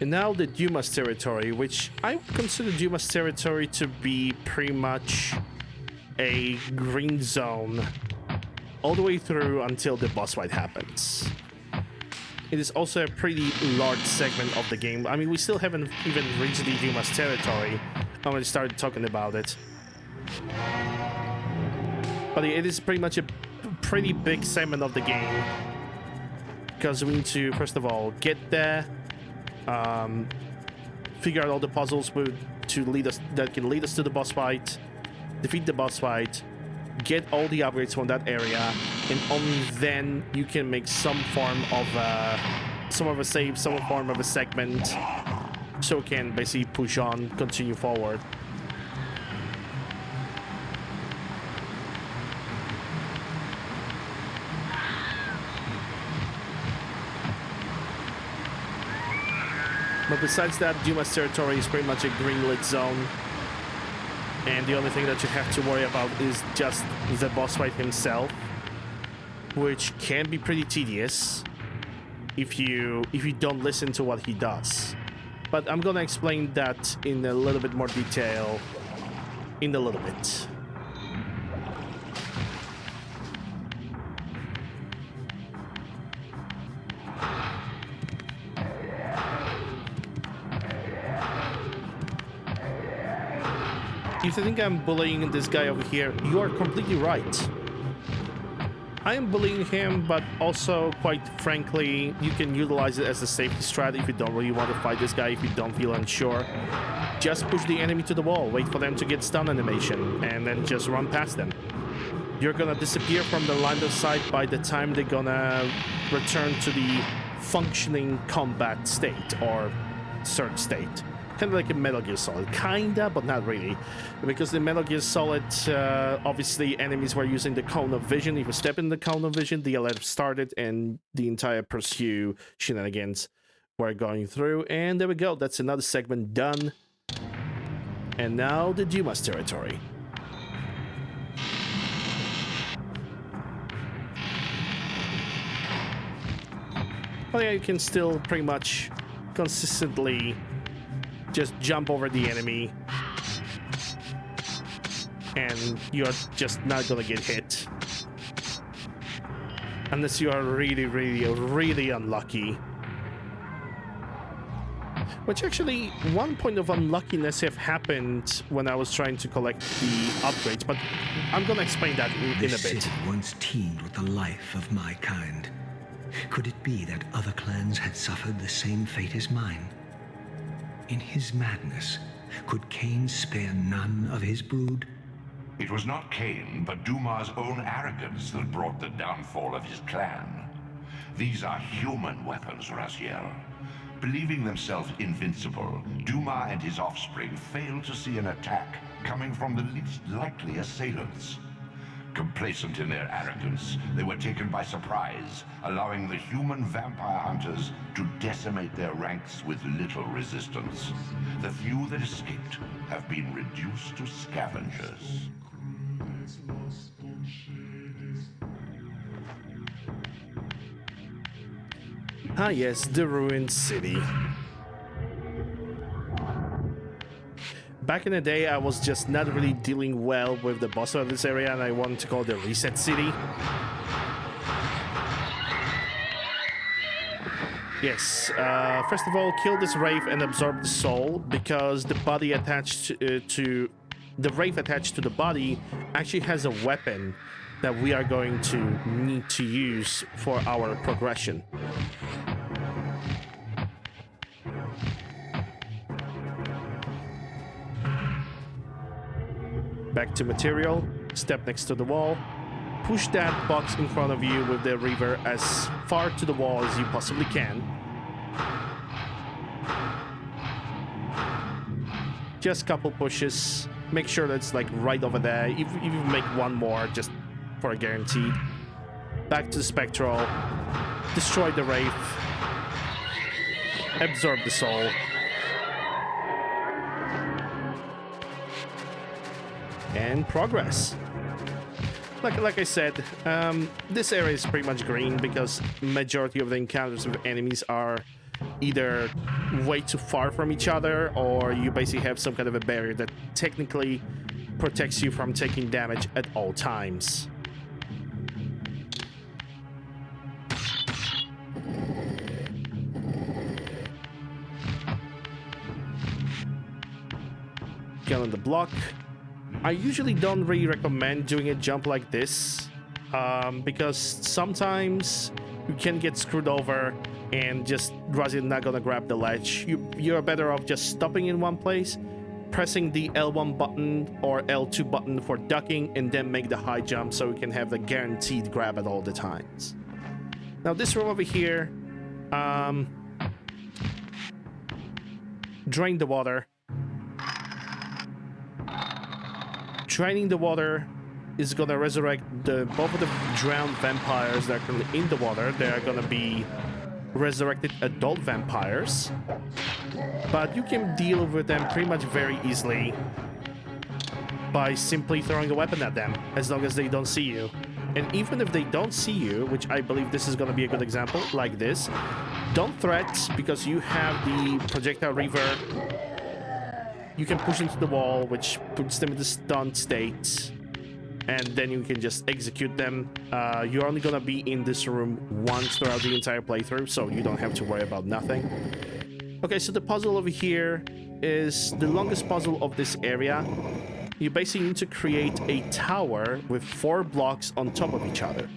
And now the Dumas territory, which I would consider Dumas territory to be pretty much a green zone all the way through until the boss fight happens. It is also a pretty large segment of the game. I mean, we still haven't even reached the Dumas territory when we started talking about it. But it is pretty much a pretty big segment of the game, because we need to, first of all, get there, figure out all the puzzles that can lead us to the boss fight, defeat the boss fight, get all the upgrades from that area, and only then you can make some form of a save, some form of a segment, so you can basically push on, continue forward. But besides that, Dumas territory is pretty much a green-lit zone. And the only thing that you have to worry about is just the boss fight himself, which can be pretty tedious if you don't listen to what he does. But I'm gonna explain that in a little bit more detail in a little bit. If you think I'm bullying this guy over here, you are completely right. I am bullying him, but also, quite frankly, you can utilize it as a safety strat if you don't really want to fight this guy, if you don't feel unsure. Just push the enemy to the wall, wait for them to get stun animation, and then just run past them. You're gonna disappear from the line of sight by the time they're gonna return to the functioning combat state, or surge state. Kind of like a Metal Gear Solid, kinda, but not really, because in Metal Gear Solid, obviously enemies were using the cone of vision. If you step in the cone of vision, the alert started and the entire pursue shenanigans were going through. And there we go, that's another segment done. And now the Dumas territory. Oh yeah, you can still pretty much consistently just jump over the enemy, and you're just not gonna get hit unless you are really unlucky. Which actually, one point of unluckiness have happened when I was trying to collect the upgrades, but I'm gonna explain that in a bit. This city once teemed with the life of my kind. Could it be that other clans had suffered the same fate as mine? In his madness, could Kain spare none of his brood? It was not Kain, but Dumas' own arrogance that brought the downfall of his clan. These are human weapons, Raziel. Believing themselves invincible, Dumas and his offspring failed to see an attack coming from the least likely assailants. Complacent in their arrogance, they were taken by surprise, allowing the human vampire hunters to decimate their ranks with little resistance. The few that escaped have been reduced to scavengers. Ah yes, the ruined city. Back in the day, I was just not really dealing well with the boss of this area, and I wanted to call it the Reset City. Yes, first of all, kill this Wraith and absorb the soul, because the body attached to the Wraith attached to the body actually has a weapon that we are going to need to use for our progression. Back to material, step next to the wall, push that box in front of you with the Reaver as far to the wall as you possibly can. Just a couple pushes, make sure that's like right over there. If you make one more, just for a guaranteed. Back to the Spectral, destroy the Wraith, absorb the soul. And progress. Like I said, this area is pretty much green because majority of the encounters with enemies are either way too far from each other, or you basically have some kind of a barrier that technically protects you from taking damage at all times. Get on the block. I usually don't really recommend doing a jump like this because sometimes you can get screwed over and just Razi not gonna grab the ledge. You're better off just stopping in one place, pressing the L1 button or L2 button for ducking, and then make the high jump so you can have the guaranteed grab at all the times. Now this room over here, drain the water. Draining the water is gonna resurrect both of the drowned vampires that are currently in the water. They are gonna be resurrected adult vampires, but you can deal with them pretty much very easily by simply throwing a weapon at them, as long as they don't see you. And even if they don't see you, which I believe this is gonna be a good example, like this, don't threat, because you have the projectile Reaver. You can push them to the wall, which puts them in the stunned state, and then you can just execute them. You're only gonna be in this room once throughout the entire playthrough, so you don't have to worry about nothing. Okay, so the puzzle over here is the longest puzzle of this area. You basically need to create a tower with 4 blocks on top of each other.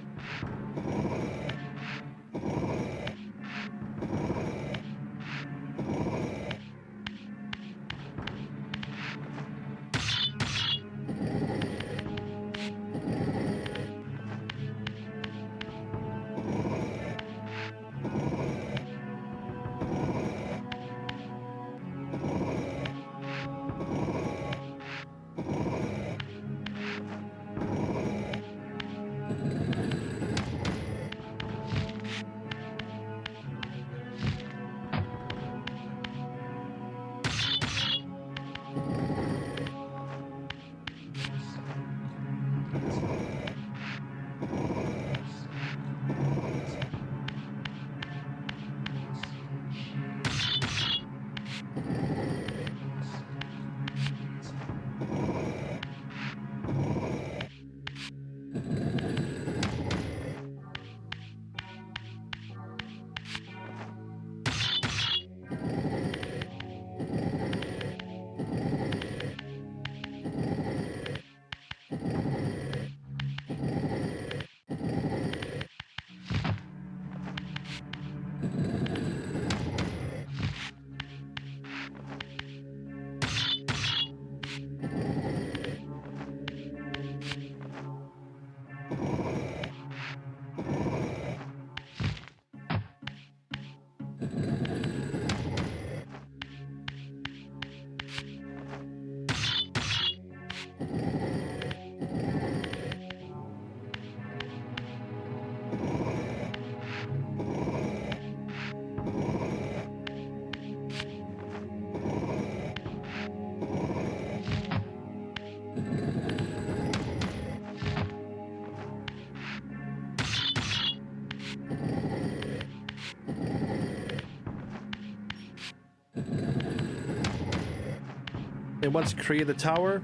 And once you create a tower,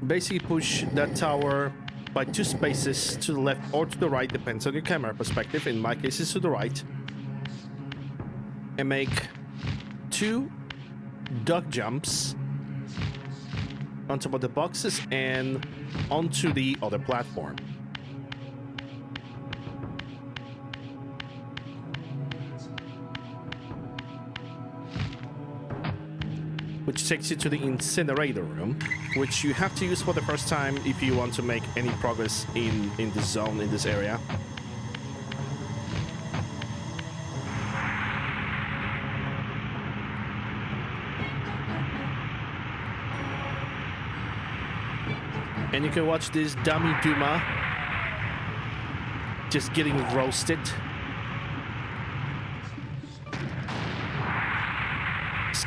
basically push that tower by 2 spaces to the left or to the right, depends on your camera perspective. In my case, it's to the right. And make 2 duck jumps on top of the boxes and onto the other platform. Which takes you to the incinerator room, which you have to use for the first time if you want to make any progress in the zone in this area. And you can watch this dummy Duma just getting roasted.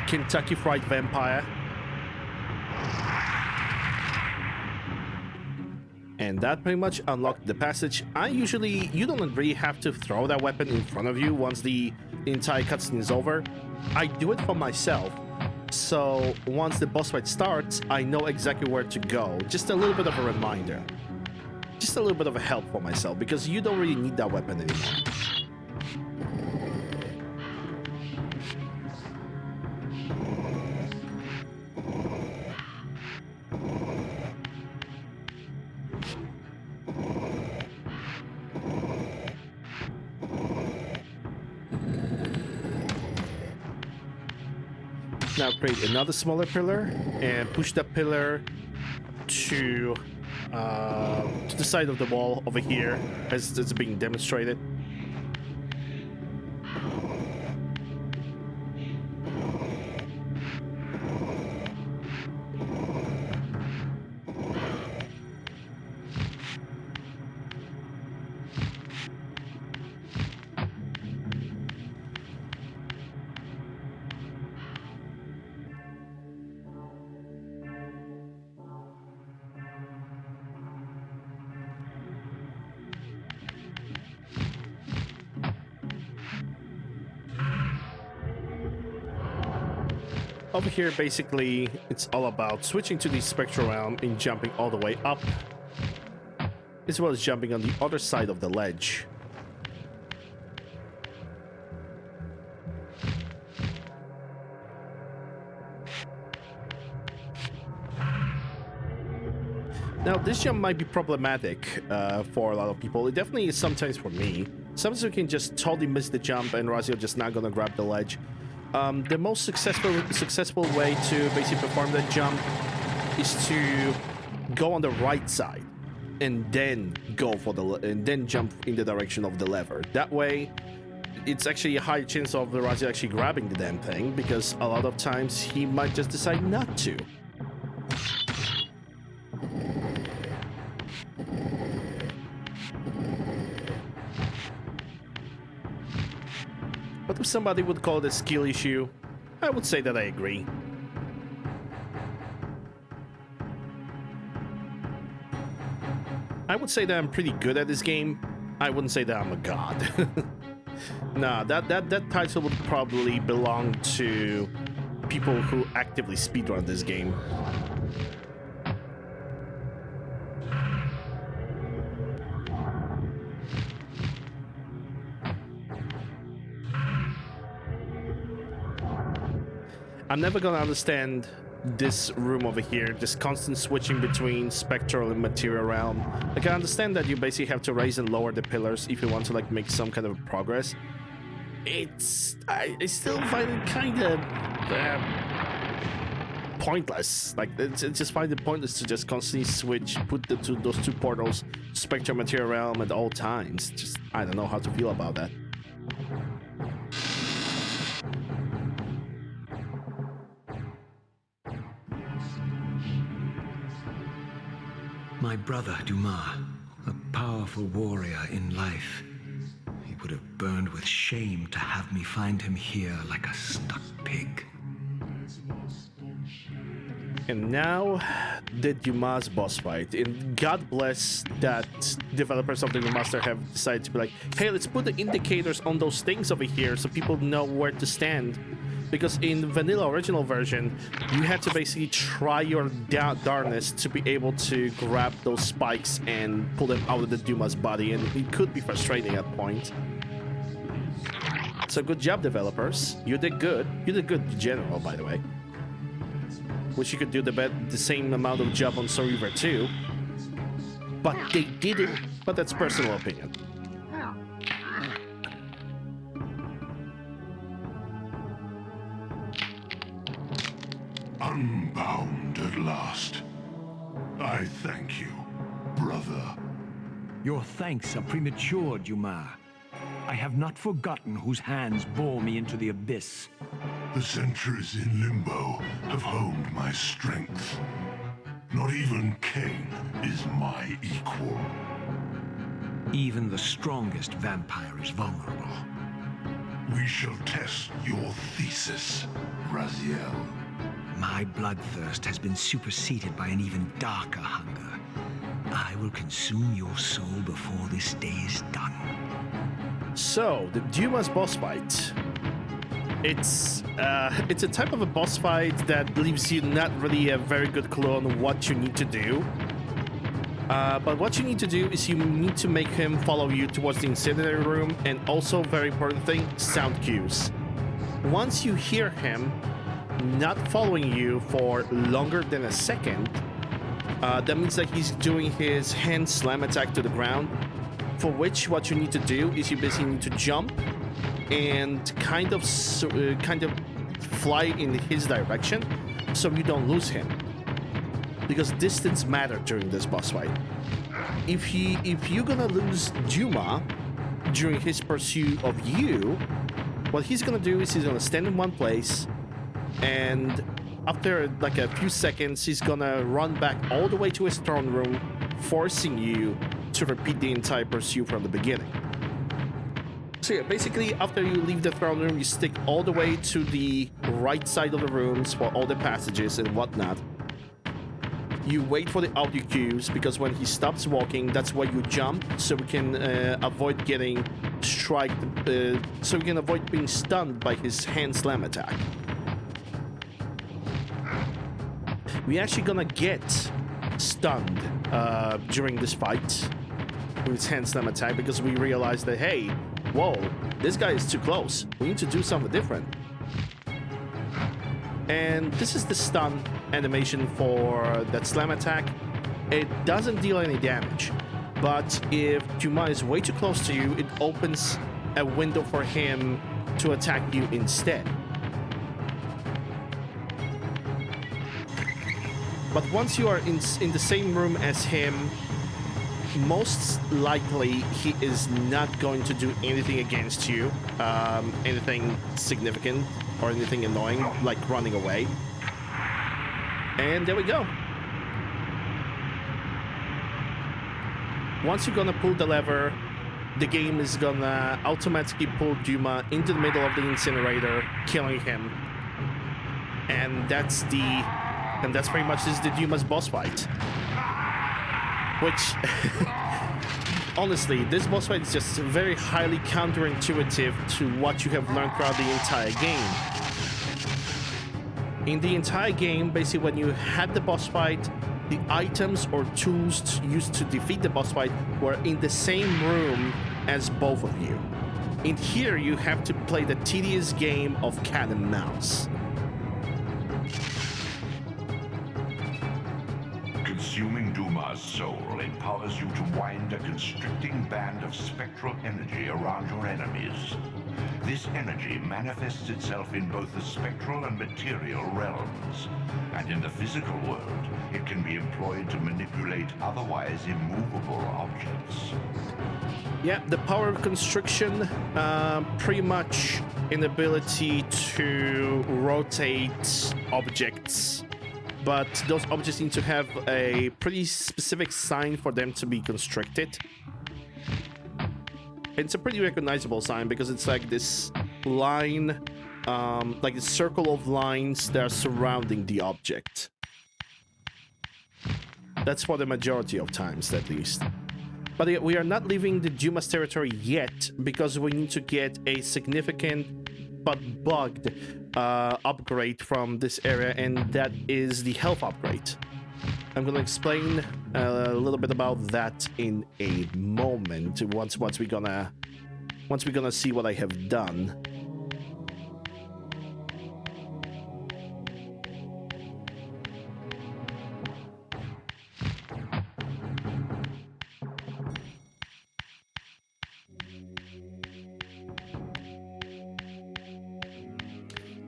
Kentucky Fried Vampire. And that pretty much unlocked the passage. You don't really have to throw that weapon in front of you once the entire cutscene is over. I do it for myself. So once the boss fight starts, I know exactly where to go. Just a little bit of a reminder. Just a little bit of a help for myself, because you don't really need that weapon anymore. Now create another smaller pillar and push that pillar to the side of the wall over here, as it's being demonstrated. Over here, basically, it's all about switching to the spectral realm and jumping all the way up, as well as jumping on the other side of the ledge. Now, this jump might be problematic for a lot of people. It definitely is sometimes for me. Sometimes you can just totally miss the jump and Razio just not gonna grab the ledge. The most successful way to basically perform that jump is to go on the right side and then then jump in the direction of the lever. That way, it's actually a high chance of the Razio actually grabbing the damn thing, because a lot of times he might just decide not to. But if somebody would call it a skill issue, I would say that I agree. I would say that I'm pretty good at this game. I wouldn't say that I'm a god. Nah, that title would probably belong to people who actively speedrun this game. I'm never gonna understand this room over here, this constant switching between spectral and material realm. Like, I understand that you basically have to raise and lower the pillars if you want to like make some kind of progress. I still find it kind of pointless. Like, it's just find it pointless to just constantly switch, put those two portals, spectral material realm at all times. Just, I don't know how to feel about that. My brother, Dumas, a powerful warrior in life. He would have burned with shame to have me find him here like a stuck pig. And now, the Dumas boss fight. And God bless that developers of the Remastered have decided to be like, hey, let's put the indicators on those things over here so people know where to stand Because in the vanilla original version, you had to basically try your darnest to be able to grab those spikes and pull them out of the Duma's body, and it could be frustrating at point. So good job, developers. You did good. You did good in general, by the way. Wish you could do the same amount of job on Soul Reaver 2. But they didn't. But that's personal opinion. Unbound at last. I thank you, brother. Your thanks are premature, Dumas. I have not forgotten whose hands bore me into the abyss. The centuries in Limbo have honed my strength. Not even Kain is my equal. Even the strongest vampire is vulnerable. We shall test your thesis, Raziel. My bloodthirst has been superseded by an even darker hunger. I will consume your soul before this day is done. So, the Duma's boss fight. It's a type of a boss fight that leaves you not really a very good clue on what you need to do. But what you need to do is you need to make him follow you towards the incendiary room, and also, very important thing, sound cues. Once you hear him not following you for longer than a second, that means that he's doing his hand slam attack to the ground, for which what you need to do is you basically need to jump and kind of fly in his direction so you don't lose him, because distance matters during this boss fight. If you're gonna lose Duma during his pursuit of you, what he's gonna do is he's gonna stand in one place, and after like a few seconds he's gonna run back all the way to his throne room, forcing you to repeat the entire pursuit from the beginning. So yeah, basically after you leave the throne room, you stick all the way to the right side of the rooms for all the passages and whatnot. You wait for the audio cues, because when he stops walking, that's where you jump, so we can avoid getting so we can avoid being stunned by his hand slam attack. We're actually gonna get stunned during this fight with his hand slam attack, because we realize that, hey, whoa, this guy is too close. We need to do something different. And this is the stun animation for that slam attack. It doesn't deal any damage, but if Duma is way too close to you, it opens a window for him to attack you instead. But once you are in the same room as him, most likely he is not going to do anything against you, anything significant or anything annoying, like running away. And there we go. Once you're gonna pull the lever, the game is gonna automatically pull Duma into the middle of the incinerator, killing him. And that's pretty much the Duma's boss fight. Which, honestly, this boss fight is just very highly counterintuitive to what you have learned throughout the entire game. In the entire game, basically when you had the boss fight, the items or tools used to defeat the boss fight were in the same room as both of you. In here, you have to play the tedious game of cat and mouse. Consuming Duma's soul empowers you to wind a constricting band of spectral energy around your enemies. This energy manifests itself in both the spectral and material realms, and in the physical world, it can be employed to manipulate otherwise immovable objects. Yeah, the power of constriction, pretty much an ability to rotate objects, but those objects need to have a pretty specific sign for them to be constricted. It's a pretty recognizable sign because it's like this line, like a circle of lines that are surrounding the object. That's for the majority of times, at least. But we are not leaving the Duma's territory yet, because we need to get a significant but bugged upgrade from this area, and that is the health upgrade. I'm gonna explain a little bit about that in a moment. Once we're gonna see what I have done.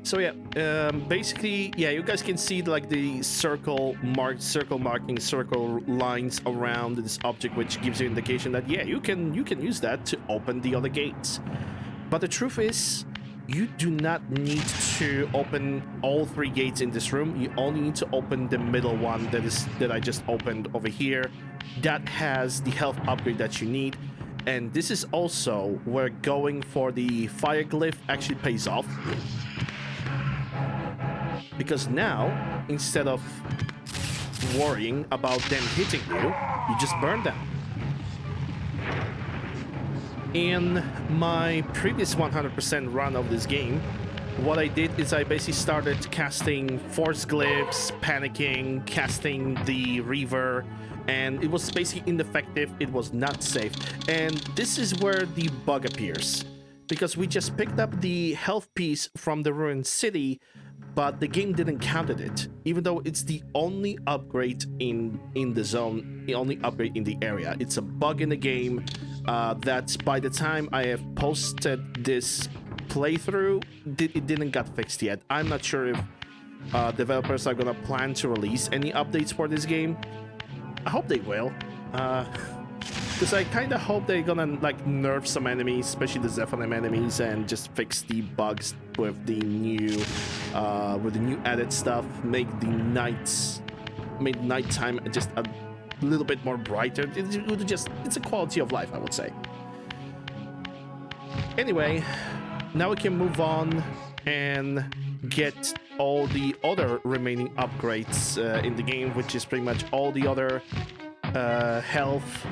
So yeah, basically, yeah, you guys can see like the circle lines around this object, which gives you indication that yeah, you can use that to open the other gates. But the truth is, you do not need to open all 3 gates in this room. You only need to open the middle one that I just opened over here. That has the health upgrade that you need. And this is also where going for the fire glyph actually pays off. Because now, instead of worrying about them hitting you, you just burn them. In my previous 100% run of this game, what I did is I basically started casting force glyphs, panicking, casting the Reaver, and it was basically ineffective. It was not safe. And this is where the bug appears. Because we just picked up the health piece from the ruined city, but the game didn't count it, even though it's the only upgrade in the zone, the only upgrade in the area. It's a bug in the game that by the time I have posted this playthrough, it didn't get fixed yet. I'm not sure if developers are gonna plan to release any updates for this game. I hope they will. Because I kind of hope they're gonna like nerf some enemies, especially the Zephanim enemies, and just fix the bugs with the new added stuff. Make nighttime just a little bit more brighter. It's a quality of life, I would say. Anyway, now we can move on and get all the other remaining upgrades in the game, which is pretty much all the other health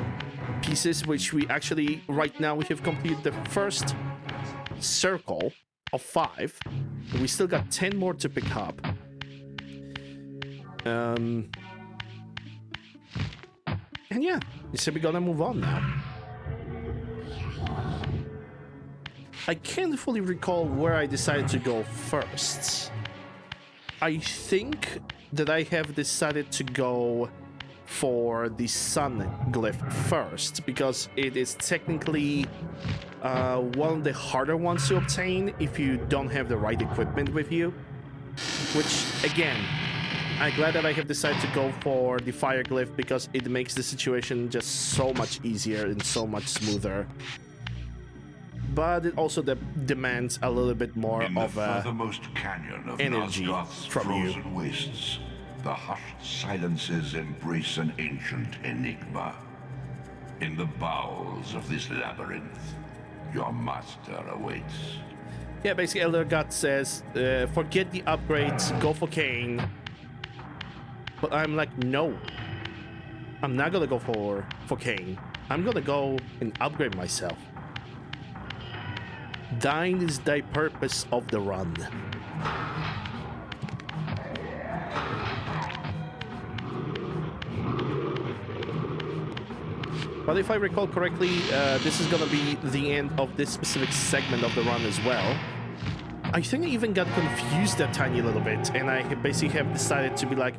pieces, which we actually right now we have completed the first circle of 5. We still got 10 more to pick up. And yeah, so we're gonna move on now. I can't fully recall where I decided to go first. I think that I have decided to go for the sun glyph first, because it is technically one of the harder ones to obtain if you don't have the right equipment with you. Which, again, I'm glad that I have decided to go for the fire glyph, because it makes the situation just so much easier and so much smoother. But it also demands a little bit more In the of furthermost canyon of energy Nosgoth's from you. frozen wastes, the hushed silences embrace an ancient enigma. In the bowels of this labyrinth, your master awaits. Yeah, basically Elder God says, forget the upgrades, go for Kain. But I'm like, no. I'm not gonna go for Kain. I'm gonna go and upgrade myself. Thine is thy purpose of the run. But if I recall correctly, this is gonna be the end of this specific segment of the run as well. I think I even got confused a tiny little bit, and I basically have decided to be like,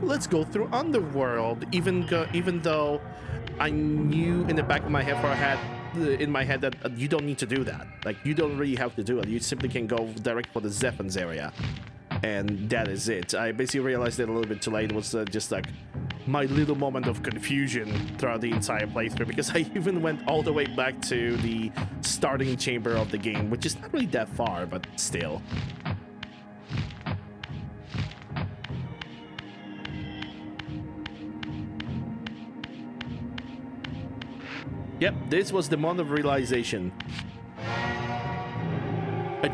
let's go through Underworld, even though I knew in the back of my head, that you don't need to do that. Like, you don't really have to do it. You simply can go direct for the Zephans area, and that is it. I basically realized it a little bit too late. It was just like my little moment of confusion throughout the entire playthrough, because I even went all the way back to the starting chamber of the game, which is not really that far, but still. Yep, this was the moment of realization. I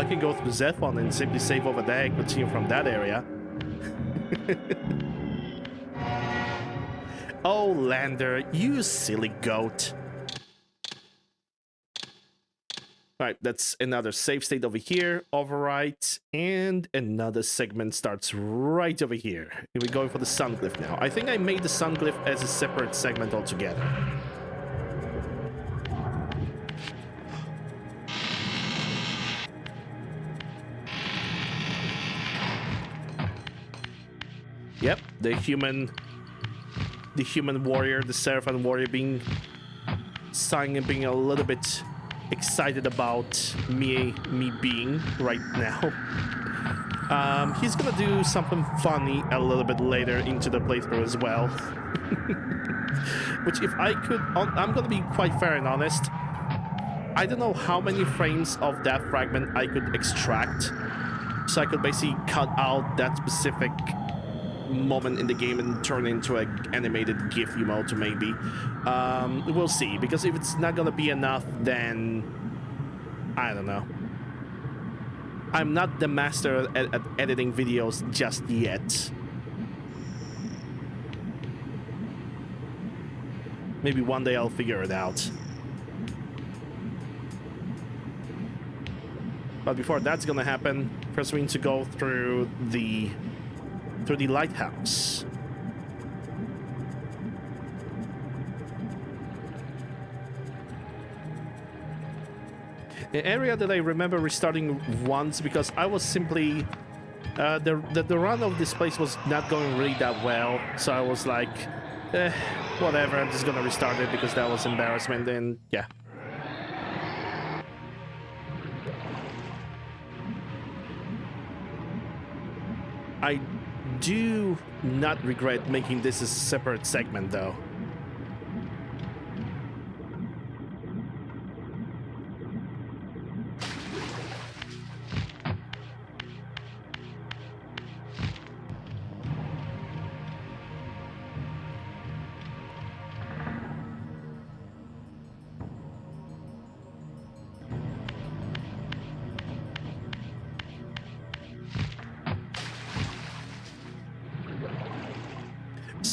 can go through Zephon and simply save over there and continue from that area. Oh, Lander, you silly goat. Alright, right, that's another save state over here. Overwrite, and another segment starts right over here. We're going for the sun glyph now. I think I made the sun glyph as a separate segment altogether. Yep, the human warrior, the Seraphim warrior being sighing and being a little bit excited about me being right now. He's gonna do something funny a little bit later into the playthrough as well. Which if I could, I'm gonna be quite fair and honest. I don't know how many frames of that fragment I could extract, so I could basically cut out that specific moment in the game and turn it into an animated GIF emote, maybe. We'll see, because if it's not gonna be enough, then I don't know. I'm not the master at editing videos just yet. Maybe one day I'll figure it out. But before that's gonna happen, first we need to go through the lighthouse. An area that I remember restarting once because I was simply the run of this place was not going really that well, so I was like, whatever, I'm just gonna restart it because that was embarrassment. And yeah. I do not regret making this a separate segment, though.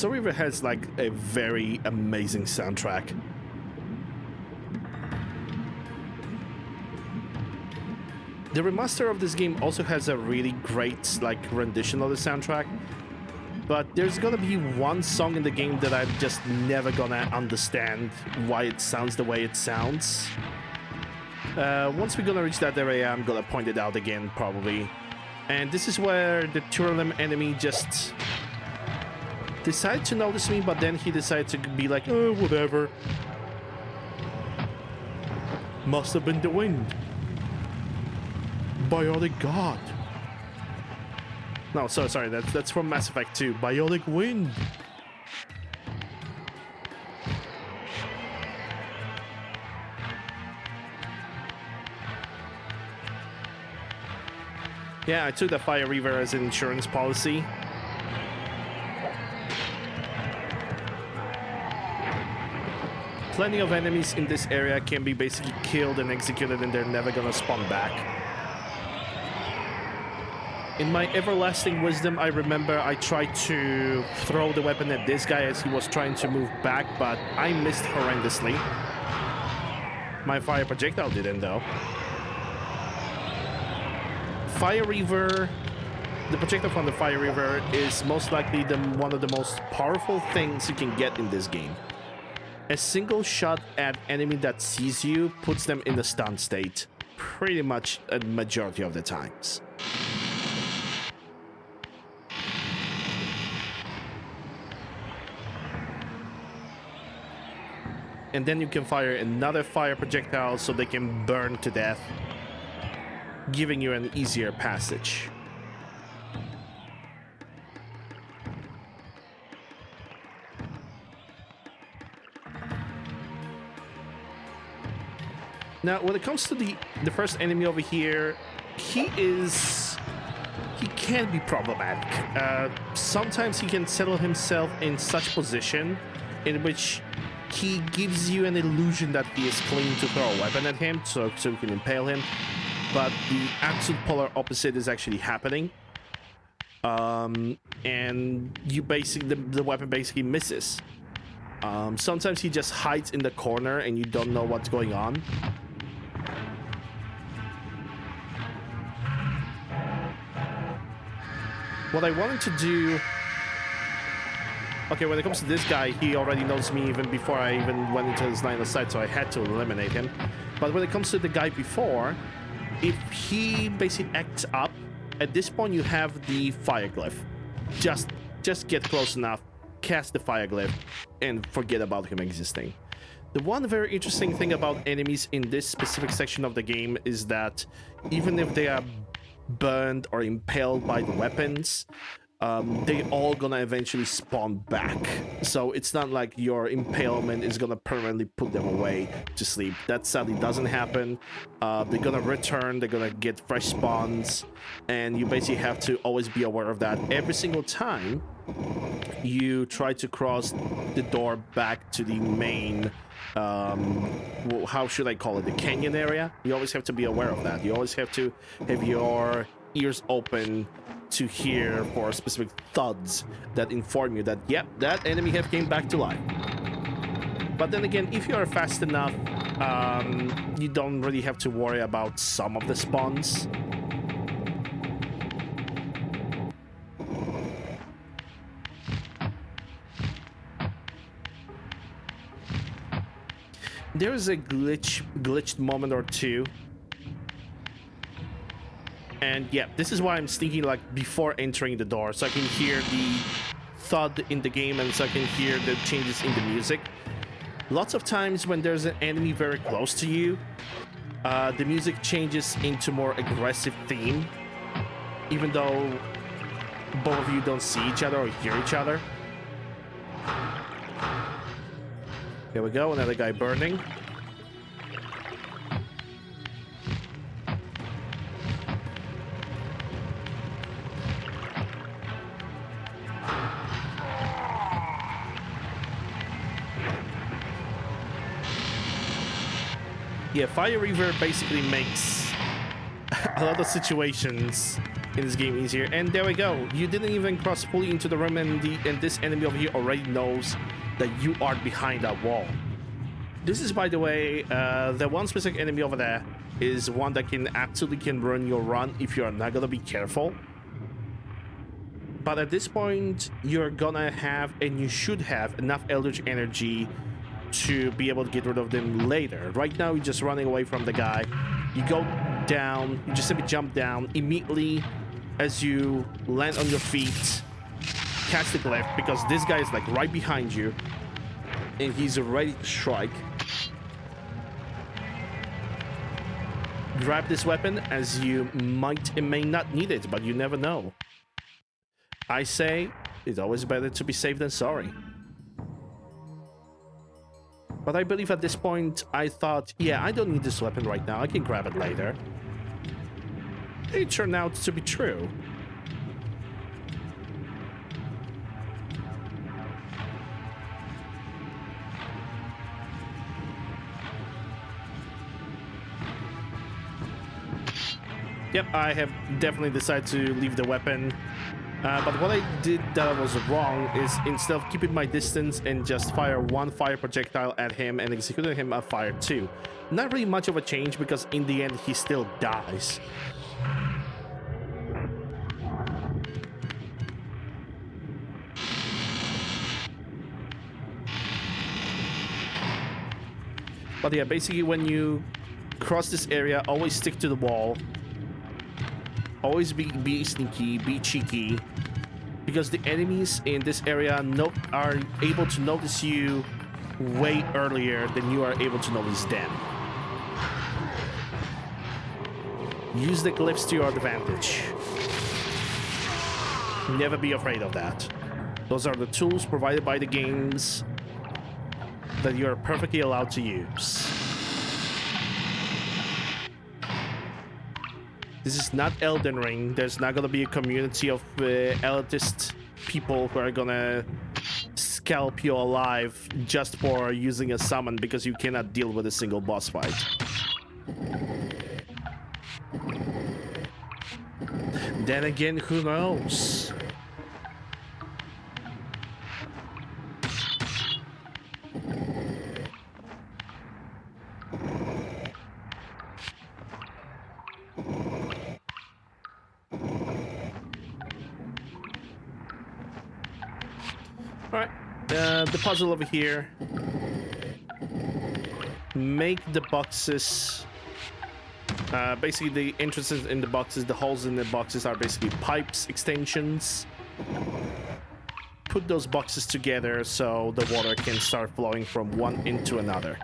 Reaver has like a very amazing soundtrack. The remaster of this game also has a really great like rendition of the soundtrack, but there's gonna be one song in the game that I'm just never gonna understand why it sounds the way it sounds. Once we're gonna reach that area, I'm gonna point it out again probably. And this is where the Turlem enemy just decided to notice me, but then he decided to be like, oh, whatever. Must have been the wind. Biotic God. No, sorry, that's from Mass Effect 2. Biotic Wind. Yeah, I took the Fire Reaver as an insurance policy. Plenty of enemies in this area can be basically killed and executed and they're never gonna spawn back. In my everlasting wisdom, I remember I tried to throw the weapon at this guy as he was trying to move back, but I missed horrendously. My fire projectile didn't, though. Fire Reaver, the projectile from the Fire Reaver is most likely one of the most powerful things you can get in this game. A single shot at enemy that sees you puts them in the stun state, pretty much a majority of the times. And then you can fire another fire projectile so they can burn to death, giving you an easier passage. Now, when it comes to the first enemy over here, he can be problematic. Sometimes he can settle himself in such position in which he gives you an illusion that he is clean to throw a weapon at him, so you can impale him. But the absolute polar opposite is actually happening. And you basically the weapon basically misses. Sometimes he just hides in the corner and you don't know what's going on. what I wanted to do... Okay, when it comes to this guy, he already knows me even before I even went into his line of sight, so I had to eliminate him. But when it comes to the guy before, if he basically acts up, at this point you have the fire glyph. Just get close enough, cast the fire glyph, and forget about him existing. The one very interesting thing about enemies in this specific section of the game is that even if they are burned or impaled by the weapons, they all gonna eventually spawn back. So it's not like your impalement is gonna permanently put them away to sleep. That sadly doesn't happen. They're gonna return, they're gonna get fresh spawns, and you basically have to always be aware of that every single time you try to cross the door back to the main, how should I call it, the canyon area. You always have to be aware of that. You always have to have your ears open to hear for specific thuds that inform you that, yep, that enemy have came back to life. But then again, if you are fast enough, you don't really have to worry about some of the spawns. There is a glitched moment or two. And yeah, this is why I'm thinking like before entering the door, so I can hear the thud in the game and so I can hear the changes in the music. Lots of times when there's an enemy very close to you, the music changes into more aggressive theme, even though both of you don't see each other or hear each other. Here we go, another guy burning. Yeah, Fire Reaver basically makes a lot of situations in this game easier. And there we go. You didn't even cross fully into the room, and this enemy over here already knows that you are behind that wall. This is, by the way, the one specific enemy over there is one that absolutely can ruin your run if you're not gonna be careful. But at this point, you're gonna have, and you should have, enough Eldritch energy to be able to get rid of them later. Right now, you're just running away from the guy. You go down, you just simply jump down. Immediately, as you land on your feet, catch the glyph, because this guy is like right behind you, and he's ready to strike. Grab this weapon, as you might and may not need it, but you never know. I say, it's always better to be safe than sorry. But I believe at this point, I thought, yeah, I don't need this weapon right now. I can grab it later. It turned out to be true. Yep, I have definitely decided to leave the weapon. But what I did that was wrong is, instead of keeping my distance and just fire one fire projectile at him and executing him, I fired two. Not really much of a change, because in the end he still dies. But yeah, basically when you cross this area, always stick to the wall. Always be sneaky, be cheeky, because the enemies in this area are able to notice you way earlier than you are able to notice them. Use the glyphs to your advantage. Never be afraid of that. Those are the tools provided by the games that you are perfectly allowed to use. This is not Elden Ring. There's not gonna be a community of elitist people who are gonna scalp you alive just for using a summon because you cannot deal with a single boss fight. Then again, who knows? the puzzle over here. Make the boxes... basically, the entrances in the boxes, the holes in the boxes are basically pipes, extensions. Put those boxes together so the water can start flowing from one into another.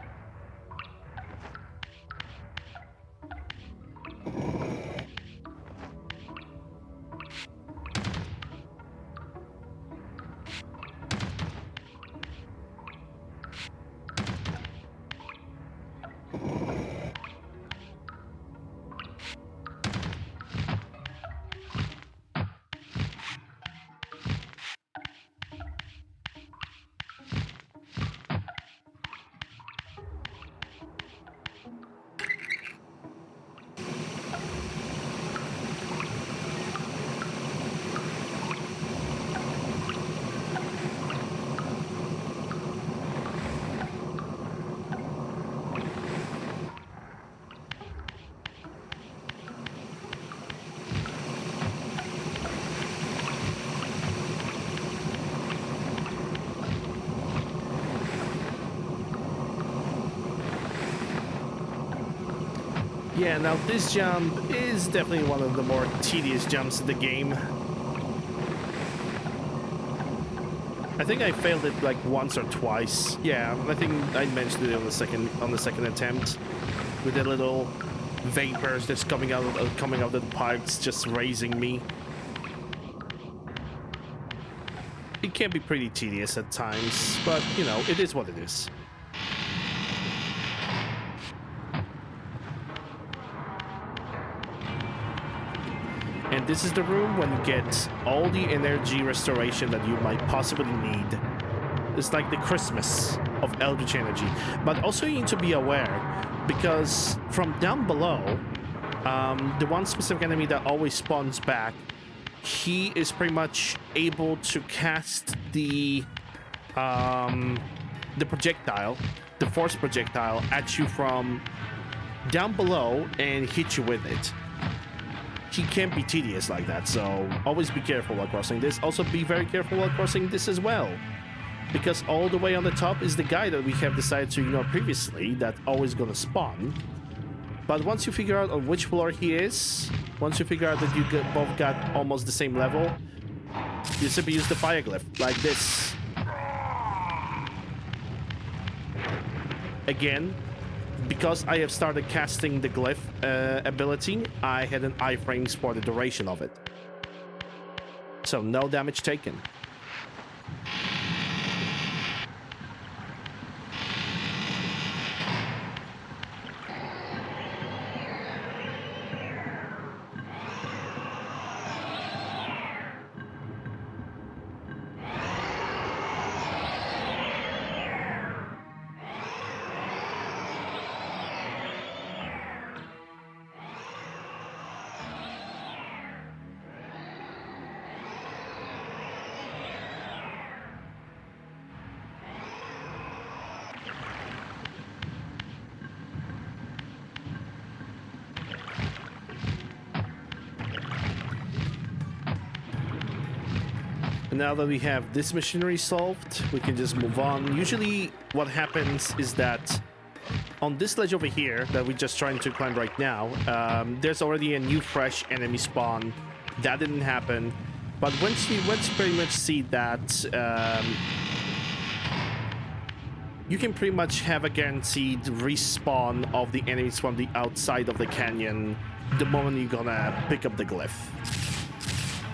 Yeah, now this jump is definitely one of the more tedious jumps in the game. I think I failed it like once or twice. Yeah, I think I mentioned it on the second attempt with the little vapors that's coming out of the pipes, just raising me. It can be pretty tedious at times, but you know, it is what it is. And this is the room when you get all the energy restoration that you might possibly need. It's like the Christmas of Eldritch energy. But also you need to be aware, because from down below, the one specific enemy that always spawns back, he is pretty much able to cast the projectile, the force projectile, at you from down below and hit you with it. He can't be tedious like that, so always be careful while crossing this. Also be very careful while crossing this as well, because all the way on the top is the guy that we have decided to ignore previously, that's always gonna spawn. But once you figure out on which floor he is, once you figure out that you both got almost the same level, you simply use the fire glyph, like this. Again, because I have started casting the glyph ability, I had an iframes for the duration of it. So no damage taken. Now that we have this machinery solved, we can just move on. Usually what happens is that on this ledge over here that we're just trying to climb right now, there's already a new fresh enemy spawn. That didn't happen. But once you pretty much see that, you can pretty much have a guaranteed respawn of the enemies from the outside of the canyon the moment you're gonna pick up the glyph.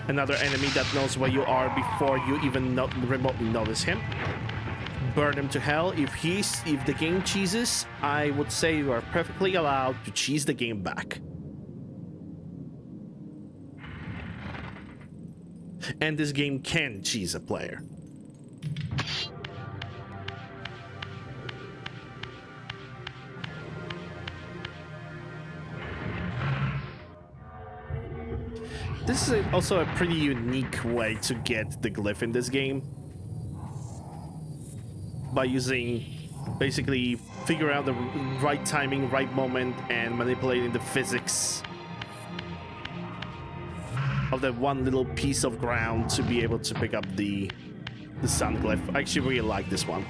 Another enemy that knows where you are before you even remotely notice him. Burn him to hell. If the game cheeses, I would say you are perfectly allowed to cheese the game back. And this game can cheese a player. This is also a pretty unique way to get the glyph in this game. By using, basically, figure out the right timing, right moment, and manipulating the physics of that one little piece of ground to be able to pick up the the sun glyph. I actually really like this one.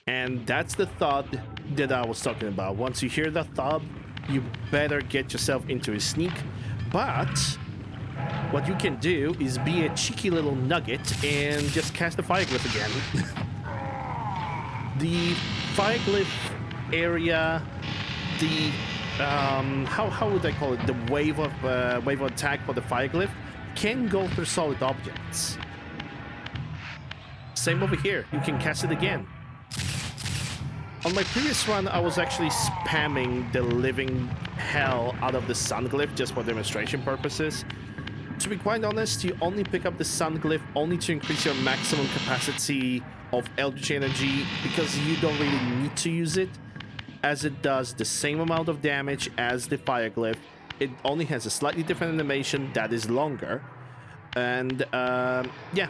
And that's the thud that I was talking about. Once you hear that thud, you better get yourself into a sneak. But what you can do is be a cheeky little nugget and just cast the fire glyph again. The fire glyph area, the how would I call it? The wave of attack for the fire glyph can go through solid objects. Same over here. You can cast it again. On my previous run, I was actually spamming the living hell out of the sun glyph just for demonstration purposes. To be quite honest, you only pick up the sun glyph only to increase your maximum capacity of eldritch energy because you don't really need to use it, as it does the same amount of damage as the fire glyph. It only has a slightly different animation that is longer, and yeah,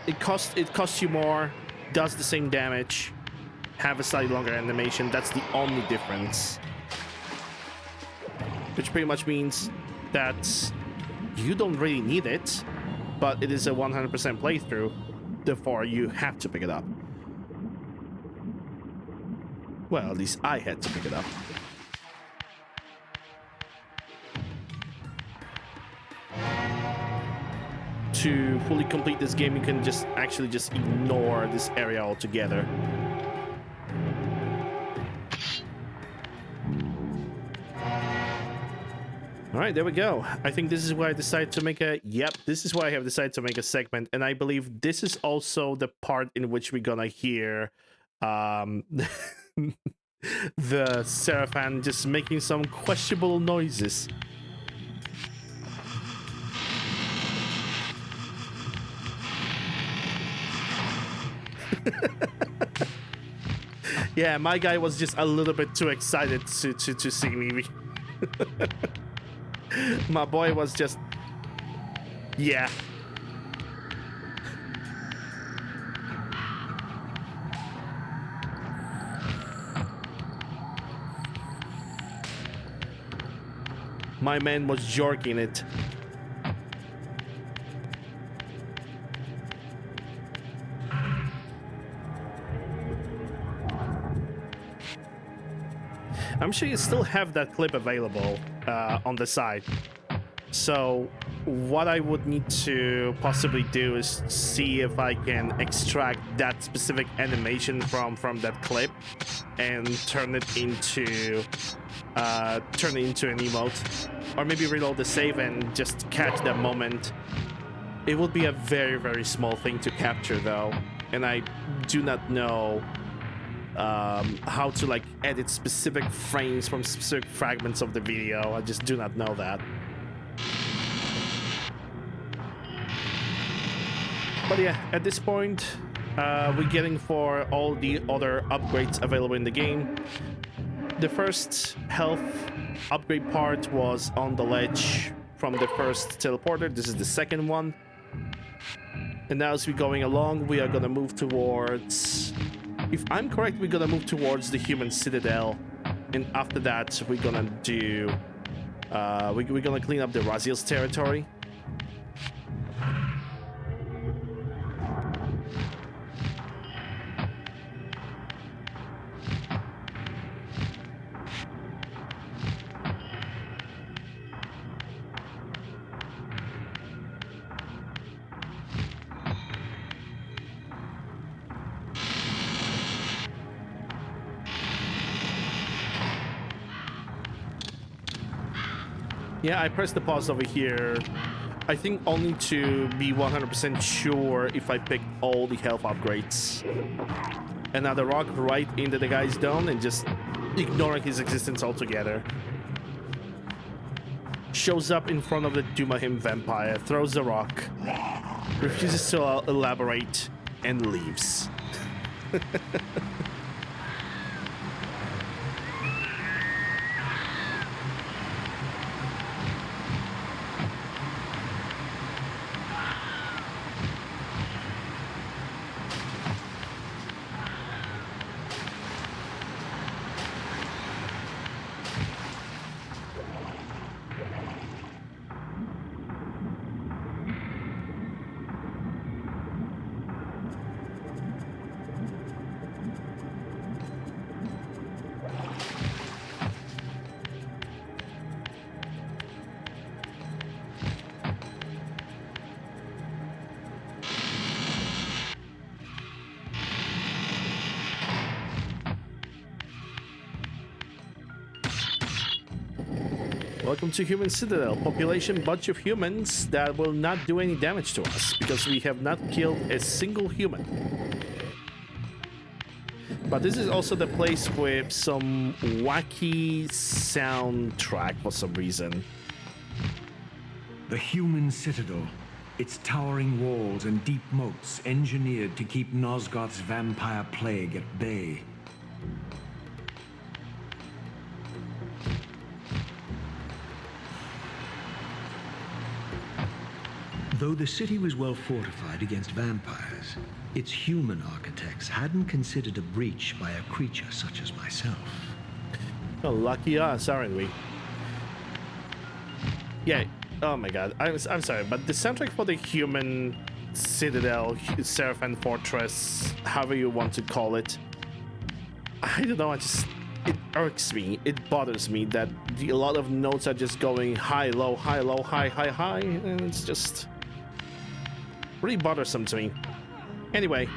it costs you more, does the same damage, have a slightly longer animation. That's the only difference, which pretty much means that you don't really need it, but it is a 100% playthrough, therefore you have to pick it up. Well, at least I had to pick it up. To fully complete this game, you can just ignore this area altogether. All right, there we go. I think this is where I decided to make a... Yep, this is where I have decided to make a segment. And I believe this is also the part in which we're gonna hear the Seraphan just making some questionable noises. Yeah, my guy was just a little bit too excited to see me. My boy was just... Yeah. My man was jerking it. I'm sure you still have that clip available on the side. So what I would need to possibly do is see if I can extract that specific animation from that clip and turn it into an emote, or maybe reload the save and just catch that moment. It would be a very, very small thing to capture though, and I do not know how to like edit specific frames from specific fragments of the video. I just do not know that. But yeah, at this point, we're getting for all the other upgrades available in the game. The first health upgrade part was on the ledge from the first teleporter. This is the second one. And now as we're going along, we are gonna move towards... If I'm correct, we're gonna move towards the human citadel, and after that we're gonna do we're gonna clean up the Raziel's territory. Yeah, I pressed the pause over here, I think only to be 100% sure if I picked all the health upgrades. Another rock right into the guy's dome and just ignoring his existence altogether. Shows up in front of the Dumahim vampire, throws the rock, refuses to elaborate, and leaves. Welcome to Human Citadel. Population bunch of humans that will not do any damage to us because we have not killed a single human. But this is also the place with some wacky soundtrack for some reason. The human citadel. Its towering walls and deep moats engineered to keep Nosgoth's vampire plague at bay. Though the city was well fortified against vampires, its human architects hadn't considered a breach by a creature such as myself. Oh, lucky us, aren't we? Yeah. Oh my god. I'm sorry, but the soundtrack for the Human Citadel, Seraphim Fortress, however you want to call it, I don't know. It irks me. It bothers me that a lot of notes are just going high, low, high, low, high, high, high, and it's just really bothersome to me. Anyway,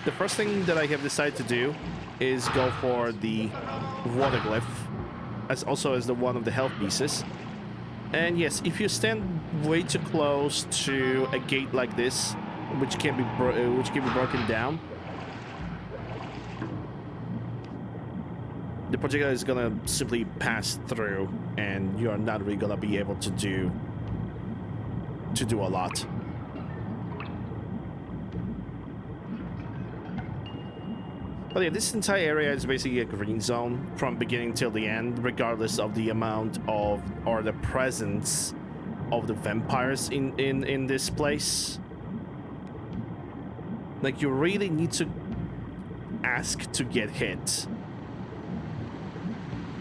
the first thing that I have decided to do is go for the water glyph, as also as the one of the health pieces. And yes, if you stand way too close to a gate like this, which can be broken down, the projectile is gonna simply pass through, and you are not really gonna be able to do a lot. But yeah, this entire area is basically a green zone from beginning till the end, regardless of the amount of or the presence of the vampires in this place. Like, you really need to ask to get hit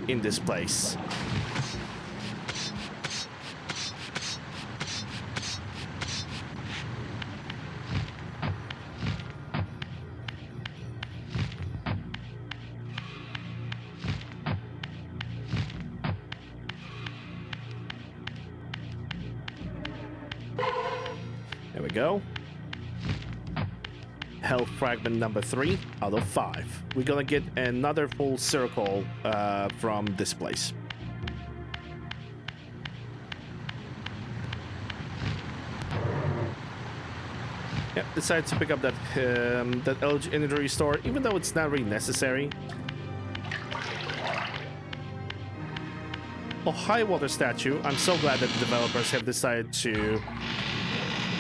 in this place. There we go. Health fragment number 3 out of 5. We're gonna get another full circle from this place. Yep, decided to pick up that energy store, even though it's not really necessary. Oh, high water statue. I'm so glad that the developers have decided to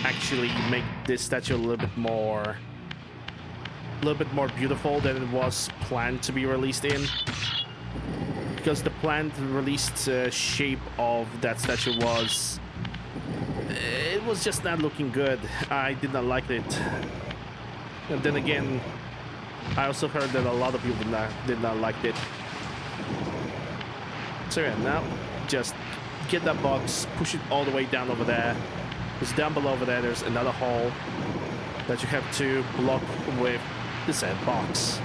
actually make this statue a little bit more beautiful than it was planned to be released in, because the planned released shape of that statue was just not looking good. I did not like it. And then again, I also heard that a lot of people did not like it. So yeah, now just get that box, push it all the way down over there, because down below over there there's another hole that you have to block with the said box.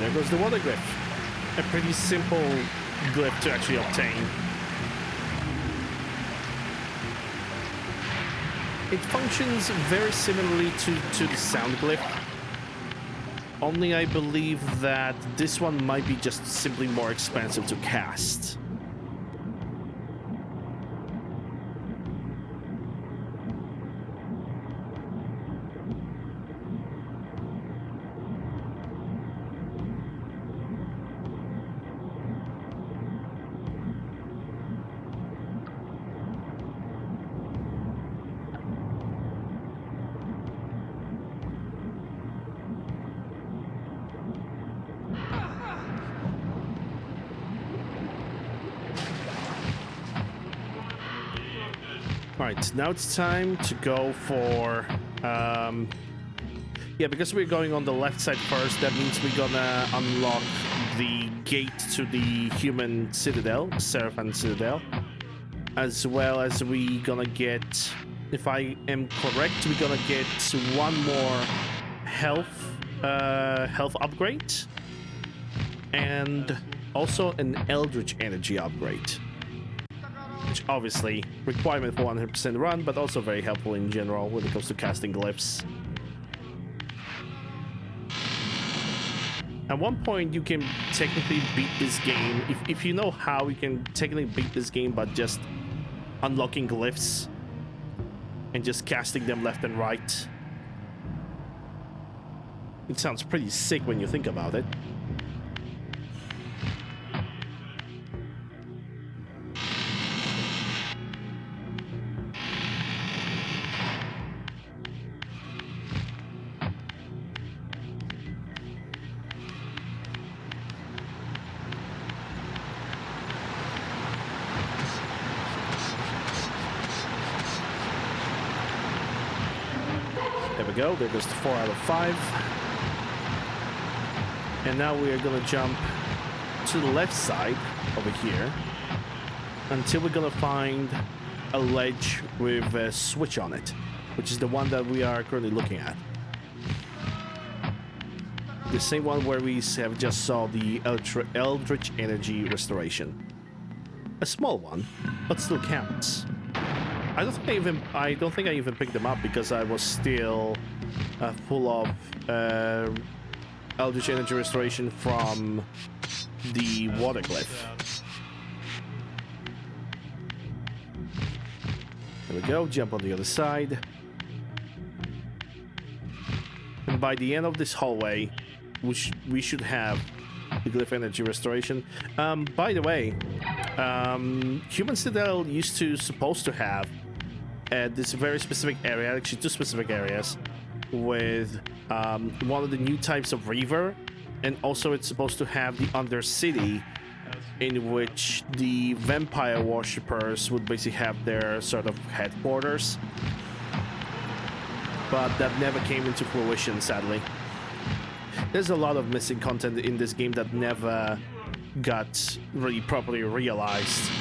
there goes the water glyph. A pretty simple glyph to actually obtain. It functions very similarly to the sound glyph. Only I believe that this one might be just simply more expensive to cast. Alright, now it's time to go for... yeah, because we're going on the left side first, that means we're gonna unlock the gate to the human citadel, Seraphim Citadel. As well as we gonna get, if I am correct, we're gonna get one more health upgrade. And also an Eldritch Energy upgrade. Which obviously requirement for 100% run, but also very helpful in general when it comes to casting glyphs. At one point you can technically beat this game, if you know how, you can technically beat this game by just unlocking glyphs and just casting them left and right. It sounds pretty sick when you think about it. There we go, there goes the 4 out of 5. And now we are gonna jump to the left side over here until we're gonna find a ledge with a switch on it, which is the one that we are currently looking at. The same one where we have just saw the Eldritch Energy Restoration. A small one, but still counts. I don't think I even picked them up because I was still full of Eldritch Energy Restoration from the water glyph. There we go, jump on the other side. And by the end of this hallway, we should have the glyph energy restoration. By the way, Human Citadel supposed to have this very specific area, actually 2 specific areas, with one of the new types of Reaver, and also it's supposed to have the Undercity, in which the vampire worshippers would basically have their sort of headquarters. But that never came into fruition, sadly. There's a lot of missing content in this game that never got really properly realized.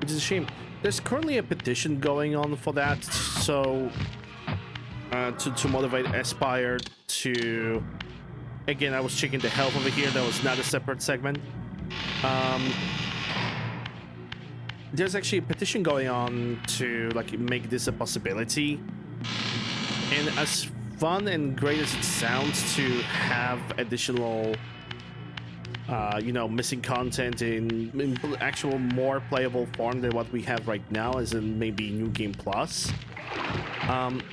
Which is a shame. There's currently a petition going on for that, so to motivate Aspire to... Again, I was checking the health over here. That was not a separate segment. There's actually a petition going on to make this a possibility. And as fun and great as it sounds to have additional missing content in actual more playable form than what we have right now, as in maybe New Game Plus.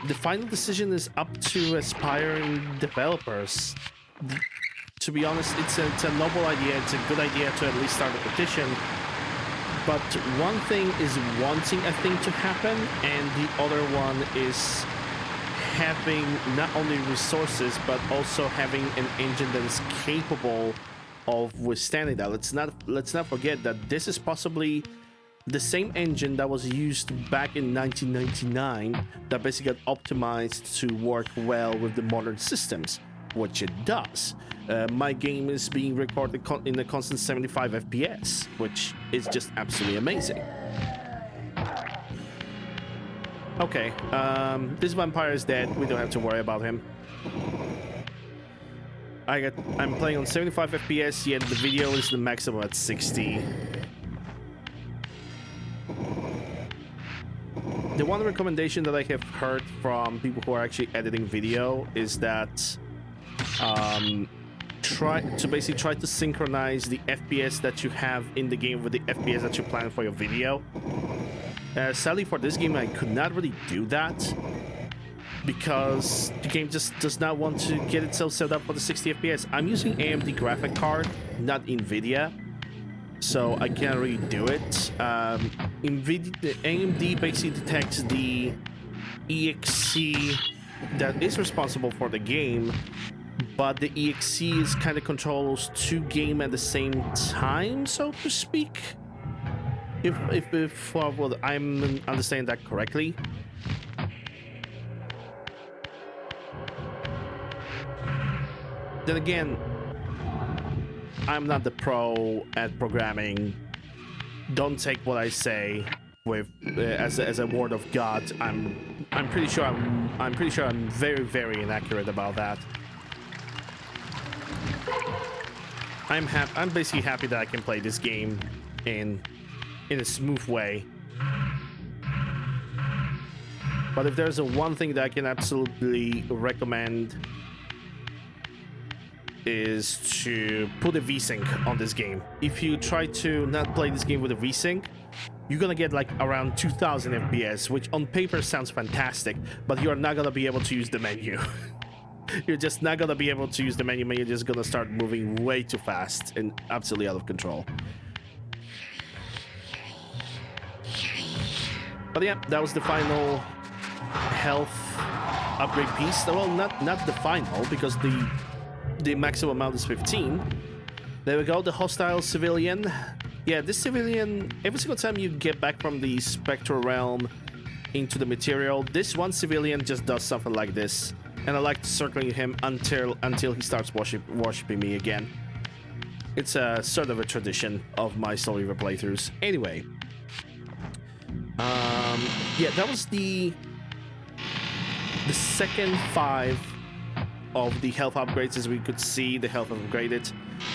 The final decision is up to aspiring developers. To be honest, it's a noble idea. It's a good idea to at least start a petition. But one thing is wanting a thing to happen, and the other one is having not only resources, but also having an engine that is capable of withstanding that. Let's not forget that this is possibly the same engine that was used back in 1999 that basically got optimized to work well with the modern systems. which it does. My game is being recorded in a constant 75 FPS, which is just absolutely amazing. Okay, this vampire is dead. We don't have to worry about him. I'm playing on 75 FPS, yet the video is the maximum at 60. The one recommendation that I have heard from people who are actually editing video is that try to synchronize the FPS that you have in the game with the FPS that you plan for your video. Sadly for this game I could not really do that because the game just does not want to get itself set up for the 60 FPS. I'm using AMD graphic card, not NVIDIA, so I can't really do it. The AMD basically detects the EXE that is responsible for the game, but the EXE is kind of controls two games at the same time, so to speak. If well, I'm understanding that correctly. Then again, I'm not the pro at programming. Don't take what I say with as a word of God. I'm pretty sure I'm very inaccurate about that. I'm basically happy that I can play this game in a smooth way. But if there's one thing that I can absolutely recommend is to put a VSync on this game. If you try to not play this game with a VSync, you're gonna get like around 2000 FPS, which on paper sounds fantastic, but you're not gonna be able to use the menu. You're just not gonna be able to use the menu, you're just gonna start moving way too fast and absolutely out of control. But yeah, that was the final health upgrade piece. Well, not the final, because the maximum amount is 15. There we go, the hostile civilian. Yeah, this civilian, every single time you get back from the spectral realm into the material, this one civilian just does something like this. And I like circling him until he starts worshipping me again. It's a sort of a tradition of my Soul Reaver playthroughs. Anyway, yeah, that was the second 5 of the health upgrades. As we could see, the health upgraded.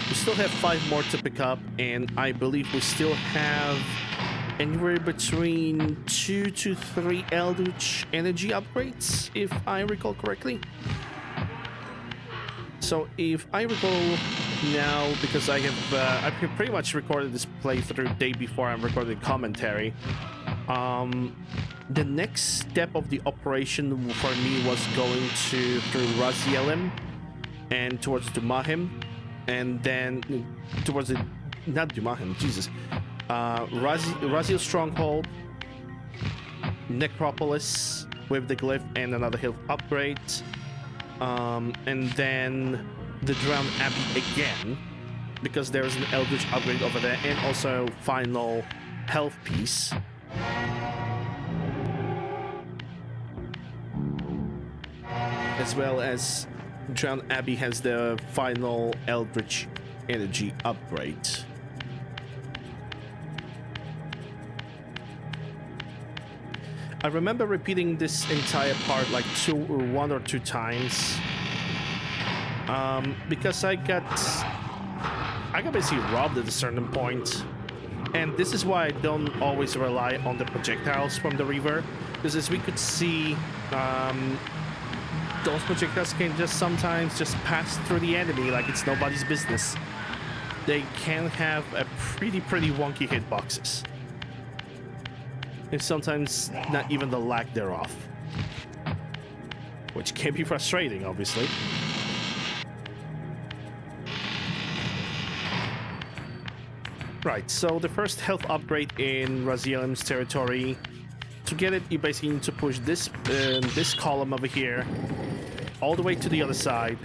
We still have 5 more to pick up, and I believe we still have anywhere between 2 to 3 Eldritch energy upgrades, if I recall correctly. So if I recall now, because I pretty much recorded this playthrough day before I'm recording commentary, the next step of the operation for me was going through Razielim and towards Dumahim, and then towards not Dumahim, Jesus. Raziel Stronghold, Necropolis with the glyph and another health upgrade, and then the Drowned Abbey again, because there's an Eldritch upgrade over there, and also final health piece. As well as Drowned Abbey has the final Eldritch energy upgrade. I remember repeating this entire part like 1 or 2 times, because I got basically robbed at a certain point, and this is why I don't always rely on the projectiles from the Reaver, because as we could see, those projectiles can just sometimes just pass through the enemy like it's nobody's business. They can have a pretty wonky hitboxes. And sometimes not even the lack thereof, which can be frustrating, obviously. Right, so the first health upgrade in Razielim's territory. To get it, you basically need to push this this column over here all the way to the other side,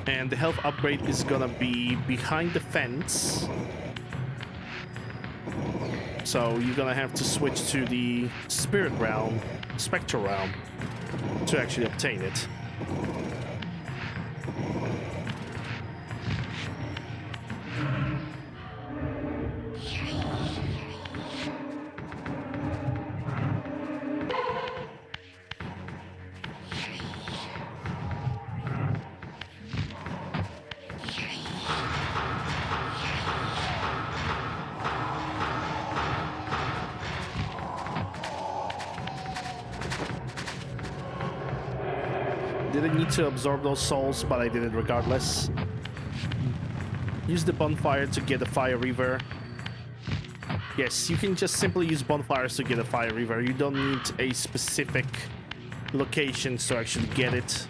and the health upgrade is gonna be behind the fence. So you're gonna have to switch to the spirit realm, spectral realm, to actually obtain it. Didn't need to absorb those souls, but I did it regardless. Use the bonfire to get a fire Reaver. Yes, you can just simply use bonfires to get a fire Reaver. You don't need a specific location to actually get it.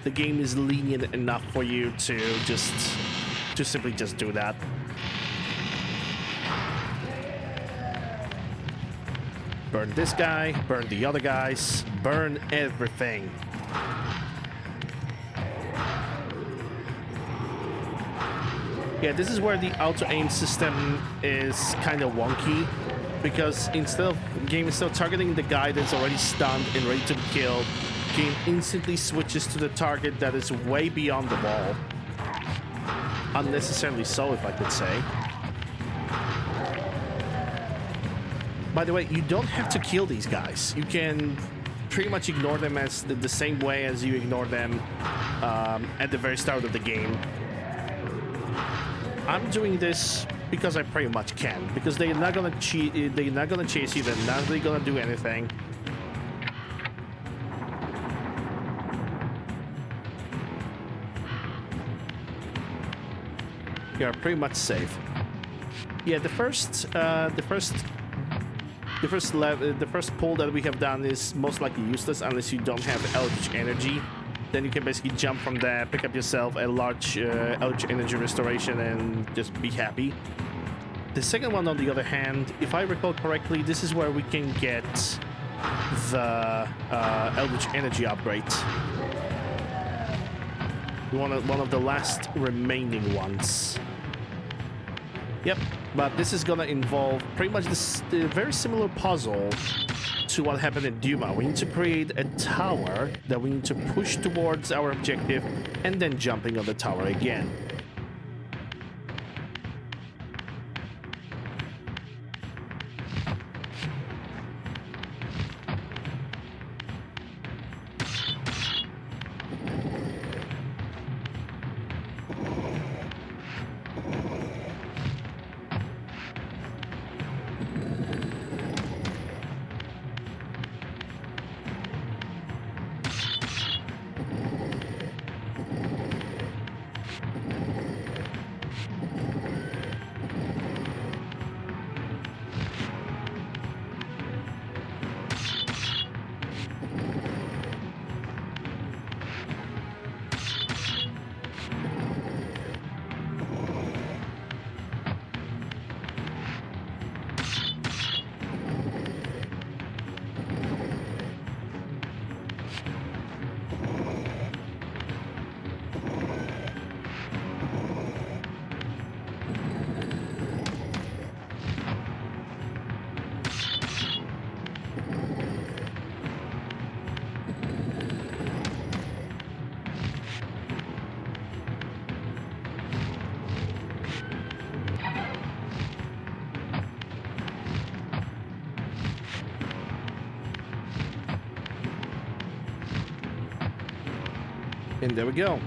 The game is lenient enough for you to simply just do that. Burn this guy, burn the other guys, burn everything. Yeah, this is where the auto-aim system is kind of wonky, because instead of targeting the guy that's already stunned and ready to be killed, game instantly switches to the target that is way beyond the wall. Unnecessarily so, if I could say. By the way, you don't have to kill these guys. You can pretty much ignore them as the same way as you ignore them at the very start of the game. I'm doing this because I pretty much can, because they're not gonna cheat. They're not gonna chase you. They're not really gonna do anything. You are pretty much safe. Yeah, the first pull that we have done is most likely useless unless you don't have Eldritch Energy. Then you can basically jump from there, pick up yourself a large Eldritch Energy restoration, and just be happy. The second one, on the other hand, if I recall correctly, this is where we can get the Eldritch Energy upgrade. One of the last remaining ones. Yep, but this is gonna involve pretty much this very similar puzzle to what happened in Duma. We need to create a tower that we need to push towards our objective, and then jumping on the tower again. And there we go.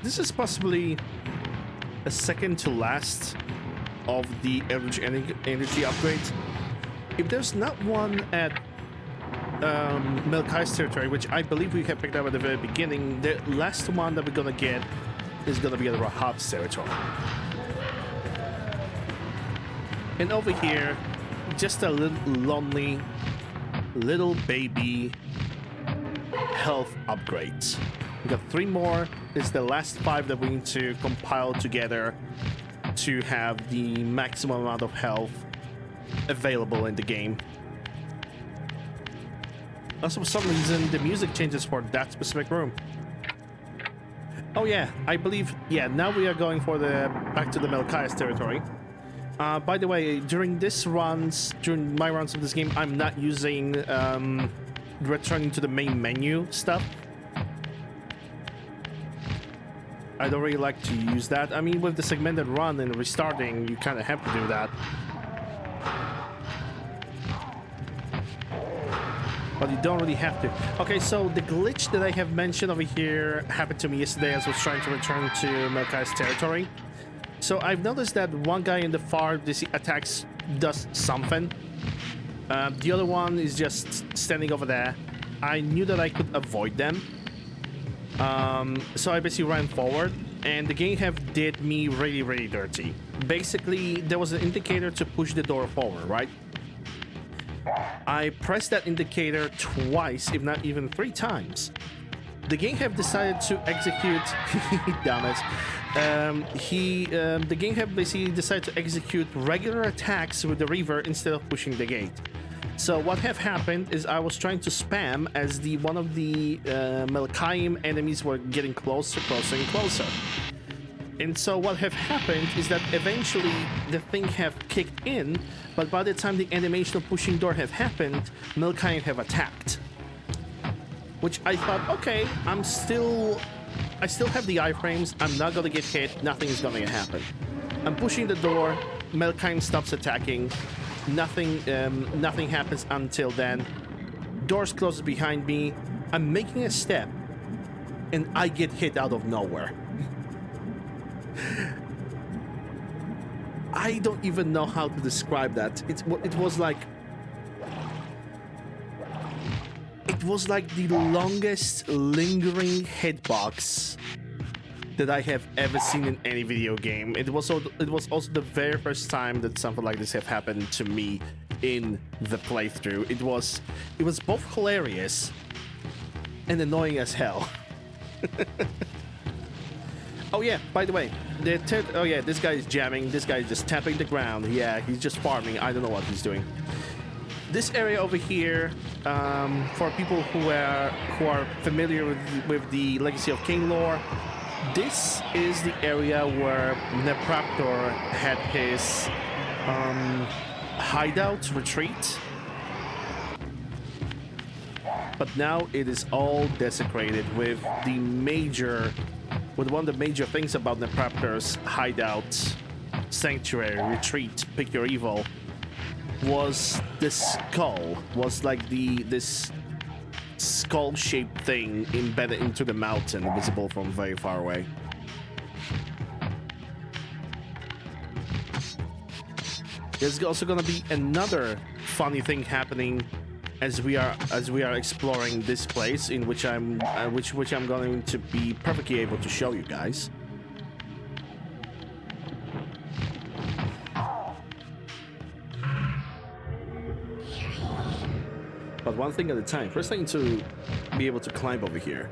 This is possibly a second to last of the Eldritch Energy upgrade. If there's not one at Melkai's territory, which I believe we have picked up at the very beginning, the last one that we're gonna get is gonna be at Rahab's territory. And over here, just a little lonely little baby health upgrades. We got 3 more. It's the last 5 that we need to compile together to have the maximum amount of health available in the game. Also, for some reason, the music changes for that specific room. Oh yeah, I believe, yeah, now we are going for the back to the Melkai's territory. By the way, during my runs of this game, I'm not using returning to the main menu stuff. I don't really like to use that. I mean, with the segmented run and restarting, you kind of have to do that. But you don't really have to. Okay, so the glitch that I have mentioned over here happened to me yesterday as I was trying to return to Melkai's territory. So I've noticed that one guy in the far attacks does something. The other one is just standing over there. I knew that I could avoid them. So I basically ran forward, and the game have did me really, really dirty. Basically, there was an indicator to push the door forward, right? I pressed that indicator twice, if not even 3 times. The game have decided to execute... Damn it. The game have basically decided to execute regular attacks with the Reaver instead of pushing the gate. So what have happened is I was trying to spam as one of the Melkaim enemies were getting closer and closer. And so what have happened is that eventually the thing have kicked in, but by the time the animation of pushing door have happened, Melkaim have attacked. Which I thought, okay, I still have the iframes, I'm not gonna get hit, nothing is gonna happen. I'm pushing the door, Melkaim stops attacking, nothing happens until then. Doors closes behind me, I'm making a step, and I get hit out of nowhere. I don't even know how to describe that. It was like the longest lingering hitbox that I have ever seen in any video game. It was also the very first time that something like this have happened to me in the playthrough. It was both hilarious and annoying as hell. Oh yeah, by the way, this guy is jamming. This guy is just tapping the ground. Yeah, he's just farming. I don't know what he's doing. This area over here, for people who are familiar with the Legacy of Kain lore, this is the area where Nepraptor had his hideout retreat. But now it is all desecrated with one of the major things about Nepraptor's hideout, sanctuary, retreat, pick your evil, was the skull, was like this skull-shaped thing embedded into the mountain, visible from very far away. There's also gonna be another funny thing happening as we are exploring this place, in which I'm going to be perfectly able to show you guys. But one thing at a time. First, I need to be able to climb over here.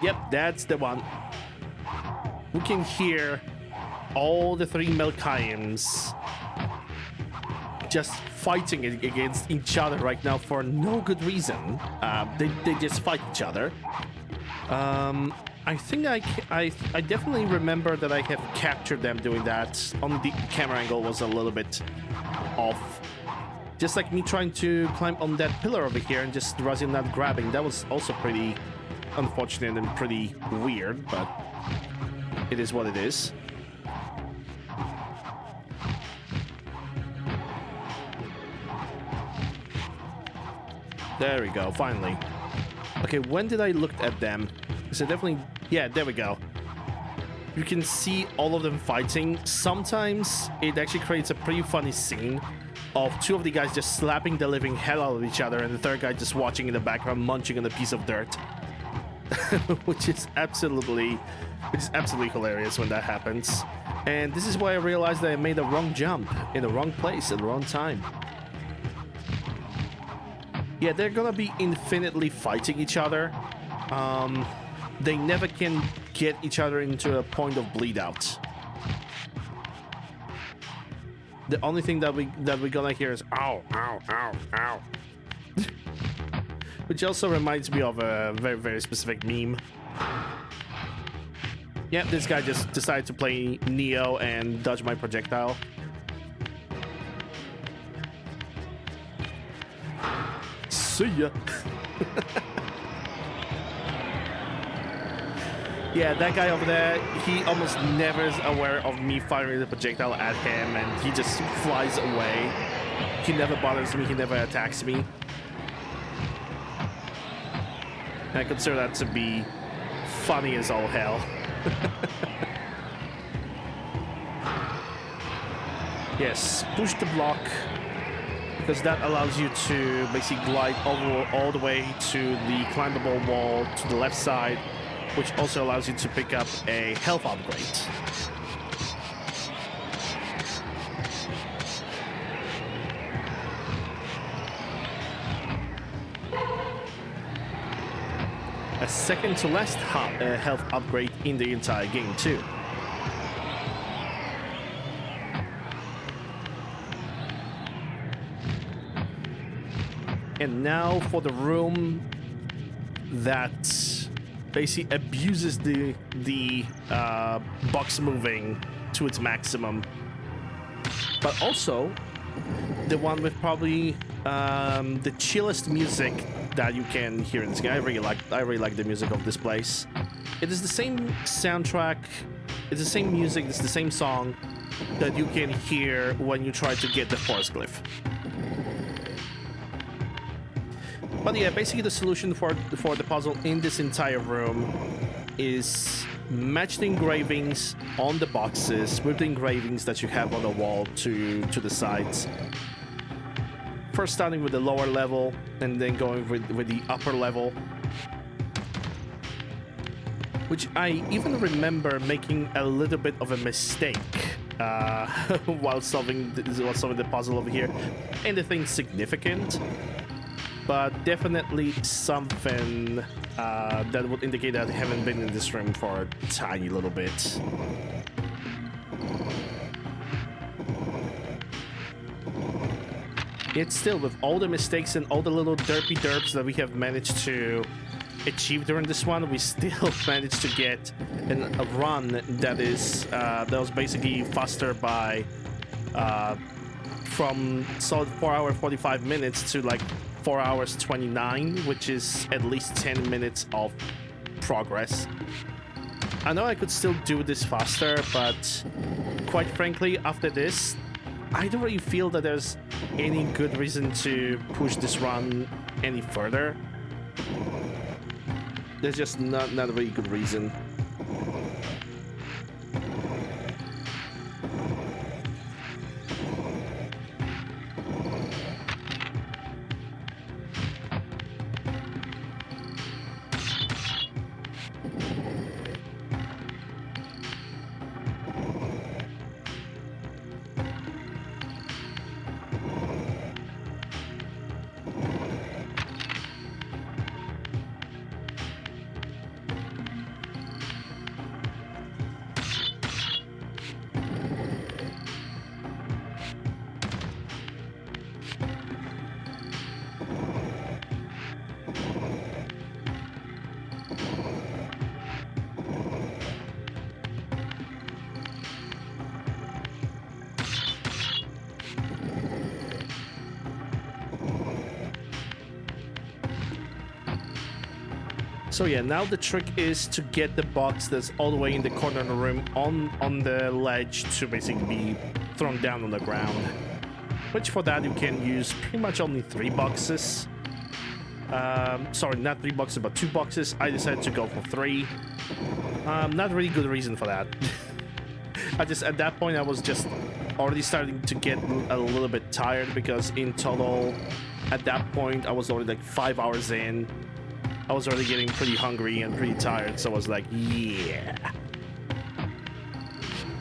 Yep, that's the one. We can hear all the 3 Melkaims just fighting against each other right now for no good reason. They just fight each other. I think I definitely remember that I have captured them doing that. Only the camera angle was a little bit off. Just like me trying to climb on that pillar over here and just Raziel not grabbing. That was also pretty unfortunate and pretty weird, but it is what it is. There we go, finally. Okay, when did I look at them? Is it definitely... Yeah, there we go. You can see all of them fighting. Sometimes it actually creates a pretty funny scene of 2 of the guys just slapping the living hell out of each other and the 3rd guy just watching in the background, munching on a piece of dirt. which is absolutely hilarious when that happens. And this is why I realized that I made a wrong jump in the wrong place at the wrong time. Yeah, they're gonna be infinitely fighting each other. They never can get each other into a point of bleed out. the only thing that we're gonna hear is ow, ow, ow, ow. Which also reminds me of a very, very specific meme. Yeah, this guy just decided to play Neo and dodge my projectile. See ya. Yeah, that guy over there, he almost never is aware of me firing the projectile at him, and he just flies away. He never bothers me, he never attacks me. And I consider that to be funny as all hell. Yes, push the block, because that allows you to basically glide over all the way to the climbable wall to the left side, which also allows you to pick up a health upgrade. A second to last health upgrade in the entire game too. And now for the room that basically abuses the box moving to its maximum, but also the one with probably the chillest music that you can hear in this game. I really like the music of this place. It is the same soundtrack, it's the same music, it's the same song that you can hear when you try to get the forest glyph. But yeah, basically the solution for the puzzle in this entire room is match the engravings on the boxes with the engravings that you have on the wall to the sides. First starting with the lower level and then going with the upper level. Which I even remember making a little bit of a mistake while solving the puzzle over here. Anything significant, but definitely something that would indicate that I haven't been in this room for a tiny little bit. Yet still, with all the mistakes and all the little derpy derps that we have managed to achieve during this one, we still managed to get a run that was basically faster by from solid 4 hours 45 minutes to like 4 hours 29, which is at least 10 minutes of progress. I know I could still do this faster, but quite frankly, after this, I don't really feel that there's any good reason to push this run any further. There's just not a really good reason. So yeah, now the trick is to get the box that's all the way in the corner of the room on the ledge to basically be thrown down on the ground. Which for that you can use pretty much only 3 boxes. Sorry, not 3 boxes, but 2 boxes. I decided to go for 3. Not really good reason for that. At that point I was just already starting to get a little bit tired, because in total at that point I was already like 5 hours in. I was already getting pretty hungry and pretty tired, so I was like, yeah.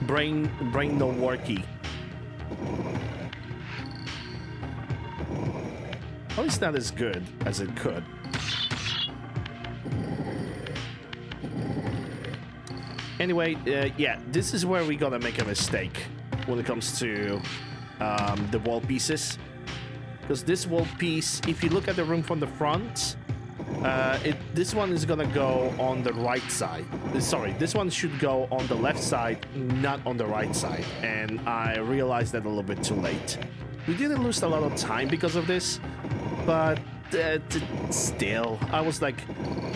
Brain no worky. At least not as good as it could. Anyway, yeah, this is where we gotta make a mistake when it comes to the wall pieces. Because this wall piece, if you look at the room from the front, this one is gonna go on the right side. Sorry, this one should go on the left side, not on the right side. And I realized that a little bit too late. We didn't lose a lot of time because of this, but still, I was like,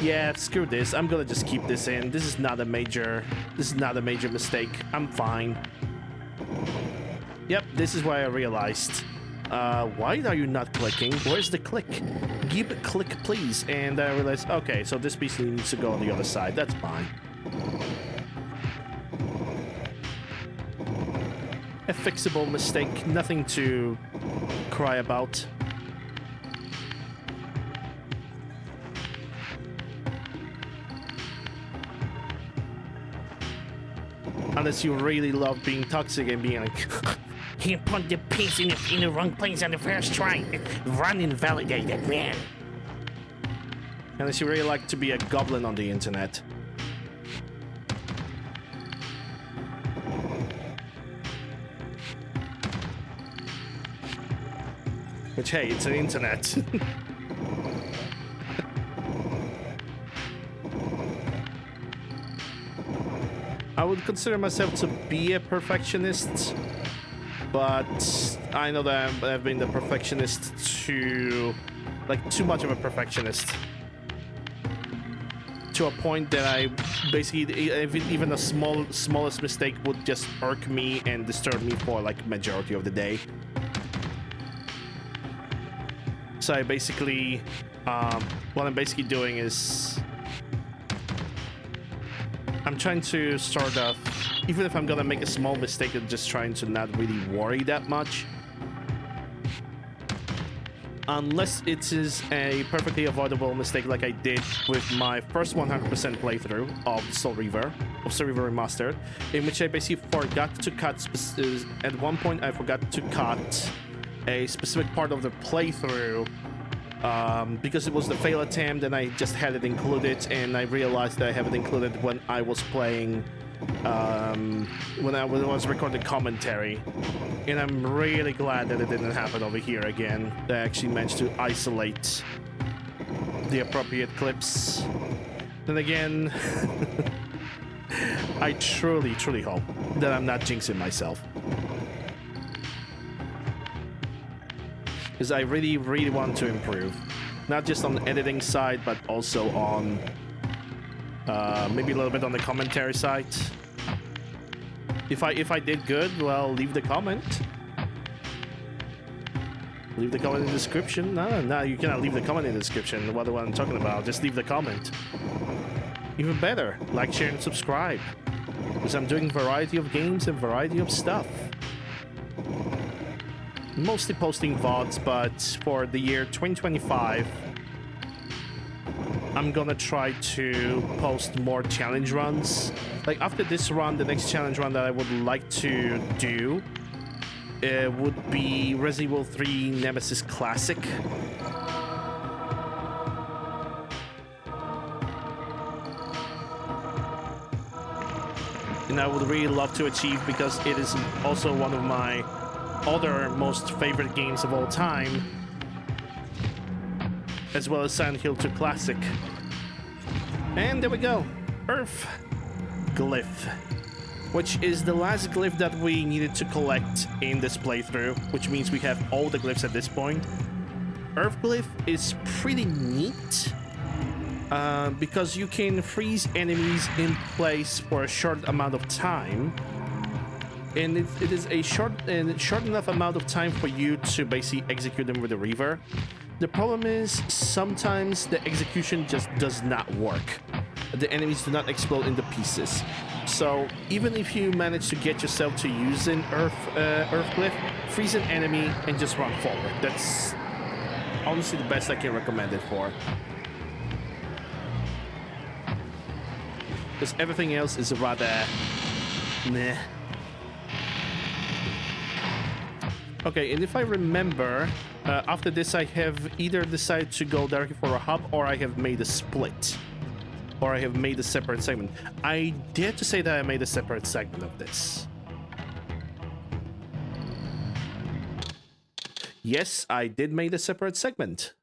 yeah, screw this. I'm gonna just keep this in. This is not a major mistake. I'm fine. Yep, this is why I realized. Why are you not clicking? Where's the click? Give a click, please. And I realized, okay, so this piece needs to go on the other side. That's fine. A fixable mistake, nothing to cry about. Unless you really love being toxic and being like, You put the piece in the wrong place on the first try. Run invalidated, man. unless you really like to be a goblin on the internet. Which, hey, it's an internet. I would consider myself to be a perfectionist, but I know that I've been the perfectionist too much of a perfectionist. To a point that I basically, even the smallest mistake would just irk me and disturb me for like majority of the day. So I basically, what I'm basically doing is I'm trying to start off, even if I'm gonna make a small mistake, I'm just trying to not really worry that much. Unless it is a perfectly avoidable mistake like I did with my first 100% playthrough of Soul Reaver Remastered, in which I basically forgot to cut, at one point I forgot to cut a specific part of the playthrough because it was the fail attempt and I just had it included, and I realized that I have it included when I was playing, when I was recording commentary. And I'm really glad that it didn't happen over here again. I actually managed to isolate the appropriate clips. Then again, I truly hope that I'm not jinxing myself. Because I really want to improve. Not just on the editing side, but also on maybe a little bit on the commentary side. If I did good, well, leave the comment. Leave the comment in the description. No, you cannot leave the comment in the description. What I'm talking about, just leave the comment. Even better, like, share, and subscribe. Because I'm doing variety of games and variety of stuff. Mostly posting VODs, but for the year 2025, I'm gonna try to post more challenge runs. Like, after this run, the next challenge run that I would like to do would be Resident Evil 3 Nemesis Classic. And I would really love to achieve, because it is also one of my other most favorite games of all time, as well as Silent Hill 2 Classic. And there we go, Earth Glyph, which is the last glyph that we needed to collect in this playthrough, which means we have all the glyphs at this point. Earth Glyph is pretty neat, because you can freeze enemies in place for a short amount of time. And it is a short enough amount of time for you to basically execute them with the Reaver. The problem is sometimes the execution just does not work. The enemies do not explode into pieces. So even if you manage to get yourself to use an Earth Glyph, freeze an enemy and just run forward. That's honestly the best I can recommend it for. Because everything else is rather meh. Okay, and if I remember, after this I have either decided to go directly for a hub, or I have made a split. Or I have made a separate segment. I dare to say that I made a separate segment of this. Yes, I did make a separate segment.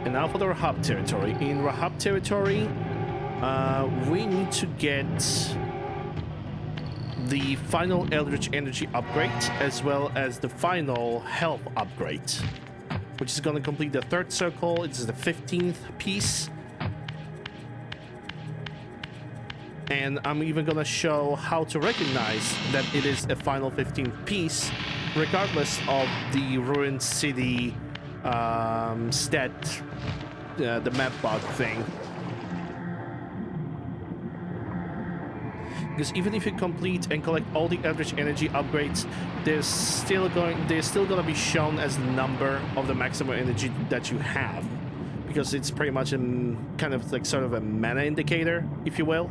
And now for the Rahab territory. In Rahab territory, we need to get the final Eldritch Energy upgrade, as well as the final health upgrade, which is going to complete the third circle. It's the 15th piece. And I'm even going to show how to recognize that it is a final 15th piece, regardless of the ruined city stat, the map bug thing. Because even if you complete and collect all the Eldritch Energy upgrades, they're still gonna be shown as the number of the maximum energy that you have, because it's pretty much a kind of like sort of a mana indicator, if you will.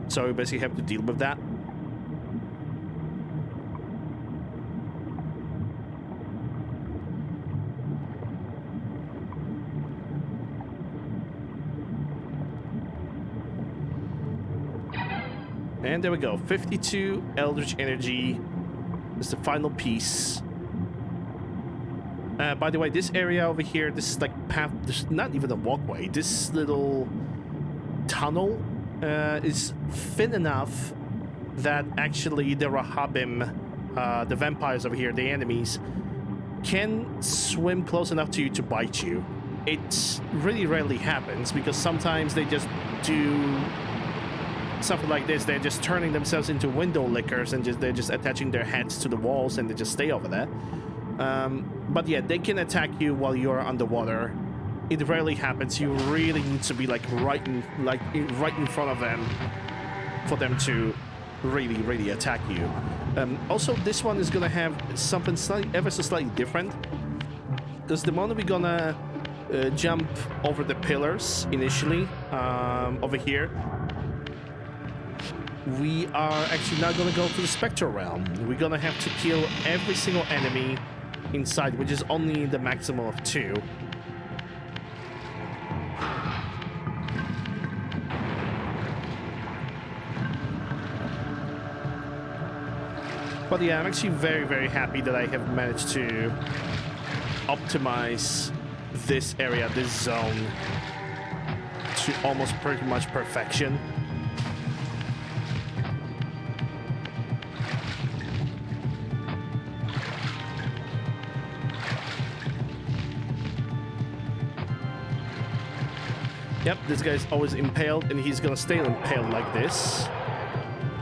So you basically have to deal with that. And there we go, 52 Eldritch Energy is the final piece. By the way, this area over here, this is like path, this is not even a walkway. This little tunnel is thin enough that actually the Rahabim, the vampires over here, the enemies, can swim close enough to you to bite you. It really rarely happens, because sometimes they just do something like this. They're just turning themselves into window lickers, and they're just attaching their heads to the walls, and they just stay over there. But yeah, they can attack you while you're underwater. It rarely happens. You really need to be like right in front of them for them to really attack you. Also, this one is gonna have something ever so slightly different, because the moment we're gonna jump over the pillars initially over here, we are actually not gonna go to the Spectral Realm. We're gonna have to kill every single enemy inside, which is only the maximum of 2. But yeah, I'm actually very happy that I have managed to optimize this area, this zone, to almost pretty much perfection. Yep, this guy's always impaled, and he's gonna stay impaled like this.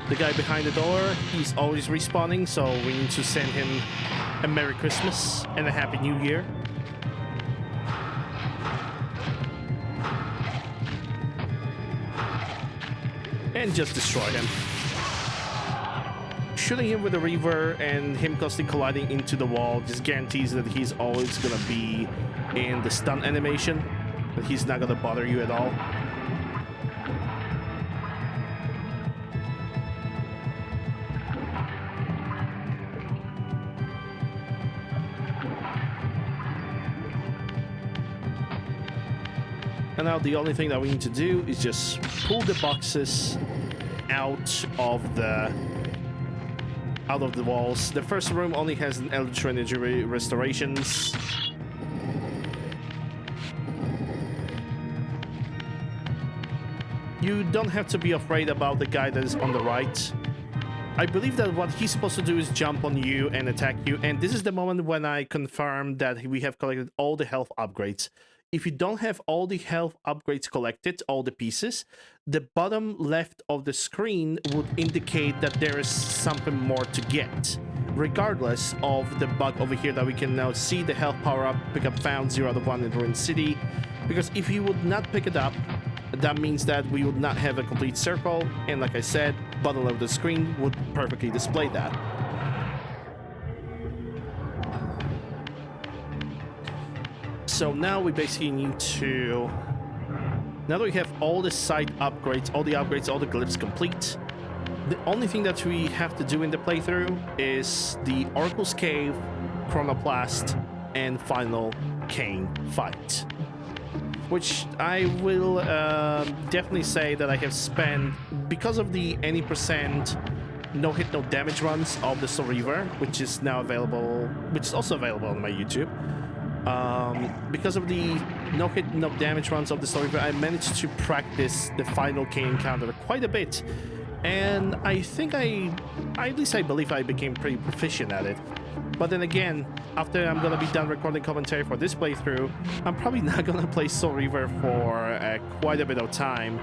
The guy behind the door, he's always respawning, so we need to send him a Merry Christmas and a Happy New Year. And just destroy him. Shooting him with a Reaver and him constantly colliding into the wall just guarantees that he's always gonna be in the stun animation. But he's not gonna bother you at all. And now the only thing that we need to do is just pull the boxes out of the walls. The first room only has an Eldritch Energy restorations. You don't have to be afraid about the guy that is on the right. I believe that what he's supposed to do is jump on you and attack you, and this is the moment when I confirm that we have collected all the health upgrades. If you don't have all the health upgrades collected, all the pieces, the bottom left of the screen would indicate that there is something more to get, regardless of the bug over here that we can now see the health power-up, pick up found 0 out of 1 in Ruined City, because if you would not pick it up, that means that we would not have a complete circle, and like I said, bottom of the screen would perfectly display that. So now we basically need to... Now that we have all the site upgrades, all the glyphs complete, the only thing that we have to do in the playthrough is the Oracle's Cave, Chronoplast, and final Kain fight, which I will definitely say that I have spent, because of the any percent no hit no damage runs of the Soul Reaver, which is now available, which is also available on my YouTube. Because of the no hit no damage runs of the Soul Reaver, I managed to practice the final Kain encounter quite a bit, and I think at least I believe I became pretty proficient at it. But then again, after I'm gonna be done recording commentary for this playthrough, I'm probably not gonna play Soul Reaver for quite a bit of time,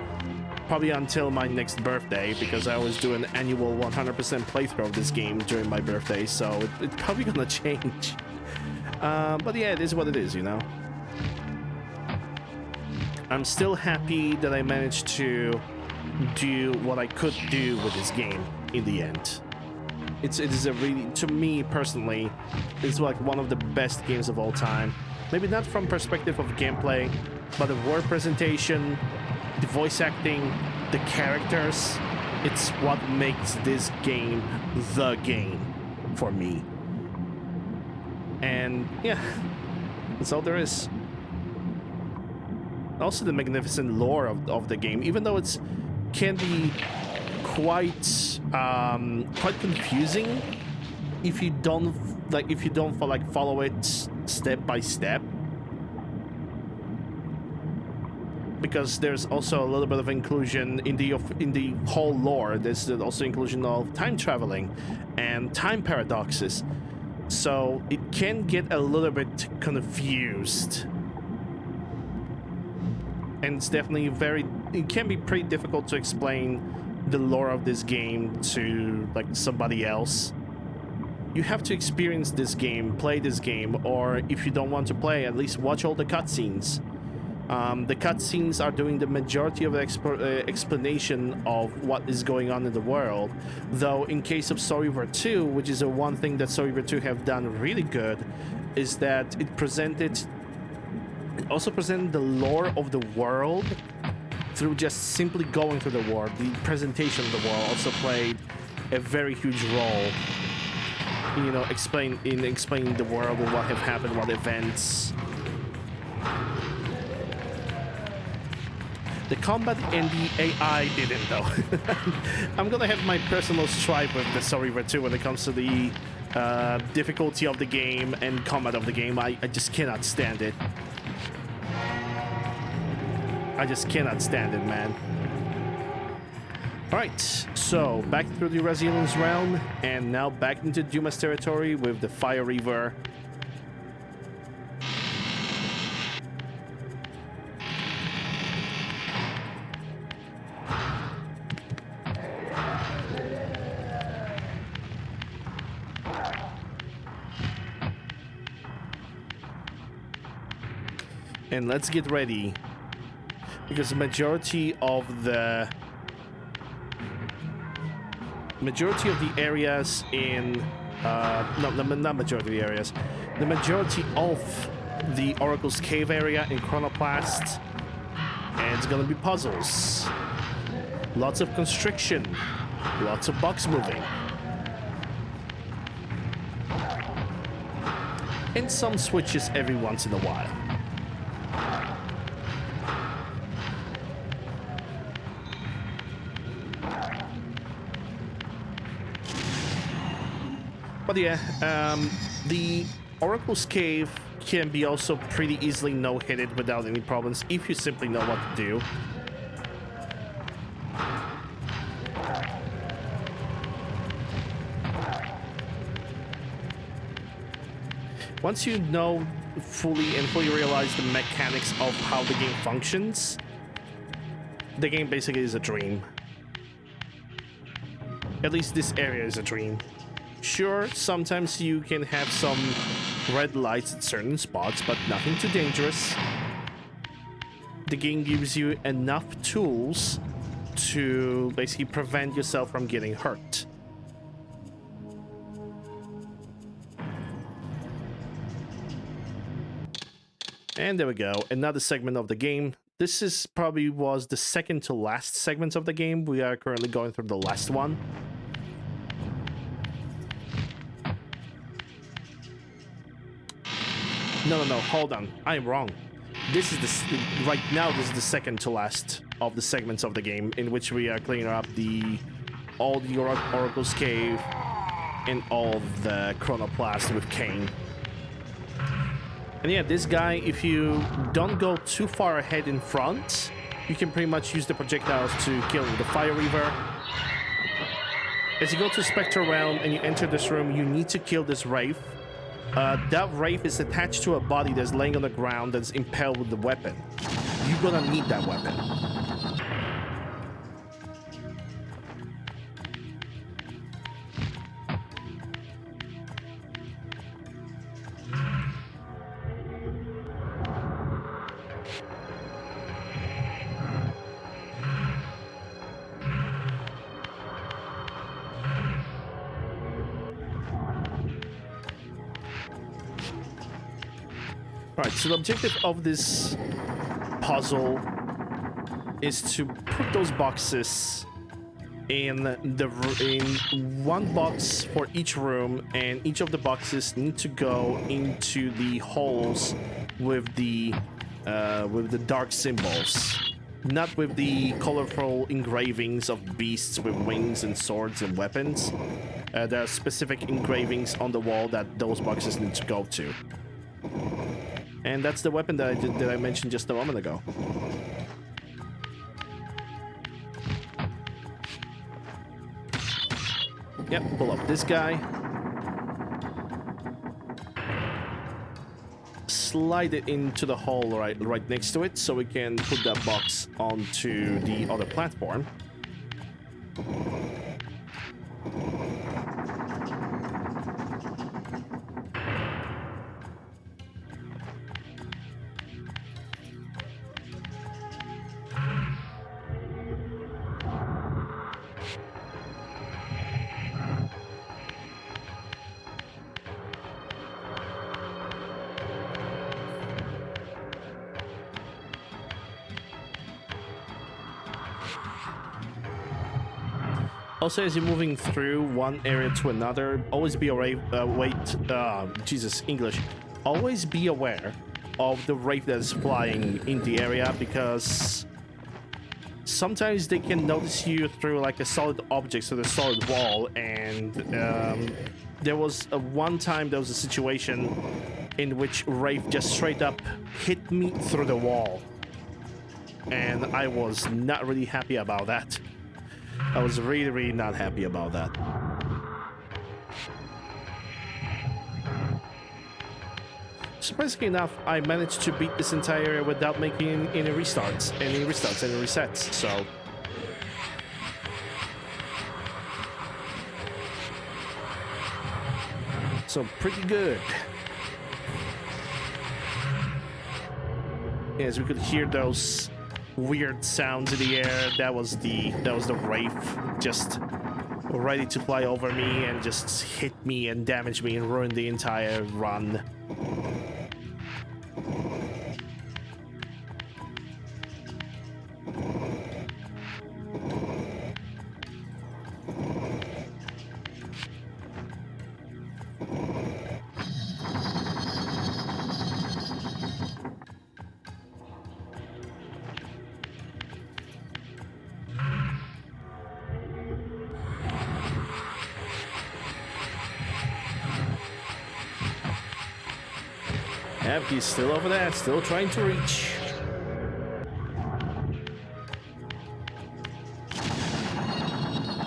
probably until my next birthday, because I always do an annual 100% playthrough of this game during my birthday, so it's probably gonna change. But yeah, it is what it is, you know. I'm still happy that I managed to do what I could do with this game in the end. It is a really, to me personally, it's like one of the best games of all time. Maybe not from perspective of gameplay, but the word presentation, the voice acting, the characters. It's what makes this game the game for me. And yeah, that's all there is. Also, the magnificent lore of the game, even though it's can be quite confusing if you don't follow it step by step, because there's also a little bit of inclusion in the whole lore. There's also inclusion of time traveling and time paradoxes, so it can get a little bit confused, and it's definitely it can be pretty difficult to explain the lore of this game to like somebody else. You have to experience this game, play this game, or if you don't want to play, at least watch all the cutscenes. The cutscenes are doing the majority of the explanation of what is going on in the world, though in case of Soul Reaver 2, which is the one thing that Soul Reaver 2 have done really good, is that it also presented the lore of the world through just simply going through the world. The presentation of the world also played a very huge role, you know, explaining the world and what have happened, what events. The combat and the AI didn't, though. I'm gonna have my personal stripe with the Soul Reaver 2 when it comes to the difficulty of the game and combat of the game. I just cannot stand it. I just cannot stand it, man. Alright, so back through the Resilience realm, and now back into Duma's territory with the Fire Reaver. And let's get ready, because the majority of the areas in not majority of the areas, the majority of the Oracle's Cave area in Chronoplast, and it's gonna be puzzles, lots of constriction, lots of box moving, and some switches every once in a while. But yeah, the Oracle's Cave can be also pretty easily no-hitted without any problems if you simply know what to do. Once you know fully realize the mechanics of how the game functions, the game basically is a dream. At least this area is a dream. Sure, sometimes you can have some red lights at certain spots, but nothing too dangerous. The game gives you enough tools to basically prevent yourself from getting hurt. And there we go, another segment of the game. This is probably was the second to last segment of the game. We are currently going through the last one. No, hold on. I am wrong. This is right now, this is the second to last of the segments of the game in which we are cleaning up all the Oracle's Cave and all the Chronoplast with Kain. And yeah, this guy, if you don't go too far ahead in front, you can pretty much use the projectiles to kill the Fire Reaver. As you go to Spectre Realm and you enter this room, you need to kill this Wraith. That Wraith is attached to a body that's laying on the ground that's impaled with the weapon. You're gonna need that weapon. Alright, so the objective of this puzzle is to put those boxes in one box for each room, and each of the boxes need to go into the holes with the dark symbols, not with the colorful engravings of beasts with wings and swords and weapons. There are specific engravings on the wall that those boxes need to go to. And that's the weapon that I mentioned just a moment ago. Yep, pull up this guy. Slide it into the hole right next to it so we can put that box onto the other platform. Also, as you're moving through one area to another, always be aware. Always be aware of the wraith that is flying in the area, because sometimes they can notice you through like a solid object, so the solid wall. And there was one time there was a situation in which wraith just straight up hit me through the wall, and I was not really happy about that. I was really not happy about that. Surprisingly enough, I managed to beat this entire area without making any restarts, any resets, so pretty good. As we could hear those weird sounds in the air, that was the Wraith just ready to fly over me and just hit me and damage me and ruin the entire run. Yep, he's still over there, still trying to reach.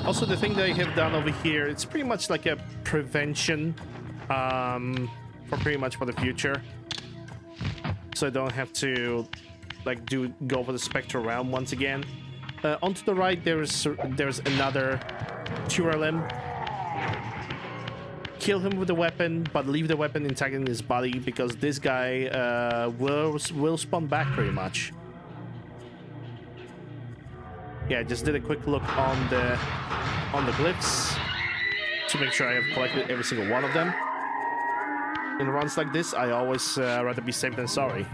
Also, the thing that I have done over here, it's pretty much like a prevention for the future. So I don't have to like go for the Spectral Realm once again. Onto the right, there's another Turalim. Kill him with the weapon, but leave the weapon intact in his body, because this guy will spawn back pretty much. Yeah, I just did a quick look on the glyphs to make sure I have collected every single one of them. In runs like this, I always rather be safe than sorry.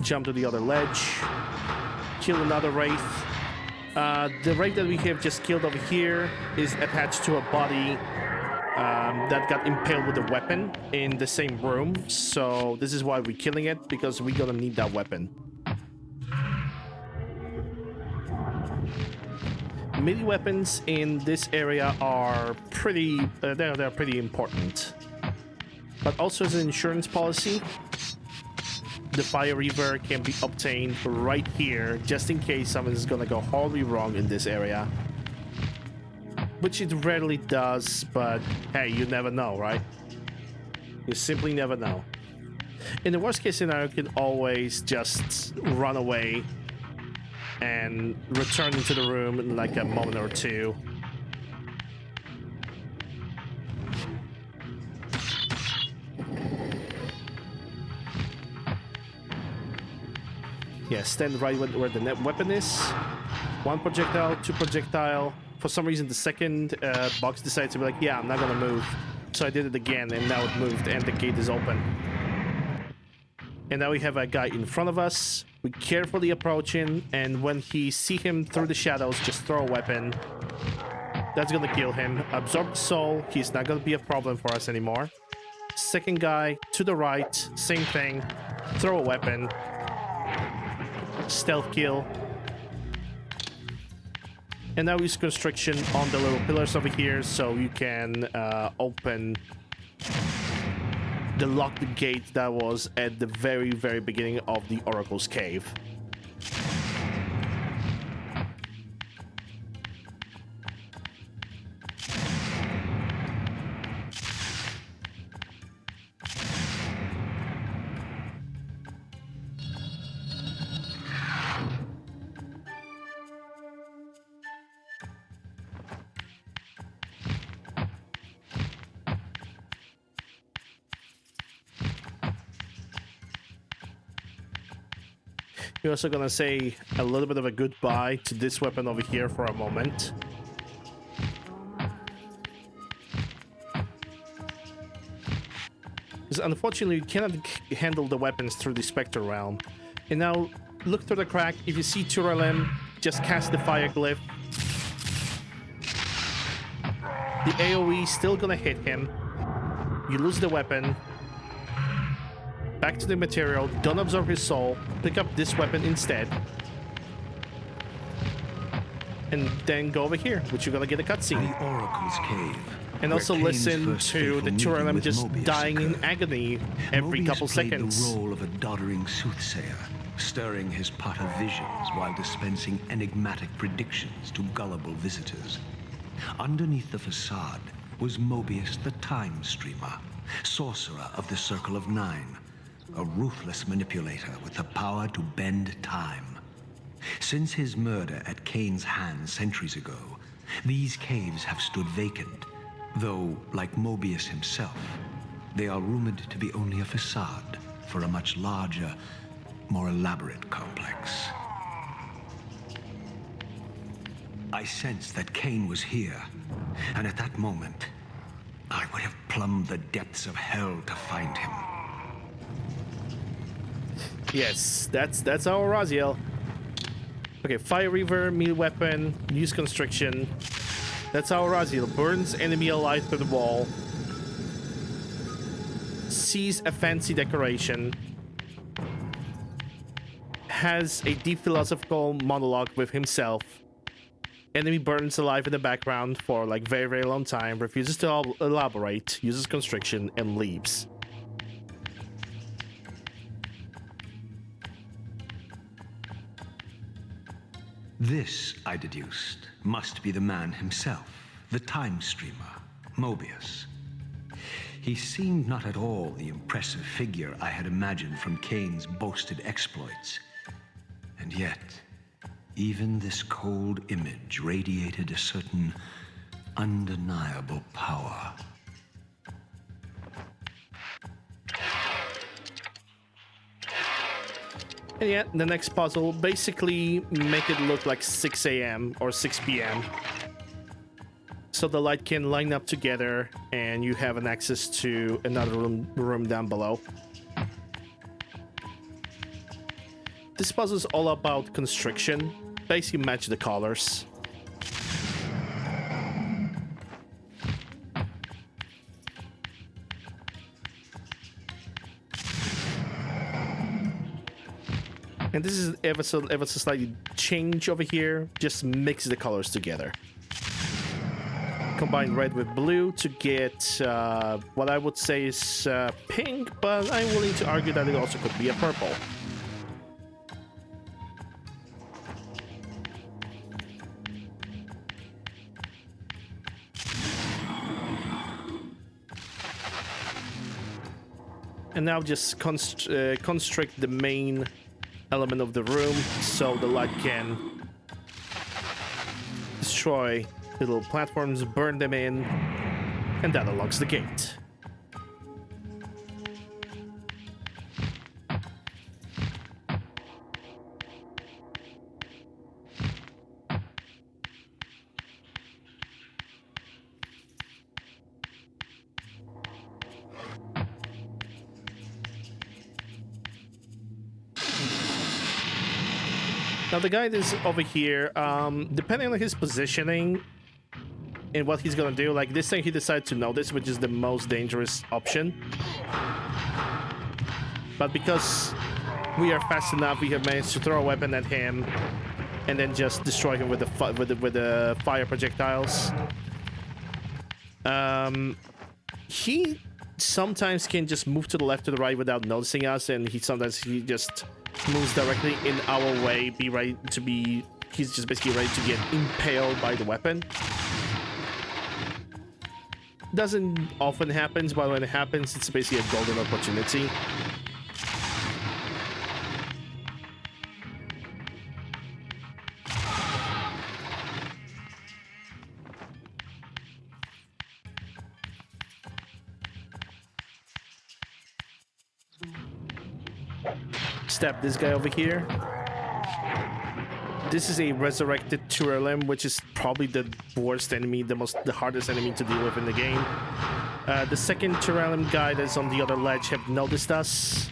Jump to the other ledge. kill another wraith. The wraith that we have just killed over here is attached to a body that got impaled with a weapon in the same room. So this is why we're killing it, because we're gonna need that weapon. Melee weapons in this area are pretty, they're pretty important. But also as an insurance policy, the Fire Reaver can be obtained right here, just in case something's gonna go horribly wrong in this area. Which it rarely does, but hey, you never know, right? You simply never know. In the worst case scenario, you can always just run away and return into the room in like a moment or two. Yeah, stand right where the net weapon is. 1 projectile, 2 projectile. For some reason, the second box decided to be like, yeah, I'm not gonna move. So I did it again, and now it moved, and the gate is open. And now we have a guy in front of us. We carefully approach him, and when he see him through the shadows, just throw a weapon. That's gonna kill him. Absorb the soul. He's not gonna be a problem for us anymore. Second guy to the right, same thing. Throw a weapon. Stealth kill. And now use constriction on the little pillars over here, so you can open the locked gate that was at the very, very beginning of the Oracle's Cave. We're also gonna say a little bit of a goodbye to this weapon over here for a moment. Because unfortunately, you cannot handle the weapons through the Spectre realm. And now, look through the crack. If you see Turalem, just cast the fire glyph. The AoE is still gonna hit him. You lose the weapon. Back to the material, don't absorb his soul, pick up this weapon instead. And then go over here, which you're gonna get a cutscene. The Oracle's Cave. And also listen to the Turalem just dying in agony every couple seconds. The role of a doddering soothsayer, stirring his pot of visions while dispensing enigmatic predictions to gullible visitors. Underneath the facade was Mobius the Time Streamer, sorcerer of the Circle of Nine. A ruthless manipulator with the power to bend time. Since his murder at Kain's hands centuries ago, these caves have stood vacant, though, like Mobius himself, they are rumored to be only a facade for a much larger, more elaborate complex. I sensed that Kain was here, and at that moment, I would have plumbed the depths of hell to find him. Yes, that's our Raziel. Okay, Fire Reaver, melee weapon, use constriction. That's our Raziel. Burns enemy alive through the wall. Sees a fancy decoration. Has a deep philosophical monologue with himself. Enemy burns alive in the background for like very, very long time. Refuses to elaborate. Uses constriction and leaves. This, I deduced, must be the man himself, the Time Streamer, Mobius. He seemed not at all the impressive figure I had imagined from Kain's boasted exploits. And yet, even this cold image radiated a certain undeniable power. And yeah, the next puzzle, basically make it look like 6 a.m. or 6 p.m. So the light can line up together and you have an access to another room down below. this puzzle is all about constriction. Basically match the colors. And this is ever so slightly change over here. Just mix the colors together. Combine red with blue to get what I would say is pink, but I'm willing to argue that it also could be a purple. And now just constrict the main element of the room so the light can destroy the little platforms, burn them in, and that unlocks the gate. Now the guy is over here, depending on his positioning and what he's gonna do, like this thing he decided to notice, which is the most dangerous option. But because we are fast enough, we have managed to throw a weapon at him and then just destroy him with the fire projectiles. He sometimes can just move to the left to the right without noticing us, and he just moves directly in our way. He's just basically ready to get impaled by the weapon. Doesn't often happen, but when it happens, it's basically a golden opportunity. Stab this guy over here. This is a resurrected Turelem, which is probably the worst enemy, the hardest enemy to deal with in the game. The second Turelem guy that's on the other ledge have noticed us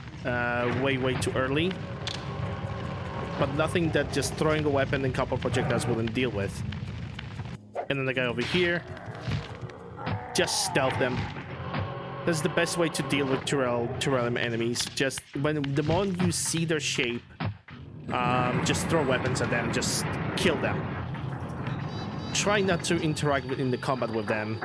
way too early. But nothing that just throwing a weapon and couple projectiles wouldn't deal with. And then the guy over here, just stealth them. That's the best way to deal with Turelem enemies. Just the moment you see their shape, just throw weapons at them, just kill them. Try not to interact in the combat with them.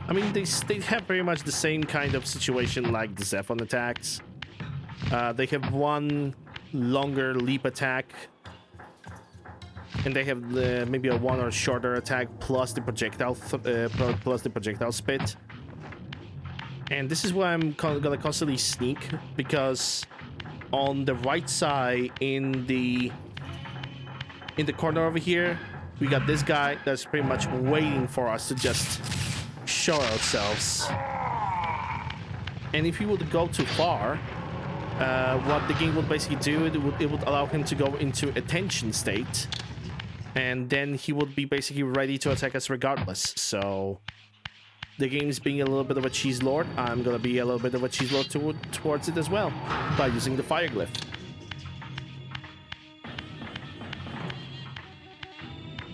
I mean, they have very much the same kind of situation like the Zephon attacks. They have one longer leap attack, and they have maybe a one or shorter attack plus the projectile spit. And this is why I'm gonna constantly sneak, because on the right side in the corner over here, we got this guy that's pretty much waiting for us to just show ourselves. And if he would go too far, what the game would basically do, it would allow him to go into attention state, and then he would be basically ready to attack us regardless. So the game's being a little bit of a cheese lord. I'm gonna be a little bit of a cheese lord towards it as well by using the fire glyph.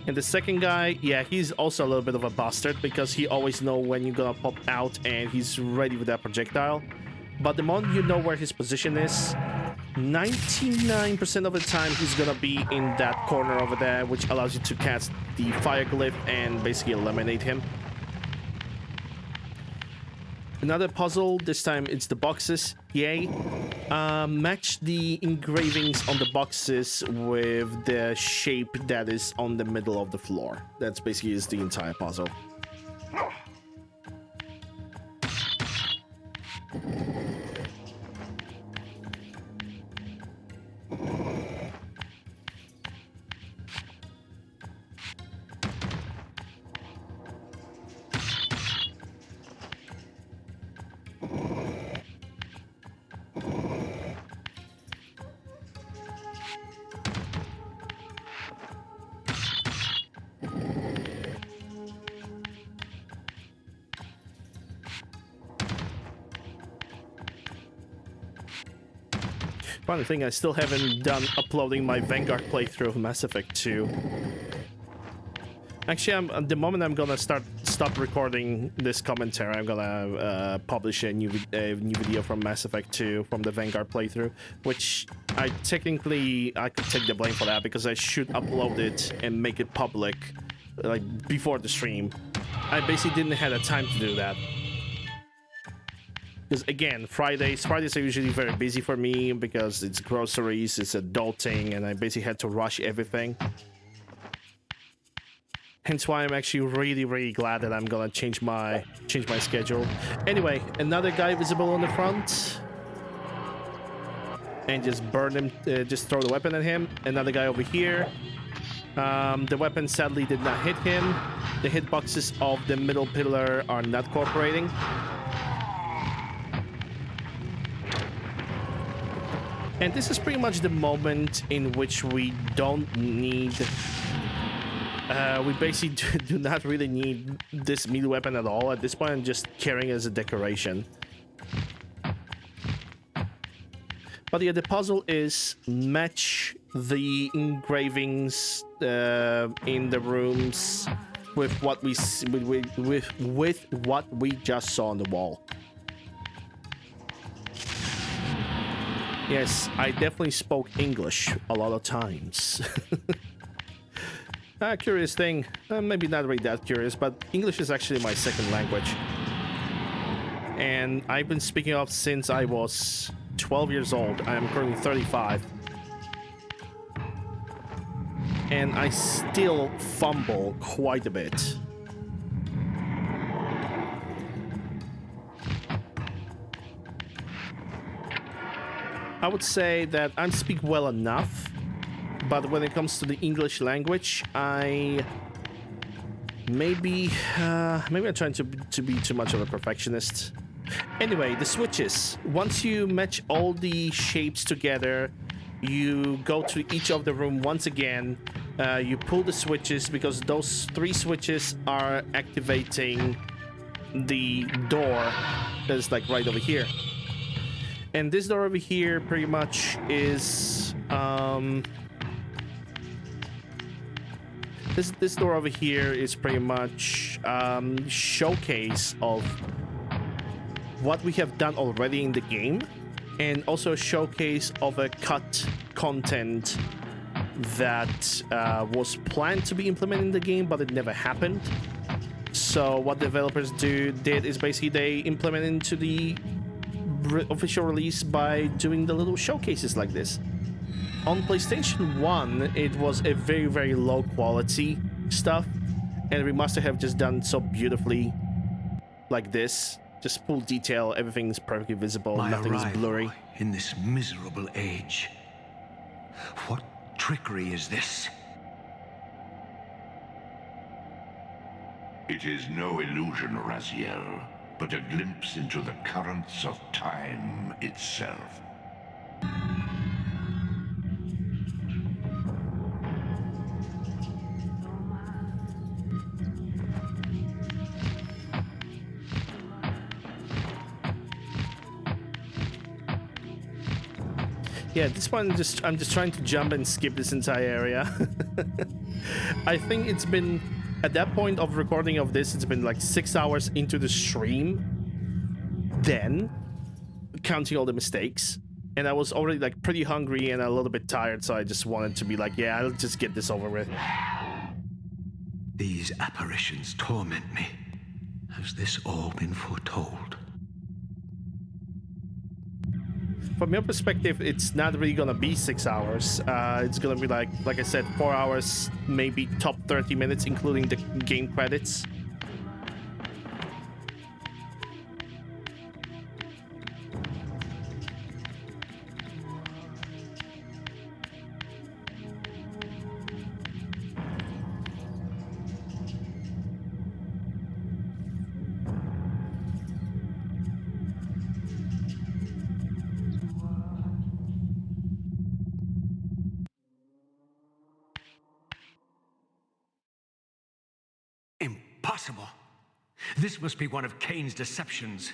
And the second guy, yeah, he's also a little bit of a bastard because he always knows when you're gonna pop out and he's ready with that projectile. But the moment you know where his position is, 99% of the time he's gonna be in that corner over there, which allows you to cast the fire glyph and basically eliminate him. Another puzzle, this time it's the boxes. Yay. Match the engravings on the boxes with the shape that is on the middle of the floor. That's basically is the entire puzzle. Funny thing, I still haven't done uploading my Vanguard playthrough of Mass Effect 2. Actually, the moment I'm gonna stop recording this commentary, I'm gonna publish a new video from Mass Effect 2 from the Vanguard playthrough, which I could take the blame for that because I should upload it and make it public, like before the stream. I basically didn't have the time to do that. Because again, Fridays are usually very busy for me because it's groceries, it's adulting, and I basically had to rush everything. Hence why I'm actually really glad that I'm gonna change my schedule. Anyway, another guy visible on the front. And just burn him, just throw the weapon at him. Another guy over here. The weapon sadly did not hit him. The hitboxes of the middle pillar are not cooperating. And this is pretty much the moment in which we don't need... we basically do not really need this melee weapon at all. At this point, I'm just carrying it as a decoration. But yeah, the puzzle is match the engravings in the rooms with what we with what we just saw on the wall. Yes, I definitely spoke English a lot of times. Curious thing, maybe not really that curious, but English is actually my second language. And I've been speaking of since I was 12 years old. I am currently 35. And I still fumble quite a bit. I would say that I speak well enough, but when it comes to the English language, maybe I'm trying to be too much of a perfectionist. Anyway, the switches. Once you match all the shapes together, you go to each of the room once again. You pull the switches because those 3 switches are activating the door that's like right over here. And this door over here pretty much is this door over here is pretty much showcase of what we have done already in the game, and also a showcase of a cut content that was planned to be implemented in the game, but it never happened. So what developers did is basically they implemented into the official release by doing the little showcases like this. On PlayStation 1, it was a very low quality stuff, and Remastered have just done so beautifully like this. Just full detail, everything's perfectly visible, nothing's blurry. In this miserable age. What trickery is this? It is no illusion, Raziel, but a glimpse into the currents of time itself. Yeah, this one I'm just trying to jump and skip this entire area. I think it's been, at that point of recording of this, it's been like 6 hours into the stream. Then, counting all the mistakes. And I was already like pretty hungry and a little bit tired, so I just wanted to be like, yeah, I'll just get this over with. These apparitions torment me. Has this all been foretold? From your perspective, it's not really gonna be 6 hours. It's gonna be like I said, 4 hours, maybe top 30 minutes, including the game credits. Impossible. This must be one of Kain's deceptions.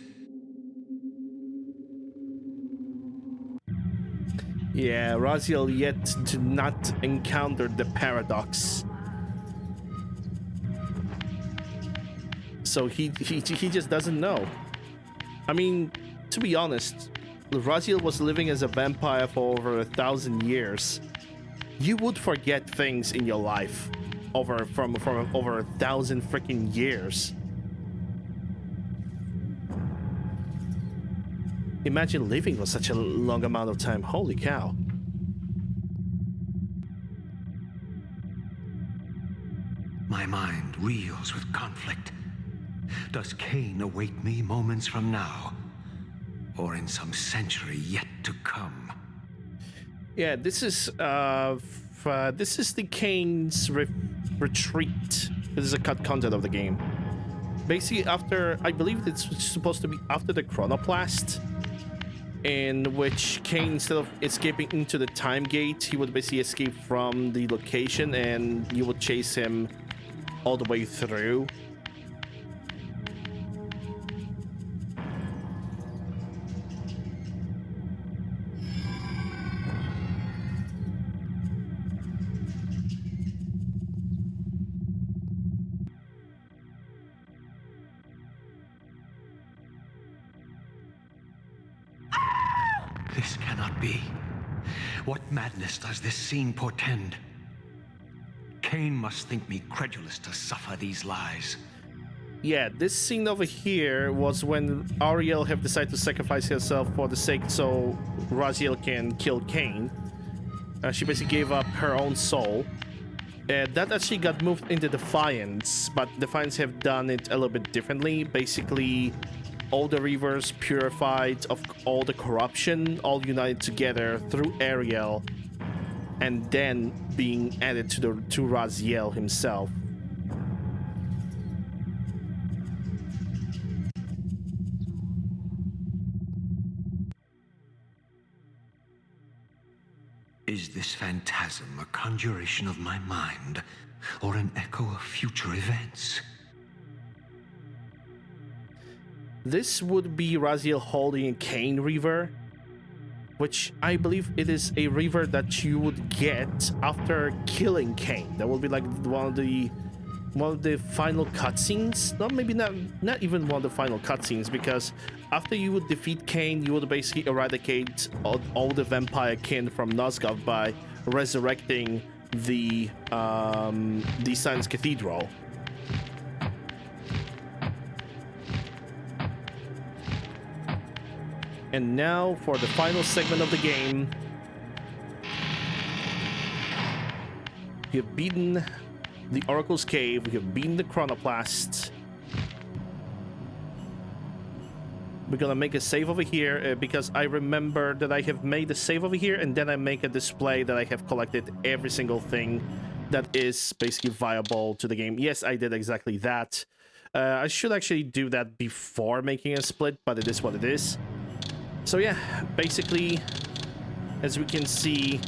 Yeah, Raziel yet to not encounter the paradox. So he just doesn't know. I mean, to be honest, Raziel was living as a vampire for over 1,000 years. You would forget things in your life from over 1,000 freaking years. Imagine living for such a long amount of time. Holy cow. My mind reels with conflict. Does Kain await me moments from now? Or in some century yet to come? Yeah, this is the Kain's retreat. This is a cut content of the game. Basically, after, I believe it's supposed to be after the Chronoplast, in which Kain, instead of escaping into the time gate, he would basically escape from the location and you would chase him all the way through. This cannot be. What madness does this scene portend? Kain must think me credulous to suffer these lies. Yeah, this scene over here was when Ariel have decided to sacrifice herself for the sake so Raziel can kill Kain. She basically gave up her own soul. That actually got moved into Defiance, but Defiance have done it a little bit differently. Basically, all the Reavers purified of all the corruption, all united together through Ariel, and then being added to Raziel himself. Is this phantasm a conjuration of my mind, or an echo of future events? This would be Raziel holding a Kain Reaver, which I believe it is a Reaver that you would get after killing Kain. That will be like one of the final cutscenes. No, maybe not even one of the final cutscenes, because after you would defeat Kain, you would basically eradicate all the vampire kin from Nosgoth by resurrecting the Science Cathedral. And now for the final segment of the game. We have beaten the Oracle's Cave, we have beaten the Chronoplast. We're gonna make a save over here because I remember that I have made a save over here, and then I make a display that I have collected every single thing that is basically viable to the game. Yes, I did exactly that. I should actually do that before making a split, but it is what it is. So yeah, basically, as we can see,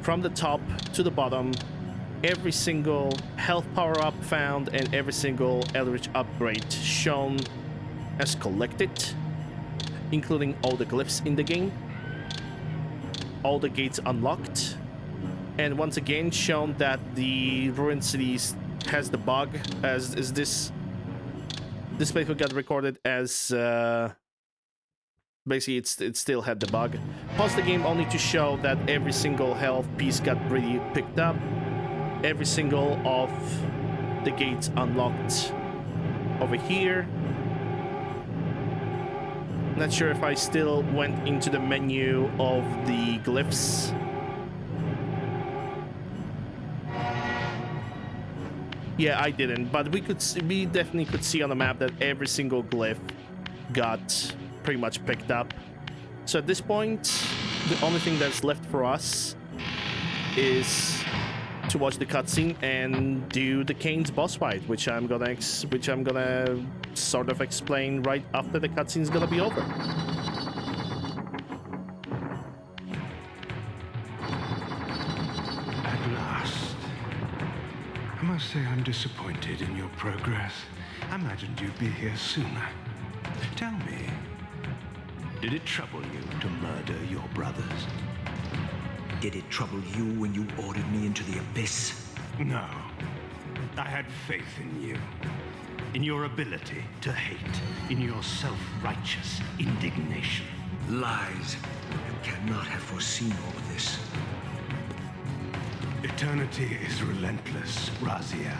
from the top to the bottom, every single health power-up found and every single Eldritch upgrade shown as collected, including all the glyphs in the game, all the gates unlocked, and once again shown that the Ruined Cities has the bug, as is this playthrough got recorded as basically it still had the bug. Pause the game only to show that every single health piece got really picked up, every single of the gates unlocked over here. Not sure if I still went into the menu of the glyphs. Yeah, I didn't, but we definitely could see on the map that every single glyph got pretty much picked up. So at this point, the only thing that's left for us is to watch the cutscene and do the Kain's boss fight, which I'm gonna sort of explain right after the cutscene's gonna be over. At last. I must say I'm disappointed in your progress. I imagined you'd be here sooner. Tell me, Did it trouble you to murder your brothers? Did it trouble you when you ordered me into the abyss? No. I had faith in you. In your ability to hate. In your self-righteous indignation. Lies. You cannot have foreseen all of this. Eternity is relentless, Raziel.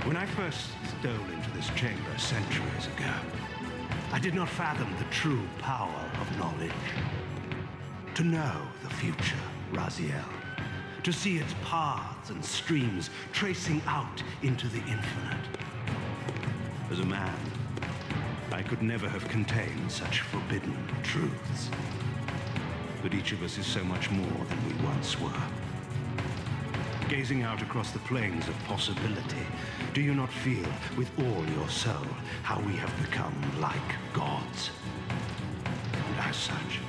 When I first stole into this chamber centuries ago, I did not fathom the true power of knowledge. To know the future, Raziel. To see its paths and streams tracing out into the infinite. As a man, I could never have contained such forbidden truths. But each of us is so much more than we once were. Gazing out across the plains of possibility, do you not feel with all your soul how we have become like gods? And as such,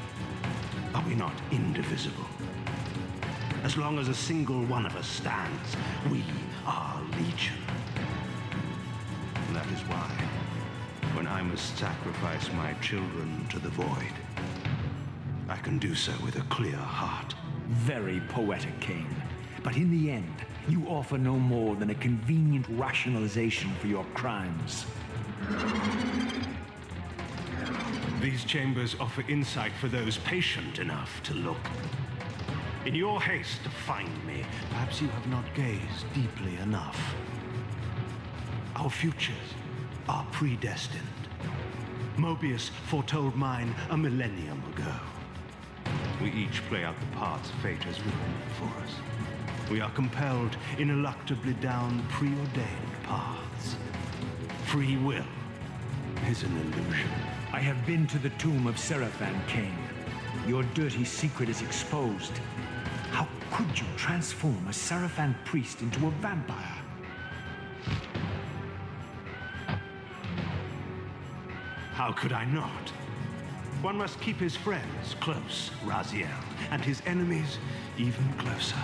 are we not indivisible? As long as a single one of us stands, we are legion. And that is why, when I must sacrifice my children to the void, I can do so with a clear heart. Very poetic, Kain. But in the end, you offer no more than a convenient rationalization for your crimes. These chambers offer insight for those patient enough to look. In your haste to find me, perhaps you have not gazed deeply enough. Our futures are predestined. Mobius foretold mine a millennium ago. We each play out the parts fate has written for us. We are compelled ineluctably down preordained paths. Free will is an illusion. I have been to the tomb of Seraphan, Kain. Your dirty secret is exposed. How could you transform a Seraphan priest into a vampire? How could I not? One must keep his friends close, Raziel, and his enemies even closer.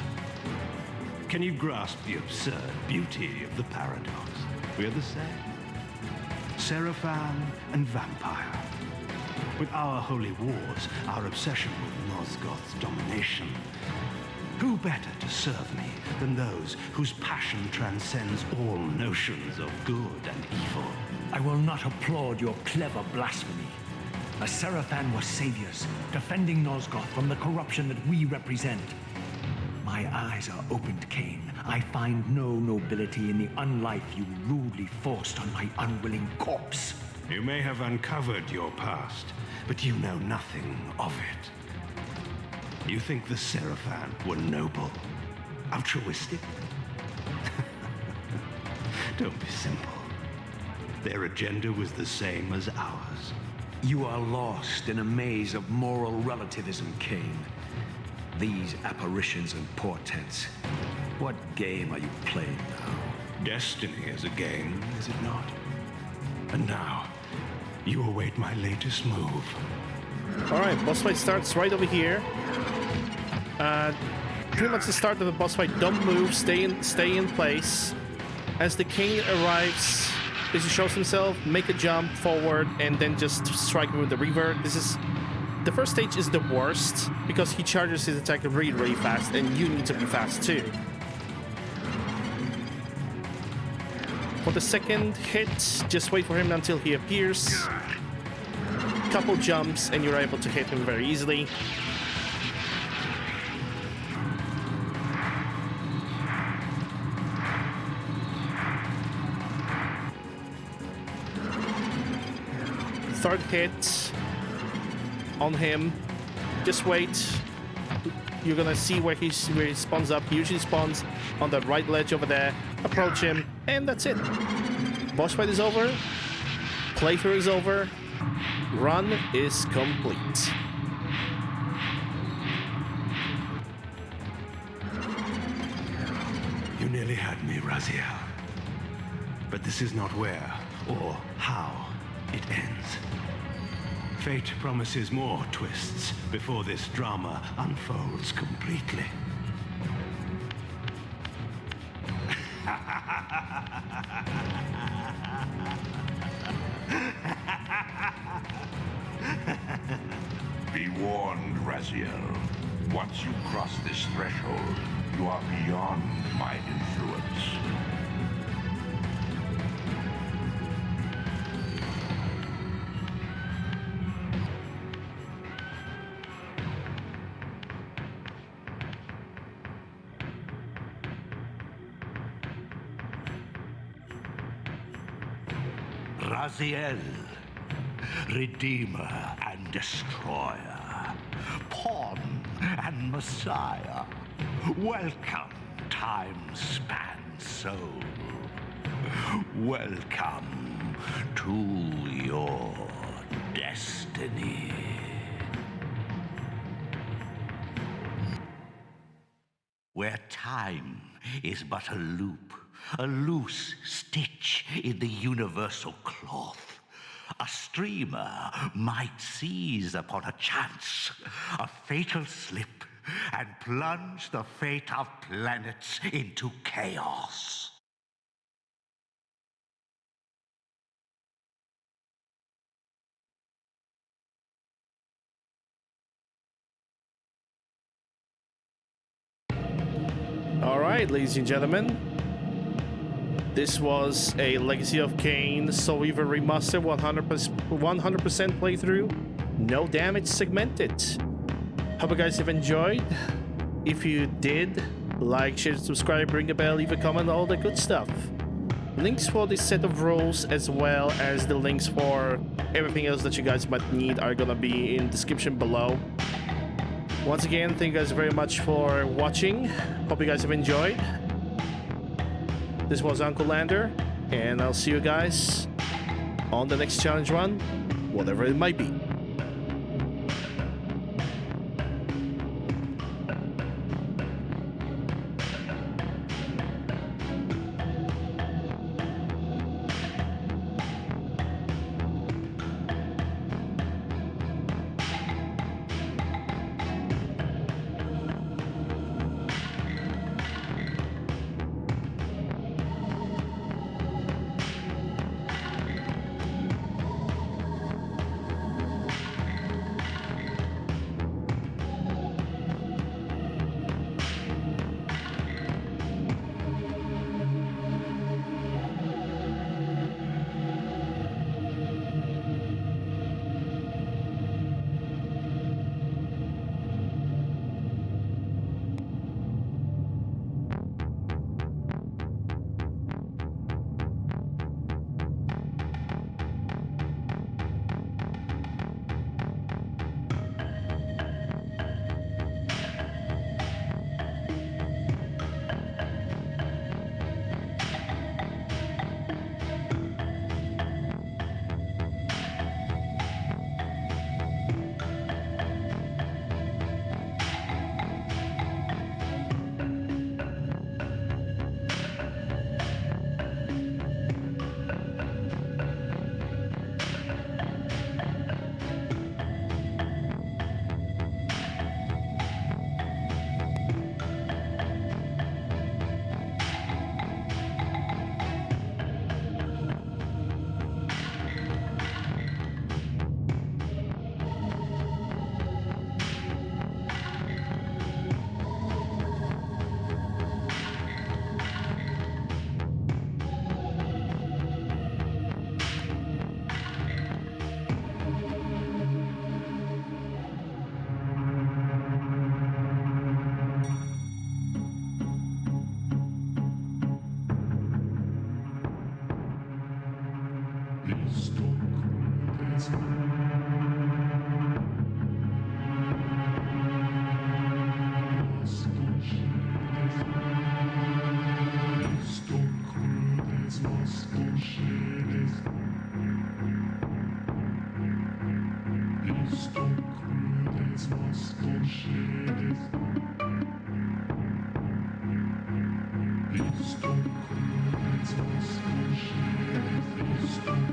Can you grasp the absurd beauty of the paradox? We are the same. Seraphan and vampire. With our holy wars, our obsession with Nosgoth's domination, who better to serve me than those whose passion transcends all notions of good and evil? I will not applaud your clever blasphemy. The Seraphan were saviors, defending Nosgoth from the corruption that we represent. My eyes are opened, Kain. I find no nobility in the unlife you rudely forced on my unwilling corpse. You may have uncovered your past, but you know nothing of it. You think the Seraphan were noble, altruistic? Don't be simple. Their agenda was the same as ours. You are lost in a maze of moral relativism, Kain. These apparitions and portents. What game are you playing now? Destiny is a game, is it not? And now, you await my latest move. Alright, boss fight starts right over here. Pretty much the start of the boss fight. Don't move, stay in place. As the king arrives, he shows himself, make a jump forward, and then just strike him with the Reaver. The first stage is the worst, because he charges his attack really, really fast, and you need to be fast too. For the second hit, just wait for him until he appears. Couple jumps, and you're able to hit him very easily. Third hit on him. Just wait. You're gonna see where he spawns up. He usually spawns on the right ledge over there. Approach him, and that's it. Boss fight is over. Playthrough is over. Run is complete. You nearly had me, Raziel. But this is not where or how it ends. Fate promises more twists before this drama unfolds completely. Be warned, Raziel. Once you cross this threshold, you are beyond my influence. Raziel, Redeemer and Destroyer, Pawn and Messiah. Welcome, time-span soul. Welcome to your destiny. Where time is but a loop, a loose stitch in the universal cloth, a streamer might seize upon a chance, a fatal slip, and plunge the fate of planets into chaos. All right, ladies and gentlemen. This was a Legacy of Kain Soul Reaver Remastered 100% playthrough. No damage segmented. Hope you guys have enjoyed. If you did, like, share, subscribe, ring a bell, leave a comment, all the good stuff. Links for this set of rules as well as the links for everything else that you guys might need are gonna be in the description below. Once again, thank you guys very much for watching. Hope you guys have enjoyed. This was Uncle Lander, and I'll see you guys on the next challenge run, whatever it might be. Stop.